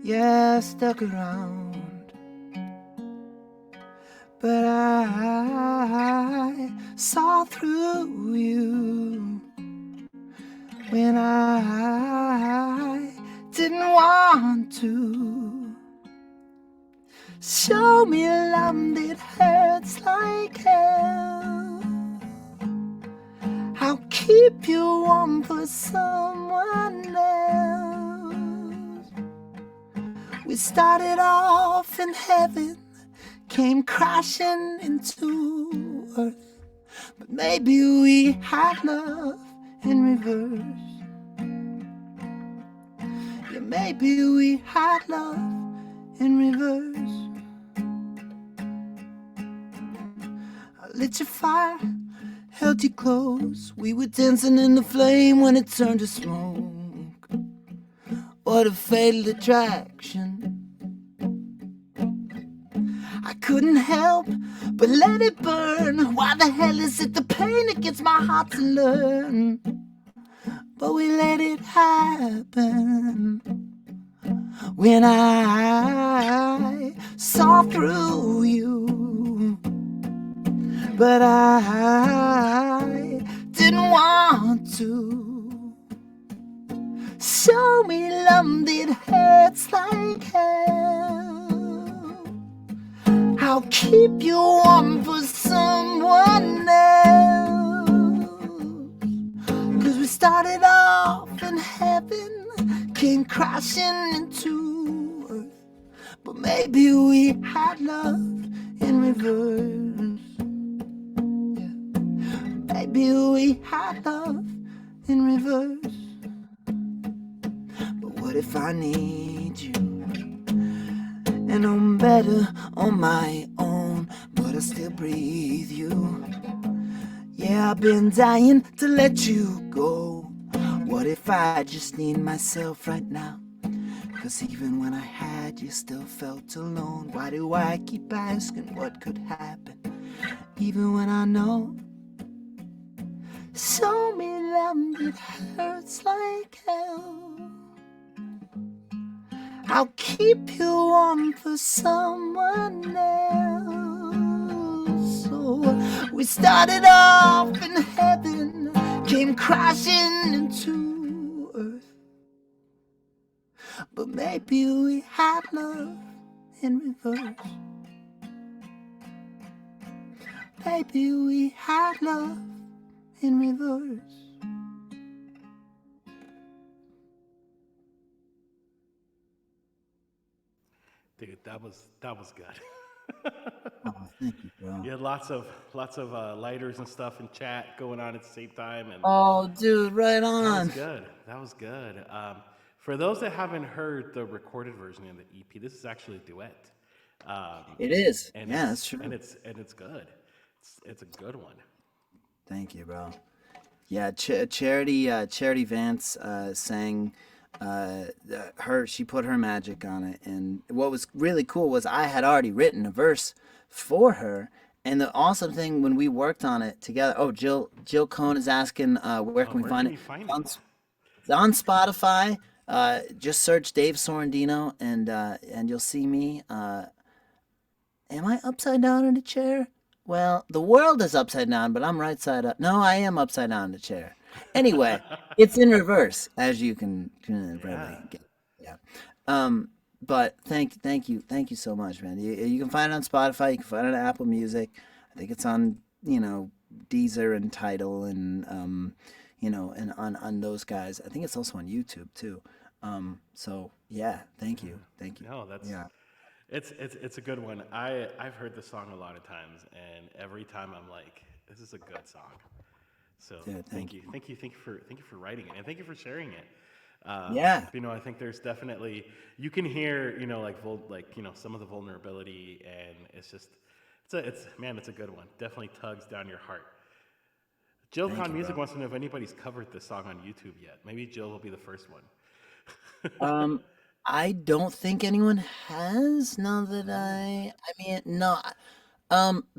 Yeah, I stuck around. But I saw through you when I didn't want to. Show me love that hurts like hell. I'll keep you warm for someone else. We started off in heaven, came crashing into earth, but maybe we had love in reverse. Yeah, maybe we had love in reverse. I lit your fire, held you close. We were dancing in the flame when it turned to smoke. What a fatal attraction. I couldn't help but let it burn. Why the hell is it the pain that gets my heart to learn? But we let it happen. When I saw through you, but I didn't want to. Show me love that hurts like hell. I'll keep you warm for someone else. 'Cause we started off in heaven, came crashing into earth, but maybe we had love in reverse. Yeah. Maybe we had love in reverse. But what if I need you? And I'm better on my own, but I still breathe you. Yeah, I've been dying to let you go. What if I just need myself right now? 'Cause even when I had you, still felt alone. Why do I keep asking what could happen? Even when I know. Show me love that hurts like hell. I'll keep you warm for someone else. So we started off in heaven, came crashing into earth, but maybe we had love in reverse. Maybe we had love in reverse. Dude, that was good. Oh, thank you, bro. You had lots of lighters and stuff in chat going on at the same time, and Oh, dude, right that was on. good. That was good. For those that haven't heard the recorded version of the EP, this is actually a duet, It is. and Yeah, that's true. it's good. It's a good one. Thank you, bro. Yeah, Charity Vance sang she put her magic on it, and what was really cool was I had already written a verse for her, And the awesome thing when we worked on it together, oh, Jill Cohn is asking where Oh, can we where find can it? we find It's it? it's on Spotify. Just search Dave Sorrendino and you'll see me. Am I upside down in the chair? Well, the world is upside down, but I'm right side up. No, I am upside down in the chair. Anyway, it's in reverse, as you can Yeah. probably get. Yeah. Um, but thank you so much, man. You can find it on Spotify. You can find it on Apple Music. I think it's on, Deezer and Tidal and and on those guys. I think it's also on YouTube too. So yeah, thank you. No, that's Yeah. it's a good one. I've heard the song a lot of times, and every time I'm like, this is a good song. So Dude, thank thank you, you. thank you for writing it, and thank you for sharing it. Yeah. I think there's definitely you can hear like some of the vulnerability, and it's man, it's a good one. Definitely tugs down your heart. Jill Thank Con you, Music bro. wants to know if anybody's covered this song on YouTube yet. Maybe Jill will be the first one. Um, I don't think anyone has now that Oh, I mean, no.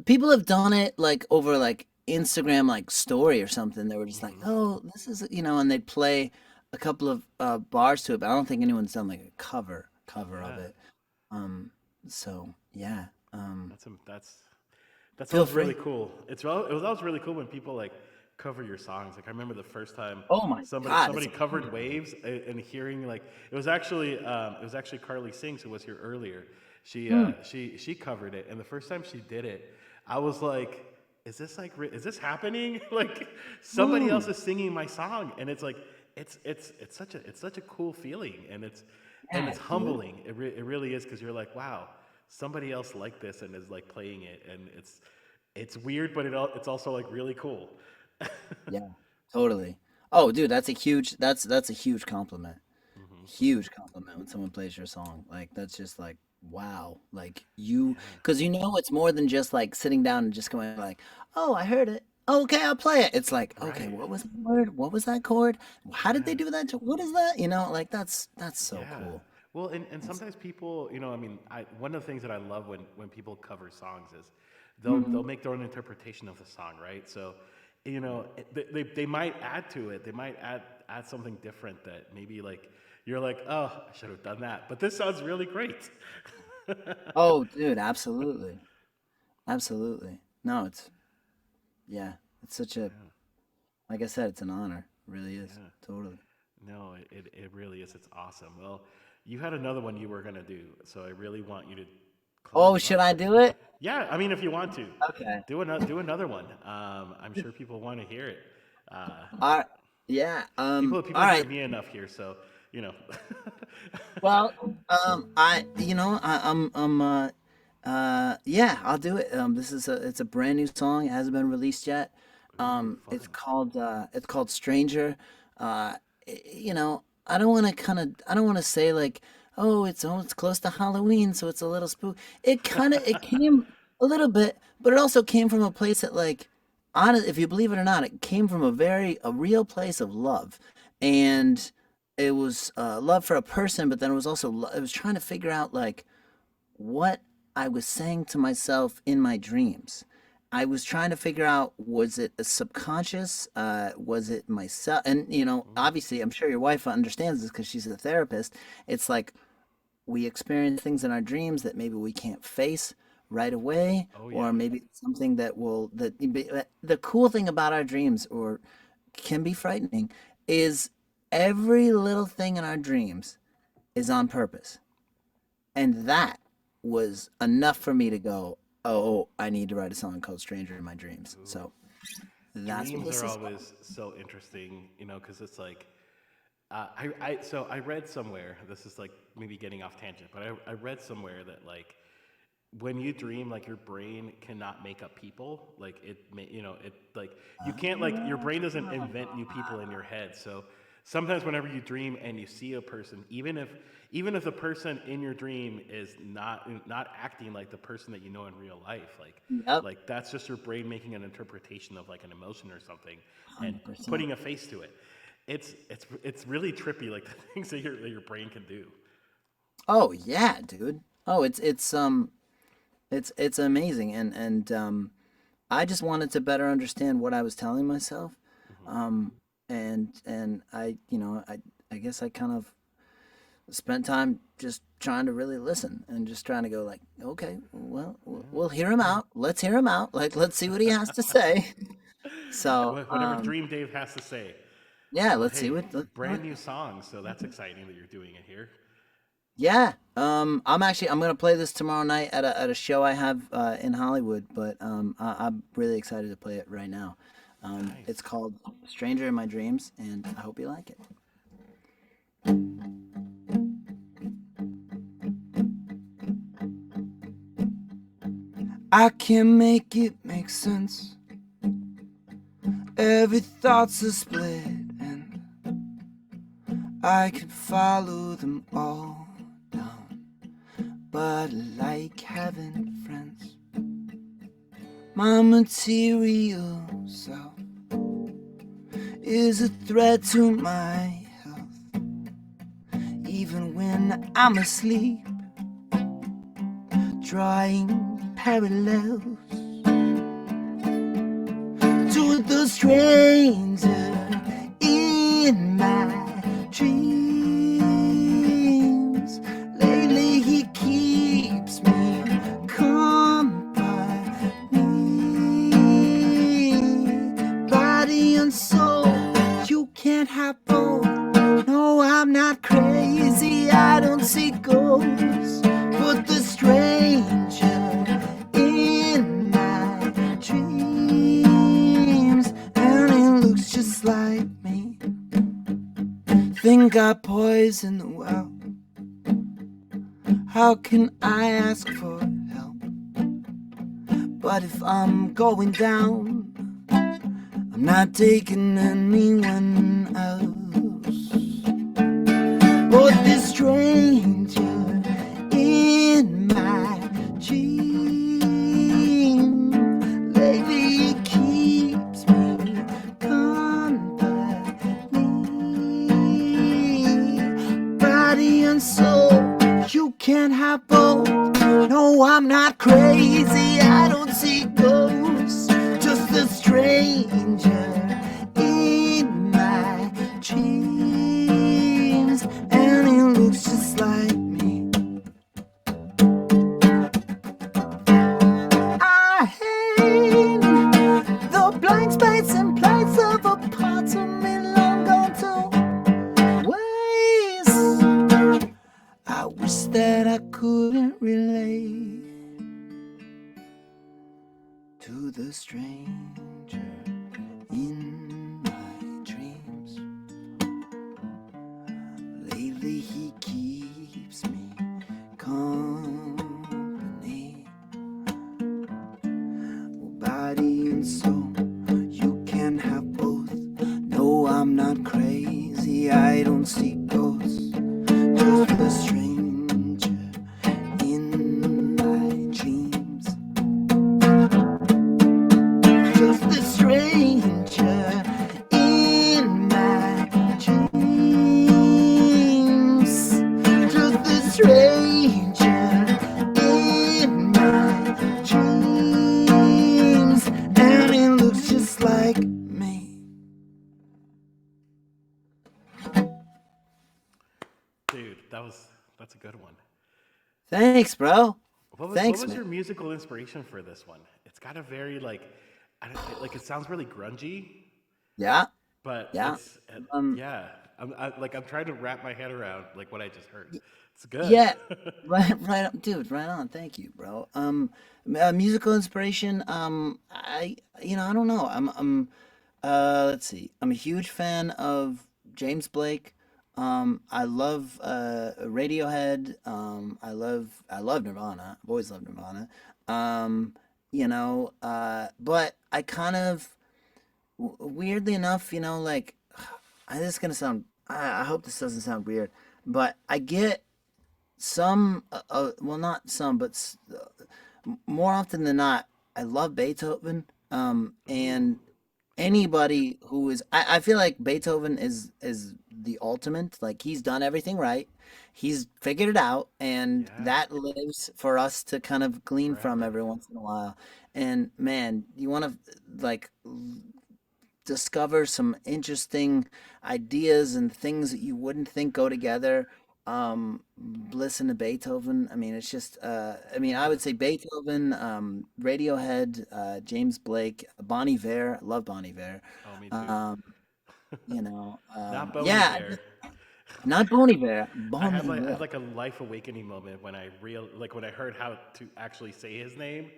People have done it like over like Instagram like story or something. They were just like, hmm, "Oh, this is," and they'd play a couple of bars to it, but I don't think anyone's done like a cover of yeah. it. Um, so yeah. That's Feel always really free. cool. It was always really cool when people like cover your songs. Like I remember the first time Oh my God, it's somebody a covered Waves, and hearing like it was actually Carly Sings who was here earlier. mm, She covered it, and the first time she did it, I was like, is this happening? Like somebody else mm. is singing my song, and it's like it's such a cool feeling, and Yeah, it's dude. humbling. It really is because you're like, wow, somebody else liked this and is like playing it, and it's weird, but it's also like really cool. Yeah, totally. Oh, dude, that's a huge compliment. Hmm. Huge compliment when someone plays your song. Like that's just like wow. Like Yeah, because it's more than just like sitting down and just going like, oh, I heard it. Okay, I'll play it. It's like, okay, right. what was the word? What was that chord? How did they Yeah, do that? What is that? Like that's so yeah. cool. Well, and It's, sometimes people, I mean, one of the things that I love when people cover songs is they'll mhm. make their own interpretation of the song, right? So, they might add to it. They might add something different that maybe like you're like, oh, I should have done that, but this sounds really great. Oh, dude, absolutely, absolutely. No, yeah, it's such a Yeah, like I said, it's an honor. It really is. yeah. Totally. No, it really is. It's awesome. Well, you had another one you were gonna do, so I really want you to close Oh, us should up. I do it? Yeah, I mean, if you want to, Okay. do another one. I'm sure people want to hear it. Uh, All right. Yeah. people All hear right. me enough here, so you know. Well, yeah, I'll do it. It's a brand new song. It hasn't been released yet. Ooh, It's fun. called Stranger. I don't want to say like, oh, it's close to Halloween, so it's a little spook. It came a little bit, but it also came from a place that like, honest, if you believe it or not, it came from a real place of love, and it was love for a person, but then it was also it was trying to figure out like what I was saying to myself in my dreams. I was trying to figure out, was it a subconscious? Was it myself? And Mm. obviously, I'm sure your wife understands this because she's a therapist. It's like we experience things in our dreams that maybe we can't face right away, Oh or yeah. maybe it's something the cool thing about our dreams, or can be frightening, is every little thing in our dreams is on purpose. And that was enough for me to go, oh, I need to write a song called Stranger in My Dreams. Ooh. So that's what Dreams this are is about. always so interesting, because it's like so I read somewhere. This is like maybe getting off tangent, but I read somewhere that like when you dream, like your brain cannot make up people. Like it like you can't like your brain doesn't invent new people in your head. So sometimes whenever you dream and you see a person, even if the person in your dream is not acting like the person that you know in real life, Yep, like that's just your brain making an interpretation of like an emotion or something and 100%. putting a face to it. It's really trippy, like the things that your brain can do. Oh yeah, dude. Oh, it's It's amazing, and I just wanted to better understand what I was telling myself, Hmm. um, and I guess I kind of spent time just trying to really listen and just trying to go like, okay, well, we'll hear him out. Let's hear him out. Like, let's see what he has to say. So, Whatever Dream Dave has to say. yeah, Well, let's see hey, what. brand new song, so that's exciting that you're doing it here. Yeah, I'm gonna play this tomorrow night at a show I have in Hollywood, but I'm really excited to play it right now. It's Nice. called "Stranger in My Dreams," and I hope you like it. I can make it make sense. Every thought's a split, and I can follow them all down. But I like having friends. My material self is a threat to my health. Even when I'm asleep, drawing parallels to the stranger in my dreams. Lately he keeps me company, body and soul. You can't have both. No, I'm not crazy. I don't see ghosts, but the stranger in my dreams, and he looks just like me. Think I poisoned the well. How can I ask for help? But if I'm going down, I'm not taking anyone else. But this stranger in my dream, lately keeps me company, body and soul. You can't have both. No, I'm not crazy. I don't see ghosts. Just a stranger in my dreams, and he looks just like me. I hate the blank space and place of a part of me long gone to waste. I wish that I couldn't relate to the stranger in my dreams. Lately he keeps me company, body and soul. You can have both. No, I'm not crazy. I don't see ghosts. Just the stranger in my dreams. Just the stranger in my dreams. Just the stranger in my dreams, and he looks just like me. Dude, that's a good one. Thanks, bro. What Thanks, was man. your musical inspiration for this one? It's got a very like, like it sounds really grungy, Yeah, but yeah. it's Um, yeah. I'm trying to wrap my head around like what I just heard. y- It's good. yeah, right on, dude, right on. Thank you, bro. Musical inspiration. I don't know. Let's see. I'm a huge fan of James Blake. I love Radiohead. I love Nirvana. I've always loved Nirvana. Um, but I kind of weirdly enough, like this is gonna sound. I hope this doesn't sound weird, but I get some. Well, not some, but more often than not, I love Beethoven. Ooh. anybody who is I feel like Beethoven is the ultimate. Like he's done everything right. He's figured it out, and Yeah, that lives for us to kind of glean from forever. every once in a while. And man, you want to like discover some interesting ideas and things that you wouldn't think go together. Um, Listen to Beethoven. I mean, it's just, I mean, I Yeah. would say Beethoven, Radiohead, James Blake, Bon Iver. I love Bon Iver. Oh, me too. Um, Not Boney yeah, Bear. not Bon Iver, I Bon had like I had Iver. like a life awakening moment when when I heard how to actually say his name.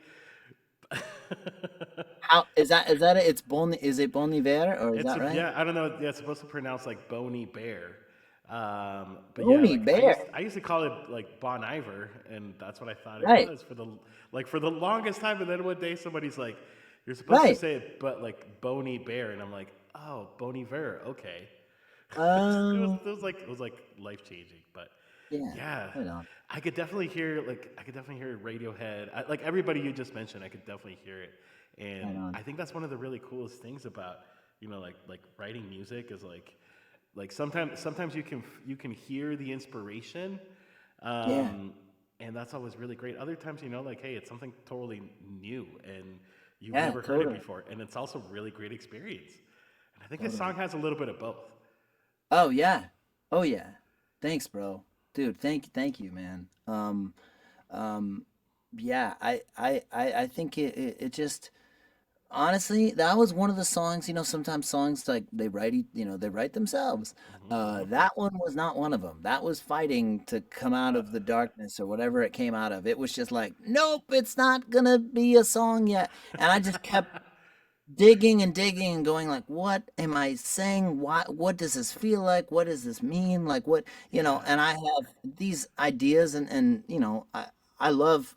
How is that it? It's Bon, is it Bon Iver or is It's that a, right? yeah, I don't know. Yeah, it's supposed to pronounce like Boney Bear. But yeah, Bonnie like Bear, I used to call it like Bon Iver, and that's what I thought it right, was for the longest time. And then one day somebody's like, "You're supposed to right. say it, but like Boney Bear," and I'm like, "Oh, Boney Bear, okay." Um, It was like life changing, but yeah, yeah, right on, I could definitely hear Radiohead. Like everybody you just mentioned, I could definitely hear it, right and on. I think that's one of the really coolest things about like writing music is like sometimes you can hear the inspiration, Yeah. um, and that's always really great. Other times, like hey, it's something totally new and you've Yeah, never heard it totally, before, and it's also really great experience. And I think this song totally. has a little bit of both. Oh yeah, oh yeah. Thanks, bro, dude. Thank you, man. Um, yeah. I think it just honestly that was one of the songs. You know, sometimes songs like they write, they write themselves. Hmm. That one was not one of them. That was fighting to come out Uh, of the darkness or whatever it came out of. It was just like, nope, it's not gonna be a song yet. And I just kept digging and digging and going like, what am I saying? What does this feel like? What does this mean? Like what, yeah. and I have these ideas, and I love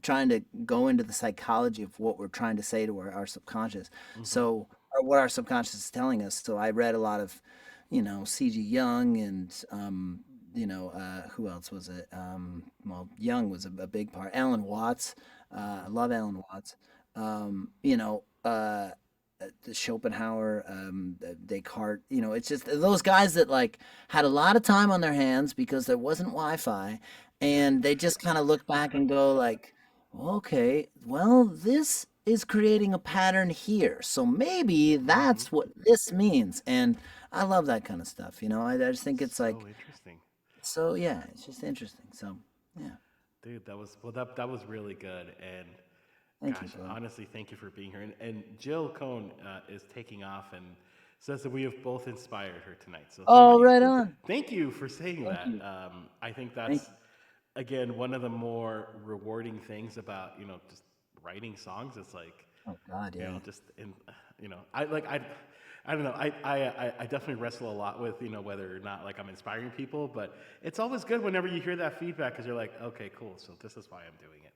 trying to go into the psychology of what we're trying to say to our subconscious. Hmm. So, or what our subconscious is telling us. So I read a lot of, C.G. Young and who else was it? Well, Young was a big part. Alan Watts. I love Alan Watts. um, you know, uh, the Schopenhauer, Descartes. It's just those guys that like had a lot of time on their hands because there wasn't Wi-Fi, Yeah. and they just kind of look back and go like, okay, well, this is creating a pattern here, so maybe Hmm. that's what this means. And I love that kind of stuff. I just think it's So like interesting. so. Yeah, it's just interesting. So yeah, Dude, that was really good. And thank you, gosh, bro. honestly, thank you for being here. And Jill Cohn is taking off and says that we have both inspired her tonight. So Oh, right on. thank you for saying Thank that. you. I think Thank that's again one of the more rewarding things about just writing songs. It's like Oh God, yeah. just in I don't know. I definitely wrestle a lot with whether or not like I'm inspiring people, but it's always good whenever you hear that feedback because you're like, okay, cool. So this is why I'm doing it.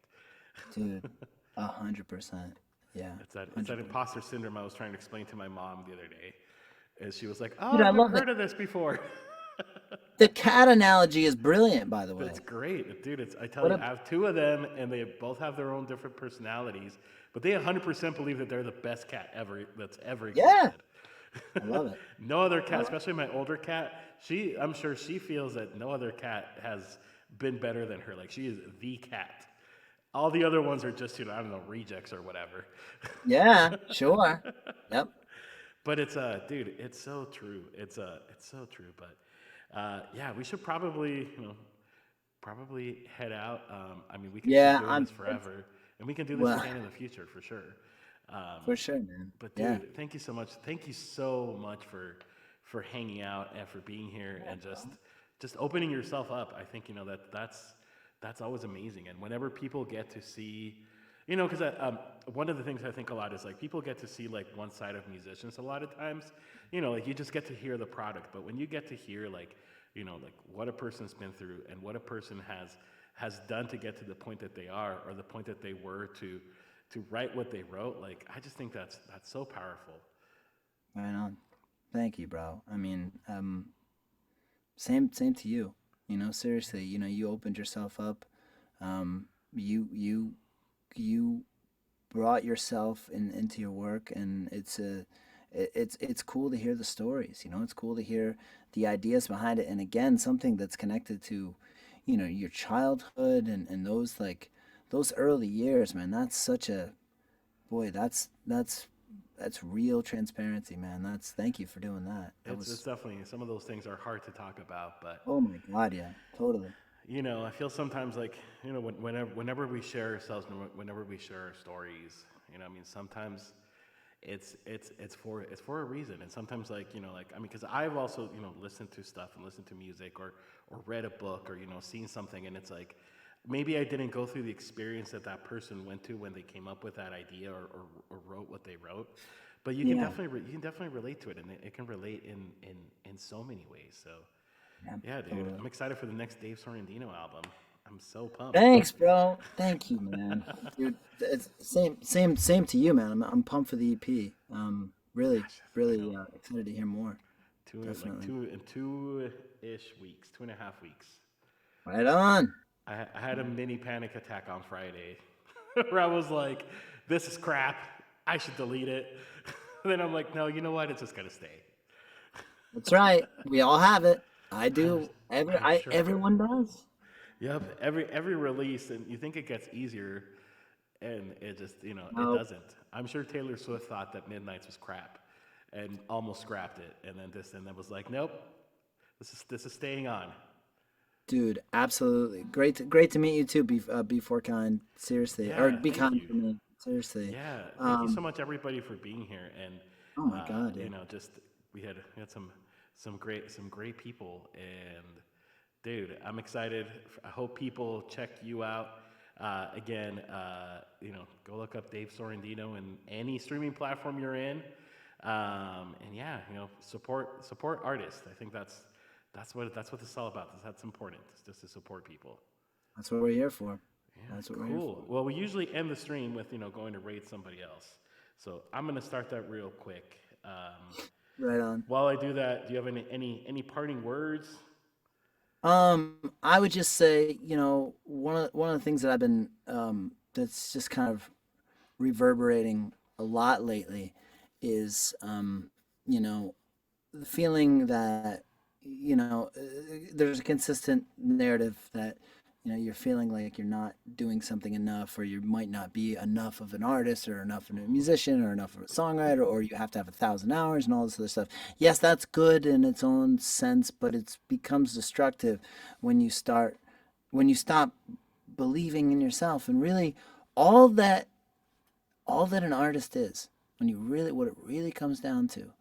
Dude, 100%. Yeah, It's that 100%. imposter syndrome I was trying to explain to my mom the other day. Is she was like, "Oh, Dude, I I've never love heard it. of this before." The cat analogy is brilliant, by the That's way. great, dude. I tell What you, a I have two of them, and they both have their own different personalities, but they 100% believe that they're the best cat ever that's ever yeah, existed. I love it. No other I cat, love especially my older cat, I'm sure she feels that no other cat has been better than her. Like she is the cat. All the other ones are just, I don't know, rejects or whatever. Yeah, sure. Yep. But it's dude, it's so true. It's so true. But yeah, we should probably probably head out. I mean, we could keep Yeah, doing this forever, and we can do this well, again in the future for sure. for sure, man. But Yeah. dude, thank you so much. Thank you so much for hanging out and for being here Yeah, and bro. just opening yourself up. I think that's always amazing. And whenever people get to see, because one of the things I think a lot is like people get to see like one side of musicians a lot of times. Like you just get to hear the product, but when you get to hear like like what a person's been through and what a person has done to get to the point that they are or the point that they were to write what they wrote, like I just think that's so powerful. Right on. Thank you, bro. I mean, same to you. Seriously, you opened yourself up. You you brought yourself into your work, and it's cool to hear the stories. It's cool to hear the ideas behind it, and again, something that's connected to, your childhood and those like those early years, man. That's such a boy. That's real transparency, man. That's thank you for doing that. That It's was definitely, some of those things are hard to talk about, but oh my God, yeah, totally. I feel sometimes like, whenever we share ourselves, whenever we share our stories, I mean, sometimes it's for a reason, and sometimes, like, like, I mean, because I've also, listened to stuff and listened to music, or read a book, or seen something, and it's like maybe I didn't go through the experience that that person went to when they came up with that idea, or wrote what they wrote, but Yeah, you can definitely relate to it, and it can relate in so many ways. So yeah, yeah, dude, totally. I'm excited for the next Dave Sorrendino album. I'm so pumped. Thanks, bro. Thank you, man. Dude, it's same to you, man. I'm pumped for the EP. Really, Gosh, I know. really excited to hear more. Definitely. 2-ish weeks, 2.5 weeks. Right on. I had a mini panic attack on Friday, where I was like, "This is crap. I should delete it." Then I'm like, "No, you know what? It's just gonna stay." That's right. We all have it. I I'm do. I'm sure. Everyone does. Yep. Every release, and you think it gets easier, and it just, it No, doesn't. I'm sure Taylor Swift thought that Midnight's was crap, and almost scrapped it, and then was like, "Nope, this is staying on." dude, absolutely. Great to meet you too. Be for kind. Seriously, or Yeah, be thank kind you. for me. Seriously. Yeah, thank you so Um. much, everybody, for being here. And Oh my God. Yeah. just we had some great people, and dude, I'm excited. I hope people check you out. Again, go look up Dave Sorrendino in any streaming platform you're in. And yeah, support artists. I think that's what this is all about. That's important. It's just to support people. That's what we're here for. Yeah, That's what we're here for. cool. Well, we usually end the stream with going to rate somebody else. So I'm gonna start that real quick. Right on. While I do that, do you have any parting words? I would just say, one of the things that I've been that's just kind of reverberating a lot lately is you know, the feeling that there's a consistent narrative that you're feeling like you're not doing something enough, or you might not be enough of an artist, or enough of a musician, or enough of a songwriter, or you have to have 1,000 hours and all this other stuff. Yes, that's good in its own sense, but it becomes destructive when you stop believing in yourself, and really all that all that an artist is, when you really what it really comes down to,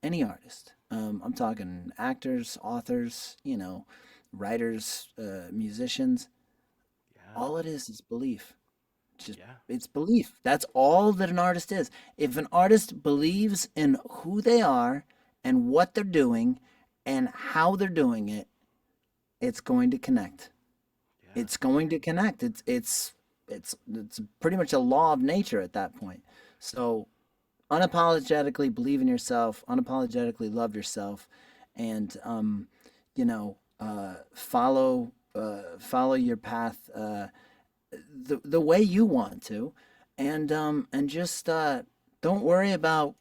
any artist. I'm talking actors, authors, writers, musicians. Yeah, All it is belief. Just yeah, it's belief. That's all that an artist is. If an artist believes in who they are and what they're doing and how they're doing it, it's going to connect. yeah, It's going to connect. It's pretty much a law of nature at that point. So unapologetically believe in yourself, unapologetically love yourself, and follow your path the way you want to, and just don't worry about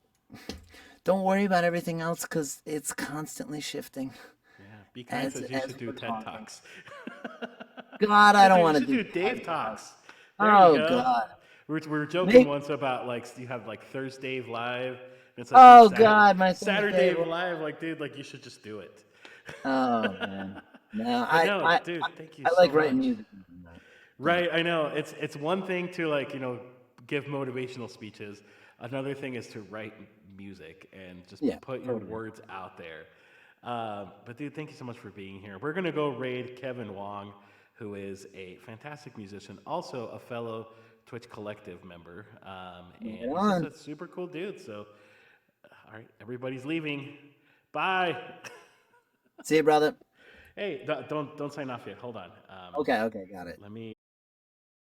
don't worry about everything else, because it's constantly shifting yeah. Be kind as says you as should do we're TED talking. Talks. God, I You should don't do, you want to should do do Dave TED Talks. Talks. There you Oh go. God, We were joking make once about, like, you have like Thursday live, and it's like oh God, my Saturday Thursday. live. Like, dude, like, you should just do it. Oh man, no, But no, dude, thank you I so like writing much. music. Yeah, Right, I know. It's one thing to, like, give motivational speeches. Another thing is to write music and just yeah, put your totally. words out there. But dude, thank you so much for being here. We're gonna go raid Kevin Wong, who is a fantastic musician, also a fellow Twitch Collective member, Right and he's just on. a super cool dude. So, all right, everybody's leaving. Bye. See you, brother. Hey, don't sign off yet. Hold on. Okay, okay, got it. Let me